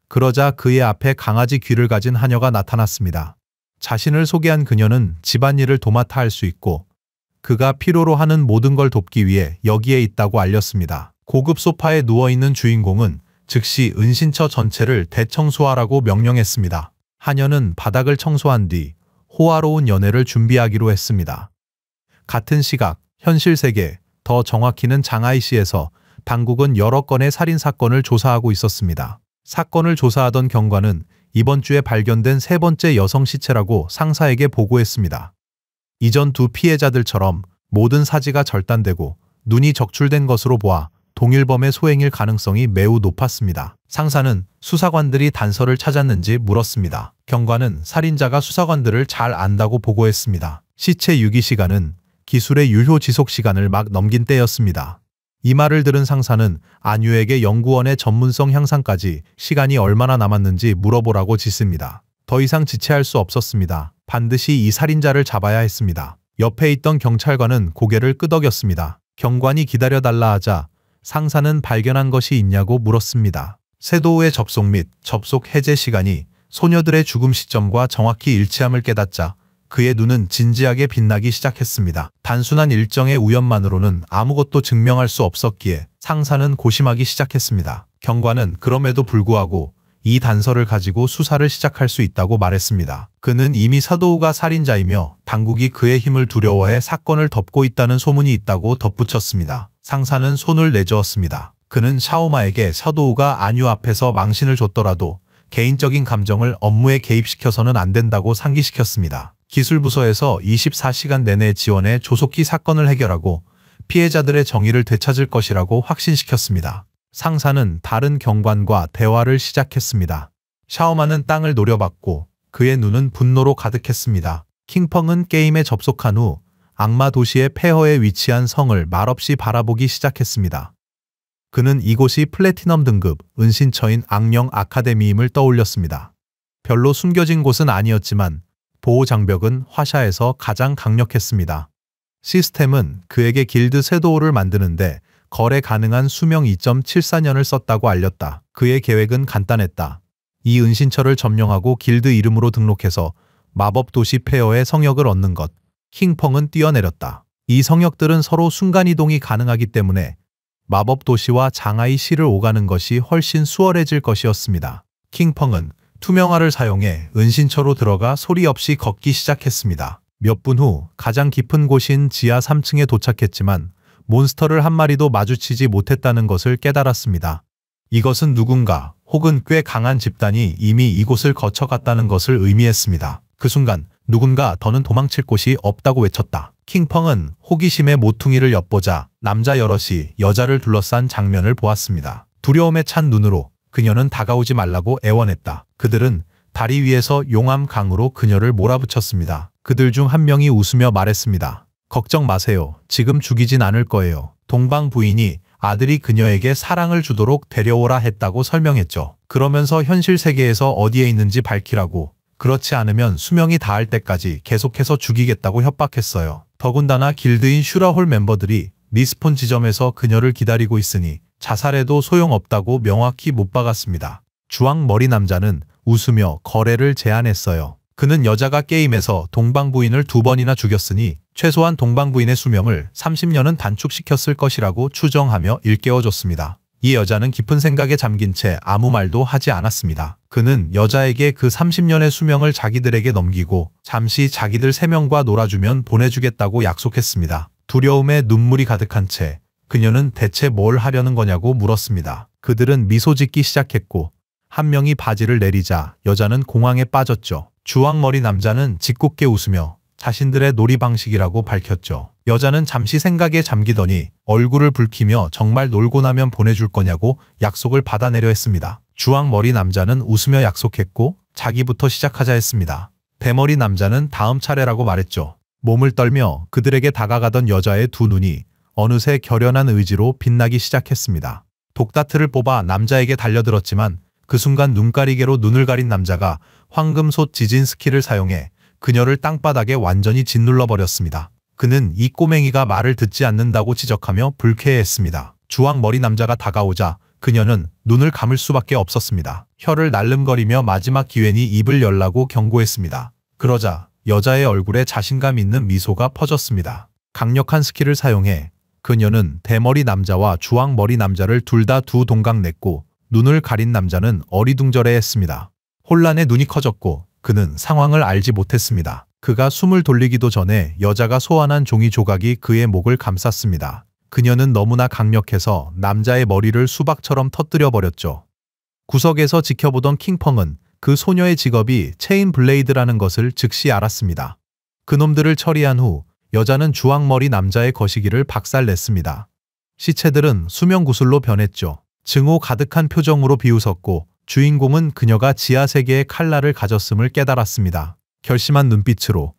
그러자 그의 앞에 강아지 귀를 가진 하녀가 나타났습니다. 자신을 소개한 그녀는 집안일을 도맡아 할 수 있고 그가 필요로 하는 모든 걸 돕기 위해 여기에 있다고 알렸습니다. 고급 소파에 누워있는 주인공은 즉시 은신처 전체를 대청소하라고 명령했습니다. 하녀는 바닥을 청소한 뒤 호화로운 연애를 준비하기로 했습니다. 같은 시각, 현실 세계, 더 정확히는 장하이시에서 당국은 여러 건의 살인사건을 조사하고 있었습니다. 사건을 조사하던 경관은 이번 주에 발견된 세 번째 여성 시체라고 상사에게 보고했습니다. 이전 두 피해자들처럼 모든 사지가 절단되고 눈이 적출된 것으로 보아 동일범의 소행일 가능성이 매우 높았습니다. 상사는 수사관들이 단서를 찾았는지 물었습니다. 경관은 살인자가 수사관들을 잘 안다고 보고했습니다. 시체 유기 시간은 기술의 유효 지속 시간을 막 넘긴 때였습니다. 이 말을 들은 상사는 안유에게 연구원의 전문성 향상까지 시간이 얼마나 남았는지 물어보라고 짓습니다. 더 이상 지체할 수 없었습니다. 반드시 이 살인자를 잡아야 했습니다. 옆에 있던 경찰관은 고개를 끄덕였습니다. 경관이 기다려달라 하자 상사는 발견한 것이 있냐고 물었습니다. 세도우의 접속 및 접속 해제 시간이 소녀들의 죽음 시점과 정확히 일치함을 깨닫자 그의 눈은 진지하게 빛나기 시작했습니다. 단순한 일정의 우연만으로는 아무것도 증명할 수 없었기에 상사는 고심하기 시작했습니다. 경관은 그럼에도 불구하고 이 단서를 가지고 수사를 시작할 수 있다고 말했습니다. 그는 이미 서도우가 살인자이며 당국이 그의 힘을 두려워해 사건을 덮고 있다는 소문이 있다고 덧붙였습니다. 상사는 손을 내저었습니다. 그는 샤오마에게 서도우가 안유 앞에서 망신을 줬더라도 개인적인 감정을 업무에 개입시켜서는 안 된다고 상기시켰습니다. 기술부서에서 24시간 내내 지원해 조속히 사건을 해결하고 피해자들의 정의를 되찾을 것이라고 확신시켰습니다. 상사는 다른 경관과 대화를 시작했습니다. 샤오마는 땅을 노려봤고 그의 눈은 분노로 가득했습니다. 킹펑은 게임에 접속한 후 악마 도시의 폐허에 위치한 성을 말없이 바라보기 시작했습니다. 그는 이곳이 플래티넘 등급 은신처인 악령 아카데미임을 떠올렸습니다. 별로 숨겨진 곳은 아니었지만 보호 장벽은 화샤에서 가장 강력했습니다. 시스템은 그에게 길드 섀도우를 만드는데 거래 가능한 수명 2.74년을 썼다고 알렸다. 그의 계획은 간단했다. 이 은신처를 점령하고 길드 이름으로 등록해서 마법 도시 폐허의 성역을 얻는 것. 킹펑은 뛰어내렸다. 이 성역들은 서로 순간이동이 가능하기 때문에 마법 도시와 장하이 시를 오가는 것이 훨씬 수월해질 것이었습니다. 킹펑은 투명화를 사용해 은신처로 들어가 소리 없이 걷기 시작했습니다. 몇 분 후 가장 깊은 곳인 지하 3층에 도착했지만 몬스터를 한 마리도 마주치지 못했다는 것을 깨달았습니다. 이것은 누군가 혹은 꽤 강한 집단이 이미 이곳을 거쳐갔다는 것을 의미했습니다. 그 순간 누군가 더는 도망칠 곳이 없다고 외쳤다. 킹펑은 호기심에 모퉁이를 엿보자 남자 여럿이 여자를 둘러싼 장면을 보았습니다. 두려움에 찬 눈으로 그녀는 다가오지 말라고 애원했다. 그들은 다리 위에서 용암 강으로 그녀를 몰아붙였습니다. 그들 중 한 명이 웃으며 말했습니다. 걱정 마세요. 지금 죽이진 않을 거예요. 동방 부인이 아들이 그녀에게 사랑을 주도록 데려오라 했다고 설명했죠. 그러면서 현실 세계에서 어디에 있는지 밝히라고, 그렇지 않으면 수명이 닿을 때까지 계속해서 죽이겠다고 협박했어요. 더군다나 길드인 슈라홀 멤버들이 리스폰 지점에서 그녀를 기다리고 있으니 자살해도 소용없다고 명확히 못 박았습니다. 주황 머리 남자는 웃으며 거래를 제안했어요. 그는 여자가 게임에서 동방부인을 2번이나 죽였으니 최소한 동방부인의 수명을 30년은 단축시켰을 것이라고 추정하며 일깨워줬습니다. 이 여자는 깊은 생각에 잠긴 채 아무 말도 하지 않았습니다. 그는 여자에게 그 30년의 수명을 자기들에게 넘기고 잠시 자기들 3명과 놀아주면 보내주겠다고 약속했습니다. 두려움에 눈물이 가득한 채 그녀는 대체 뭘 하려는 거냐고 물었습니다. 그들은 미소 짓기 시작했고 한 명이 바지를 내리자 여자는 공황에 빠졌죠. 주황머리 남자는 짓궂게 웃으며 자신들의 놀이 방식이라고 밝혔죠. 여자는 잠시 생각에 잠기더니 얼굴을 붉히며 정말 놀고 나면 보내줄 거냐고 약속을 받아내려 했습니다. 주황머리 남자는 웃으며 약속했고 자기부터 시작하자 했습니다. 대머리 남자는 다음 차례라고 말했죠. 몸을 떨며 그들에게 다가가던 여자의 두 눈이 어느새 결연한 의지로 빛나기 시작했습니다. 독다트를 뽑아 남자에게 달려들었지만 그 순간 눈가리개로 눈을 가린 남자가 황금솥 지진 스킬을 사용해 그녀를 땅바닥에 완전히 짓눌러버렸습니다. 그는 이 꼬맹이가 말을 듣지 않는다고 지적하며 불쾌해했습니다. 주황머리 남자가 다가오자 그녀는 눈을 감을 수밖에 없었습니다. 혀를 날름거리며 마지막 기회니 입을 열라고 경고했습니다. 그러자 여자의 얼굴에 자신감 있는 미소가 퍼졌습니다. 강력한 스킬을 사용해 그녀는 대머리 남자와 주황머리 남자를 둘 다 두 동강 냈고 눈을 가린 남자는 어리둥절해했습니다. 혼란에 눈이 커졌고 그는 상황을 알지 못했습니다. 그가 숨을 돌리기도 전에 여자가 소환한 종이 조각이 그의 목을 감쌌습니다. 그녀는 너무나 강력해서 남자의 머리를 수박처럼 터뜨려 버렸죠. 구석에서 지켜보던 킹펑은 그 소녀의 직업이 체인 블레이드라는 것을 즉시 알았습니다. 그놈들을 처리한 후 여자는 주황머리 남자의 거시기를 박살냈습니다. 시체들은 수명구슬로 변했죠. 증오 가득한 표정으로 비웃었고 주인공은 그녀가 지하세계의 칼날을 가졌음을 깨달았습니다. 결심한 눈빛으로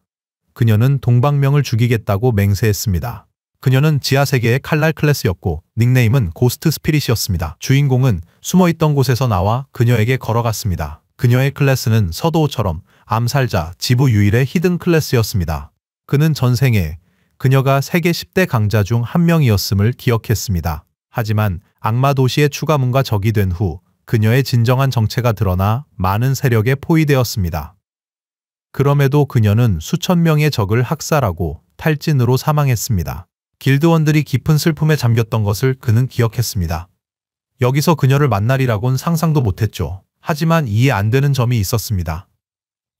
그녀는 동방명을 죽이겠다고 맹세했습니다. 그녀는 지하세계의 칼날 클래스였고 닉네임은 고스트 스피릿이었습니다. 주인공은 숨어있던 곳에서 나와 그녀에게 걸어갔습니다. 그녀의 클래스는 서도우처럼 암살자, 지부 유일의 히든 클래스였습니다. 그는 전생에 그녀가 세계 10대 강자 중 한 명이었음을 기억했습니다. 하지만 악마 도시의 추가문과 적이 된 후 그녀의 진정한 정체가 드러나 많은 세력에 포위되었습니다. 그럼에도 그녀는 수천 명의 적을 학살하고 탈진으로 사망했습니다. 길드원들이 깊은 슬픔에 잠겼던 것을 그는 기억했습니다. 여기서 그녀를 만나리라곤 상상도 못했죠. 하지만 이해 안 되는 점이 있었습니다.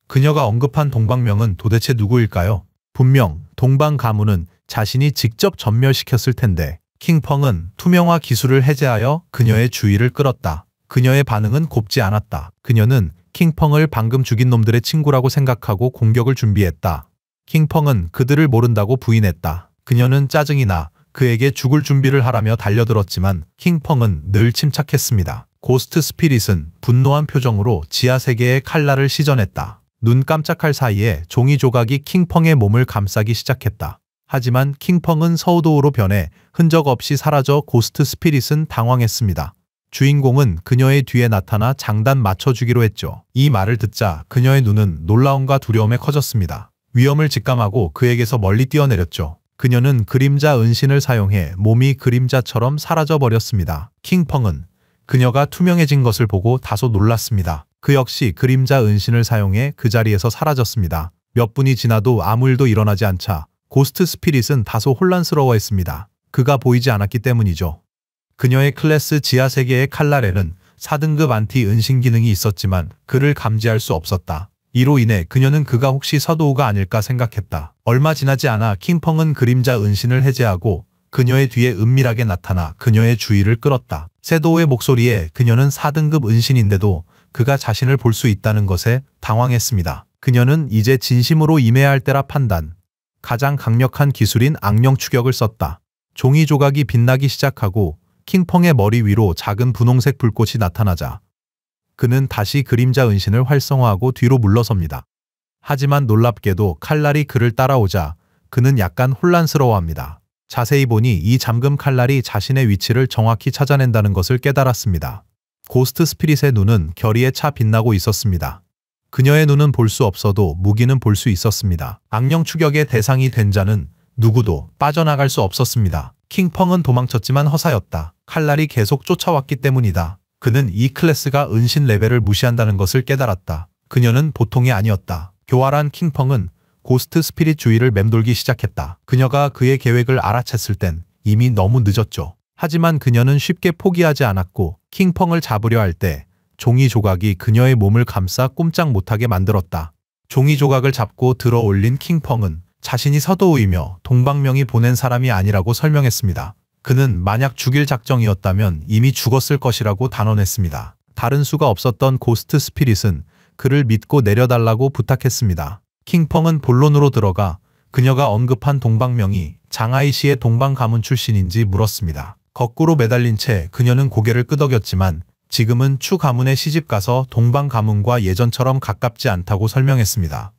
그녀가 언급한 동방명은 도대체 누구일까요? 분명 동방 가문은 자신이 직접 전멸시켰을 텐데 킹펑은 투명화 기술을 해제하여 그녀의 주의를 끌었다. 그녀의 반응은 곱지 않았다. 그녀는 킹펑을 방금 죽인 놈들의 친구라고 생각하고 공격을 준비했다. 킹펑은 그들을 모른다고 부인했다. 그녀는 짜증이 나 그에게 죽을 준비를 하라며 달려들었지만 킹펑은 늘 침착했습니다. 고스트 스피릿은 분노한 표정으로 지하세계의 칼날을 시전했다. 눈 깜짝할 사이에 종이 조각이 킹펑의 몸을 감싸기 시작했다. 하지만 킹펑은 서우도우로 변해 흔적 없이 사라져 고스트 스피릿은 당황했습니다. 주인공은 그녀의 뒤에 나타나 장단 맞춰주기로 했죠. 이 말을 듣자 그녀의 눈은 놀라움과 두려움에 커졌습니다. 위험을 직감하고 그에게서 멀리 뛰어내렸죠. 그녀는 그림자 은신을 사용해 몸이 그림자처럼 사라져버렸습니다. 킹펑은 그녀가 투명해진 것을 보고 다소 놀랐습니다. 그 역시 그림자 은신을 사용해 그 자리에서 사라졌습니다. 몇 분이 지나도 아무 일도 일어나지 않자 고스트 스피릿은 다소 혼란스러워했습니다. 그가 보이지 않았기 때문이죠. 그녀의 클래스 지하세계의 칼날에는 4등급 안티 은신 기능이 있었지만 그를 감지할 수 없었다. 이로 인해 그녀는 그가 혹시 서도우가 아닐까 생각했다. 얼마 지나지 않아 킹펑은 그림자 은신을 해제하고 그녀의 뒤에 은밀하게 나타나 그녀의 주의를 끌었다. 세도우의 목소리에 그녀는 4등급 은신인데도 그가 자신을 볼 수 있다는 것에 당황했습니다. 그녀는 이제 진심으로 임해야 할 때라 판단. 가장 강력한 기술인 악령 추격을 썼다. 종이 조각이 빛나기 시작하고 킹펑의 머리 위로 작은 분홍색 불꽃이 나타나자 그는 다시 그림자 은신을 활성화하고 뒤로 물러섭니다. 하지만 놀랍게도 칼날이 그를 따라오자 그는 약간 혼란스러워합니다. 자세히 보니 이 잠금 칼날이 자신의 위치를 정확히 찾아낸다는 것을 깨달았습니다. 고스트 스피릿의 눈은 결의에 차 빛나고 있었습니다. 그녀의 눈은 볼 수 없어도 무기는 볼 수 있었습니다. 악령 추격의 대상이 된 자는 누구도 빠져나갈 수 없었습니다. 킹펑은 도망쳤지만 허사였다. 칼날이 계속 쫓아왔기 때문이다. 그는 이 클래스가 은신 레벨을 무시한다는 것을 깨달았다. 그녀는 보통이 아니었다. 교활한 킹펑은 고스트 스피릿 주위를 맴돌기 시작했다. 그녀가 그의 계획을 알아챘을 땐 이미 너무 늦었죠. 하지만 그녀는 쉽게 포기하지 않았고 킹펑을 잡으려 할 때 종이 조각이 그녀의 몸을 감싸 꼼짝 못하게 만들었다. 종이 조각을 잡고 들어 올린 킹펑은 자신이 서도우이며 동방명이 보낸 사람이 아니라고 설명했습니다. 그는 만약 죽일 작정이었다면 이미 죽었을 것이라고 단언했습니다. 다른 수가 없었던 고스트 스피릿은 그를 믿고 내려달라고 부탁했습니다. 킹펑은 본론으로 들어가 그녀가 언급한 동방명이 장하이시의 동방 가문 출신인지 물었습니다. 거꾸로 매달린 채 그녀는 고개를 끄덕였지만 지금은 추 가문에 시집가서 동방 가문과 예전처럼 가깝지 않다고 설명했습니다.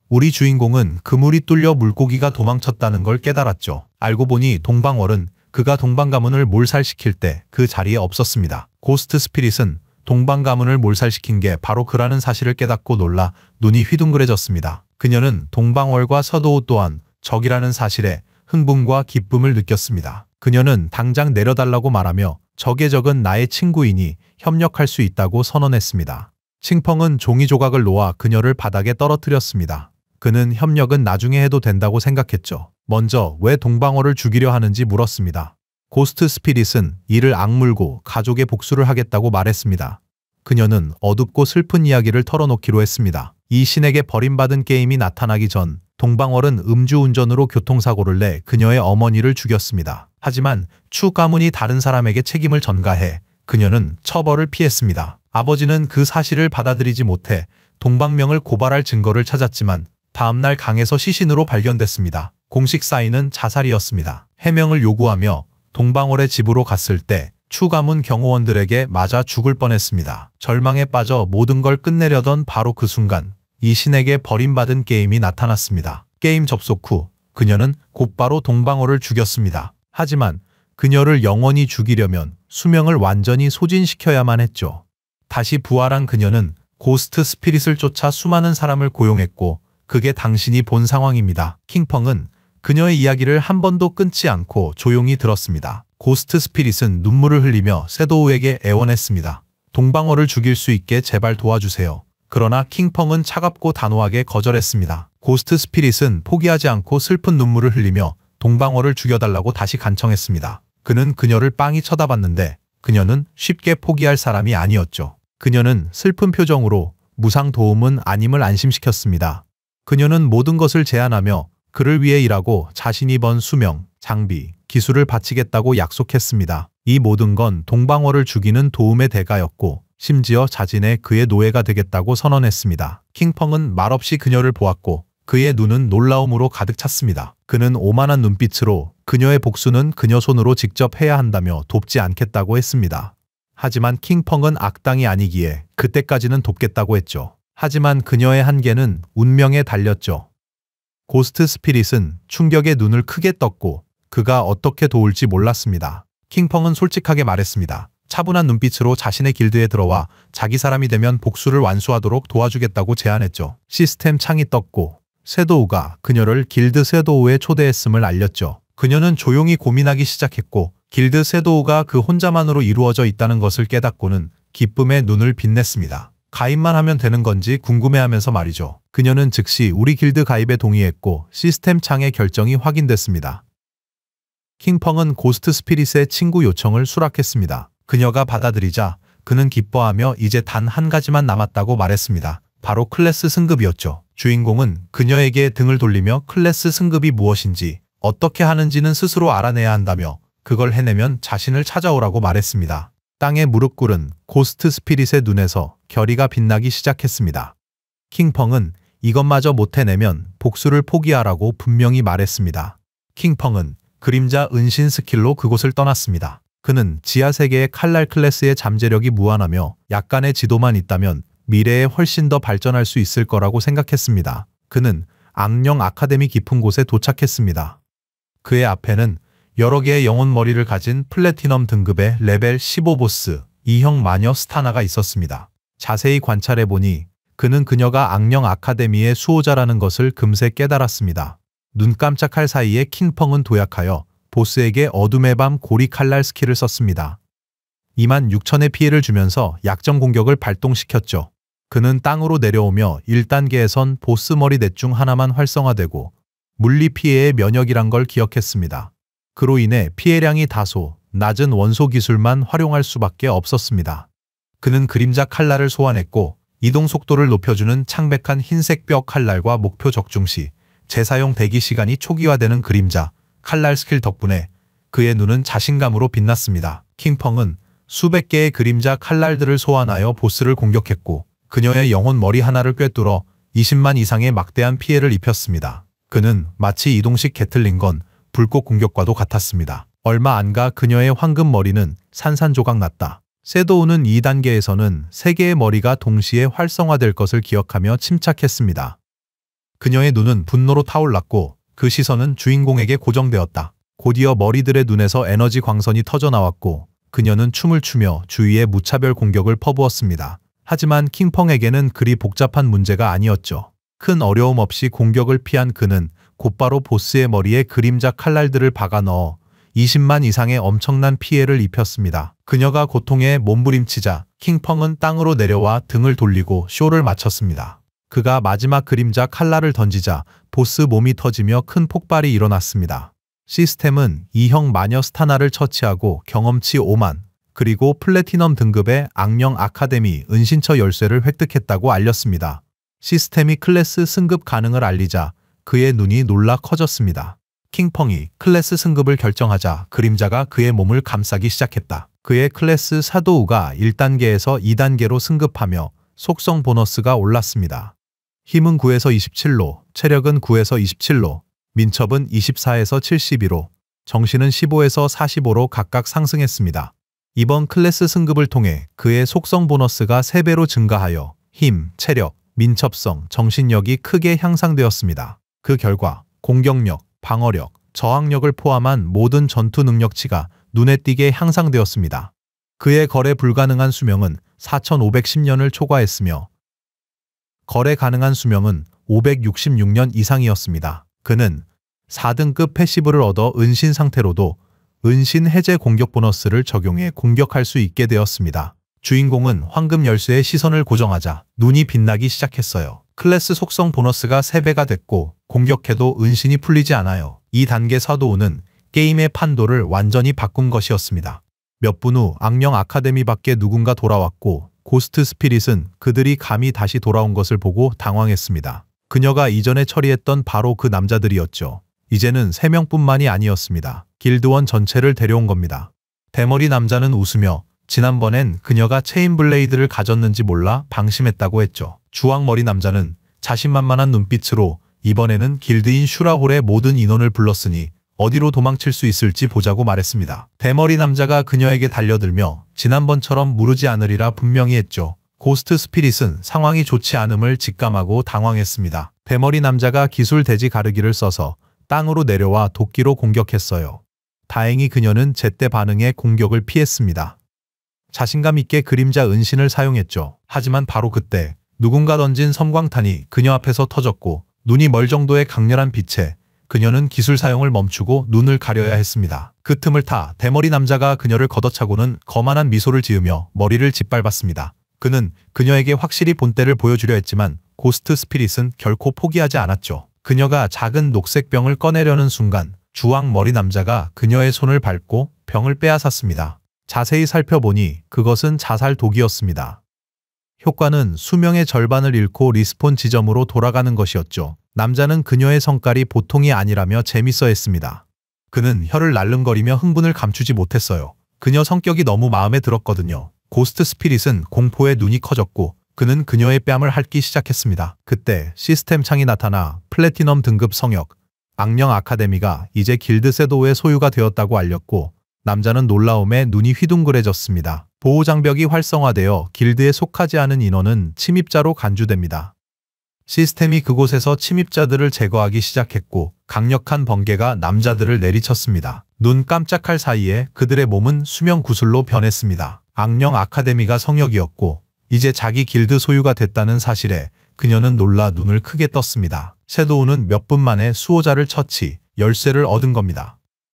우리 주인공은 그물이 뚫려 물고기가 도망쳤다는 걸 깨달았죠. 알고 보니 동방월은 그가 동방가문을 몰살시킬 때 그 자리에 없었습니다. 고스트 스피릿은 동방가문을 몰살시킨 게 바로 그라는 사실을 깨닫고 놀라 눈이 휘둥그레졌습니다. 그녀는 동방월과 서도우 또한 적이라는 사실에 흥분과 기쁨을 느꼈습니다. 그녀는 당장 내려달라고 말하며 적의 적은 나의 친구이니 협력할 수 있다고 선언했습니다. 칭펑은 종이 조각을 놓아 그녀를 바닥에 떨어뜨렸습니다. 그는 협력은 나중에 해도 된다고 생각했죠. 먼저 왜 동방월을 죽이려 하는지 물었습니다. 고스트 스피릿은 이를 악물고 가족의 복수를 하겠다고 말했습니다. 그녀는 어둡고 슬픈 이야기를 털어놓기로 했습니다. 이 신에게 버림받은 게임이 나타나기 전 동방월은 음주운전으로 교통사고를 내 그녀의 어머니를 죽였습니다. 하지만 추 가문이 다른 사람에게 책임을 전가해 그녀는 처벌을 피했습니다. 아버지는 그 사실을 받아들이지 못해 동방명을 고발할 증거를 찾았지만 다음날 강에서 시신으로 발견됐습니다. 공식 사인은 자살이었습니다. 해명을 요구하며 동방월의 집으로 갔을 때 추 가문 경호원들에게 맞아 죽을 뻔했습니다. 절망에 빠져 모든 걸 끝내려던 바로 그 순간 이 신에게 버림받은 게임이 나타났습니다. 게임 접속 후 그녀는 곧바로 동방월을 죽였습니다. 하지만 그녀를 영원히 죽이려면 수명을 완전히 소진시켜야만 했죠. 다시 부활한 그녀는 고스트 스피릿을 쫓아 수많은 사람을 고용했고 그게 당신이 본 상황입니다. 킹펑은 그녀의 이야기를 한 번도 끊지 않고 조용히 들었습니다. 고스트 스피릿은 눈물을 흘리며 세도우에게 애원했습니다. 동방월을 죽일 수 있게 제발 도와주세요. 그러나 킹펑은 차갑고 단호하게 거절했습니다. 고스트 스피릿은 포기하지 않고 슬픈 눈물을 흘리며 동방월을 죽여달라고 다시 간청했습니다. 그는 그녀를 빤히 쳐다봤는데 그녀는 쉽게 포기할 사람이 아니었죠. 그녀는 슬픈 표정으로 무상 도움은 아님을 안심시켰습니다. 그녀는 모든 것을 제안하며 그를 위해 일하고 자신이 번 수명, 장비, 기술을 바치겠다고 약속했습니다. 이 모든 건 동방월을 죽이는 도움의 대가였고 심지어 자진해 그의 노예가 되겠다고 선언했습니다. 킹펑은 말없이 그녀를 보았고 그의 눈은 놀라움으로 가득 찼습니다. 그는 오만한 눈빛으로 그녀의 복수는 그녀 손으로 직접 해야 한다며 돕지 않겠다고 했습니다. 하지만 킹펑은 악당이 아니기에 그때까지는 돕겠다고 했죠. 하지만 그녀의 한계는 운명에 달렸죠. 고스트 스피릿은 충격에 눈을 크게 떴고 그가 어떻게 도울지 몰랐습니다. 킹펑은 솔직하게 말했습니다. 차분한 눈빛으로 자신의 길드에 들어와 자기 사람이 되면 복수를 완수하도록 도와주겠다고 제안했죠. 시스템 창이 떴고 세도우가 그녀를 길드 세도우에 초대했음을 알렸죠. 그녀는 조용히 고민하기 시작했고 길드 세도우가 그 혼자만으로 이루어져 있다는 것을 깨닫고는 기쁨에 눈을 빛냈습니다. 가입만 하면 되는 건지 궁금해하면서 말이죠. 그녀는 즉시 우리 길드 가입에 동의했고 시스템 창의 결정이 확인됐습니다. 킹펑은 고스트 스피릿의 친구 요청을 수락했습니다. 그녀가 받아들이자 그는 기뻐하며 이제 단 한 가지만 남았다고 말했습니다. 바로 클래스 승급이었죠. 주인공은 그녀에게 등을 돌리며 클래스 승급이 무엇인지 어떻게 하는지는 스스로 알아내야 한다며 그걸 해내면 자신을 찾아오라고 말했습니다. 땅에 무릎 꿇은 고스트 스피릿의 눈에서 결의가 빛나기 시작했습니다. 킹펑은 이것마저 못 해내면 복수를 포기하라고 분명히 말했습니다. 킹펑은 그림자 은신 스킬로 그곳을 떠났습니다. 그는 지하세계의 칼날 클래스의 잠재력이 무한하며 약간의 지도만 있다면 미래에 훨씬 더 발전할 수 있을 거라고 생각했습니다. 그는 악령 아카데미 깊은 곳에 도착했습니다. 그의 앞에는 여러 개의 영혼 머리를 가진 플래티넘 등급의 레벨 15 보스 이형 마녀 스타나가 있었습니다. 자세히 관찰해보니 그는 그녀가 악령 아카데미의 수호자라는 것을 금세 깨달았습니다. 눈 깜짝할 사이에 킹펑은 도약하여 보스에게 어둠의 밤 고리 칼날 스킬을 썼습니다. 26,000의 피해를 주면서 약점 공격을 발동시켰죠. 그는 땅으로 내려오며 1단계에선 보스 머리 넷 중 하나만 활성화되고 물리 피해의 면역이란 걸 기억했습니다. 그로 인해 피해량이 다소 낮은 원소 기술만 활용할 수밖에 없었습니다. 그는 그림자 칼날을 소환했고 이동 속도를 높여주는 창백한 흰색 뼈 칼날과 목표 적중 시 재사용 대기 시간이 초기화되는 그림자 칼날 스킬 덕분에 그의 눈은 자신감으로 빛났습니다. 킹펑은 수백 개의 그림자 칼날들을 소환하여 보스를 공격했고 그녀의 영혼 머리 하나를 꿰뚫어 20만 이상의 막대한 피해를 입혔습니다. 그는 마치 이동식 게틀링건 불꽃 공격과도 같았습니다. 얼마 안 가 그녀의 황금 머리는 산산조각 났다. 세도우는 2단계에서는 3개의 머리가 동시에 활성화될 것을 기억하며 침착했습니다. 그녀의 눈은 분노로 타올랐고 그 시선은 주인공에게 고정되었다. 곧이어 머리들의 눈에서 에너지 광선이 터져 나왔고 그녀는 춤을 추며 주위에 무차별 공격을 퍼부었습니다. 하지만 킹펑에게는 그리 복잡한 문제가 아니었죠. 큰 어려움 없이 공격을 피한 그는 곧바로 보스의 머리에 그림자 칼날들을 박아 넣어 20만 이상의 엄청난 피해를 입혔습니다. 그녀가 고통에 몸부림치자 킹펑은 땅으로 내려와 등을 돌리고 쇼를 마쳤습니다. 그가 마지막 그림자 칼날을 던지자 보스 몸이 터지며 큰 폭발이 일어났습니다. 시스템은 2형 마녀 스타나를 처치하고 경험치 5만, 그리고 플래티넘 등급의 악령 아카데미 은신처 열쇠를 획득했다고 알렸습니다. 시스템이 클래스 승급 가능을 알리자 그의 눈이 놀라 커졌습니다. 킹펑이 클래스 승급을 결정하자 그림자가 그의 몸을 감싸기 시작했다. 그의 클래스 사도우가 1단계에서 2단계로 승급하며 속성 보너스가 올랐습니다. 힘은 9에서 27로, 체력은 9에서 27로, 민첩은 24에서 72로, 정신은 15에서 45로 각각 상승했습니다. 이번 클래스 승급을 통해 그의 속성 보너스가 3배로 증가하여 힘, 체력, 민첩성, 정신력이 크게 향상되었습니다. 그 결과 공격력, 방어력, 저항력을 포함한 모든 전투 능력치가 눈에 띄게 향상되었습니다. 그의 거래 불가능한 수명은 4510년을 초과했으며 거래 가능한 수명은 566년 이상이었습니다. 그는 4등급 패시브를 얻어 은신 상태로도 은신 해제 공격 보너스를 적용해 공격할 수 있게 되었습니다. 주인공은 황금 열쇠의 시선을 고정하자 눈이 빛나기 시작했어요. 클래스 속성 보너스가 3배가 됐고 공격해도 은신이 풀리지 않아요. 이 단계 사도우는 게임의 판도를 완전히 바꾼 것이었습니다. 몇 분 후 악령 아카데미 밖에 누군가 돌아왔고 고스트 스피릿은 그들이 감히 다시 돌아온 것을 보고 당황했습니다. 그녀가 이전에 처리했던 바로 그 남자들이었죠. 이제는 3명뿐만이 아니었습니다. 길드원 전체를 데려온 겁니다. 대머리 남자는 웃으며 지난번엔 그녀가 체인 블레이드를 가졌는지 몰라 방심했다고 했죠. 주황머리 남자는 자신만만한 눈빛으로 이번에는 길드인 슈라홀의 모든 인원을 불렀으니 어디로 도망칠 수 있을지 보자고 말했습니다. 대머리 남자가 그녀에게 달려들며 지난번처럼 무르지 않으리라 분명히 했죠. 고스트 스피릿은 상황이 좋지 않음을 직감하고 당황했습니다. 대머리 남자가 기술 돼지 가르기를 써서 땅으로 내려와 도끼로 공격했어요. 다행히 그녀는 제때 반응해 공격을 피했습니다. 자신감 있게 그림자 은신을 사용했죠. 하지만 바로 그때 누군가 던진 섬광탄이 그녀 앞에서 터졌고 눈이 멀 정도의 강렬한 빛에 그녀는 기술 사용을 멈추고 눈을 가려야 했습니다. 그 틈을 타 대머리 남자가 그녀를 걷어차고는 거만한 미소를 지으며 머리를 짓밟았습니다. 그는 그녀에게 확실히 본때를 보여주려 했지만 고스트 스피릿은 결코 포기하지 않았죠. 그녀가 작은 녹색 병을 꺼내려는 순간 주황머리 남자가 그녀의 손을 밟고 병을 빼앗았습니다. 자세히 살펴보니 그것은 자살 독이었습니다. 효과는 수명의 절반을 잃고 리스폰 지점으로 돌아가는 것이었죠. 남자는 그녀의 성깔이 보통이 아니라며 재밌어 했습니다. 그는 혀를 날름거리며 흥분을 감추지 못했어요. 그녀 성격이 너무 마음에 들었거든요. 고스트 스피릿은 공포에 눈이 커졌고 그는 그녀의 뺨을 핥기 시작했습니다. 그때 시스템 창이 나타나 플래티넘 등급 성역, 악령 아카데미가 이제 길드 섀도우의 소유가 되었다고 알렸고 남자는 놀라움에 눈이 휘둥그레졌습니다. 보호장벽이 활성화되어 길드에 속하지 않은 인원은 침입자로 간주됩니다. 시스템이 그곳에서 침입자들을 제거하기 시작했고 강력한 번개가 남자들을 내리쳤습니다. 눈 깜짝할 사이에 그들의 몸은 수명 구슬로 변했습니다. 악령 아카데미가 성역이었고 이제 자기 길드 소유가 됐다는 사실에 그녀는 놀라 눈을 크게 떴습니다. 섀도우는 몇 분 만에 수호자를 처치, 열쇠를 얻은 겁니다.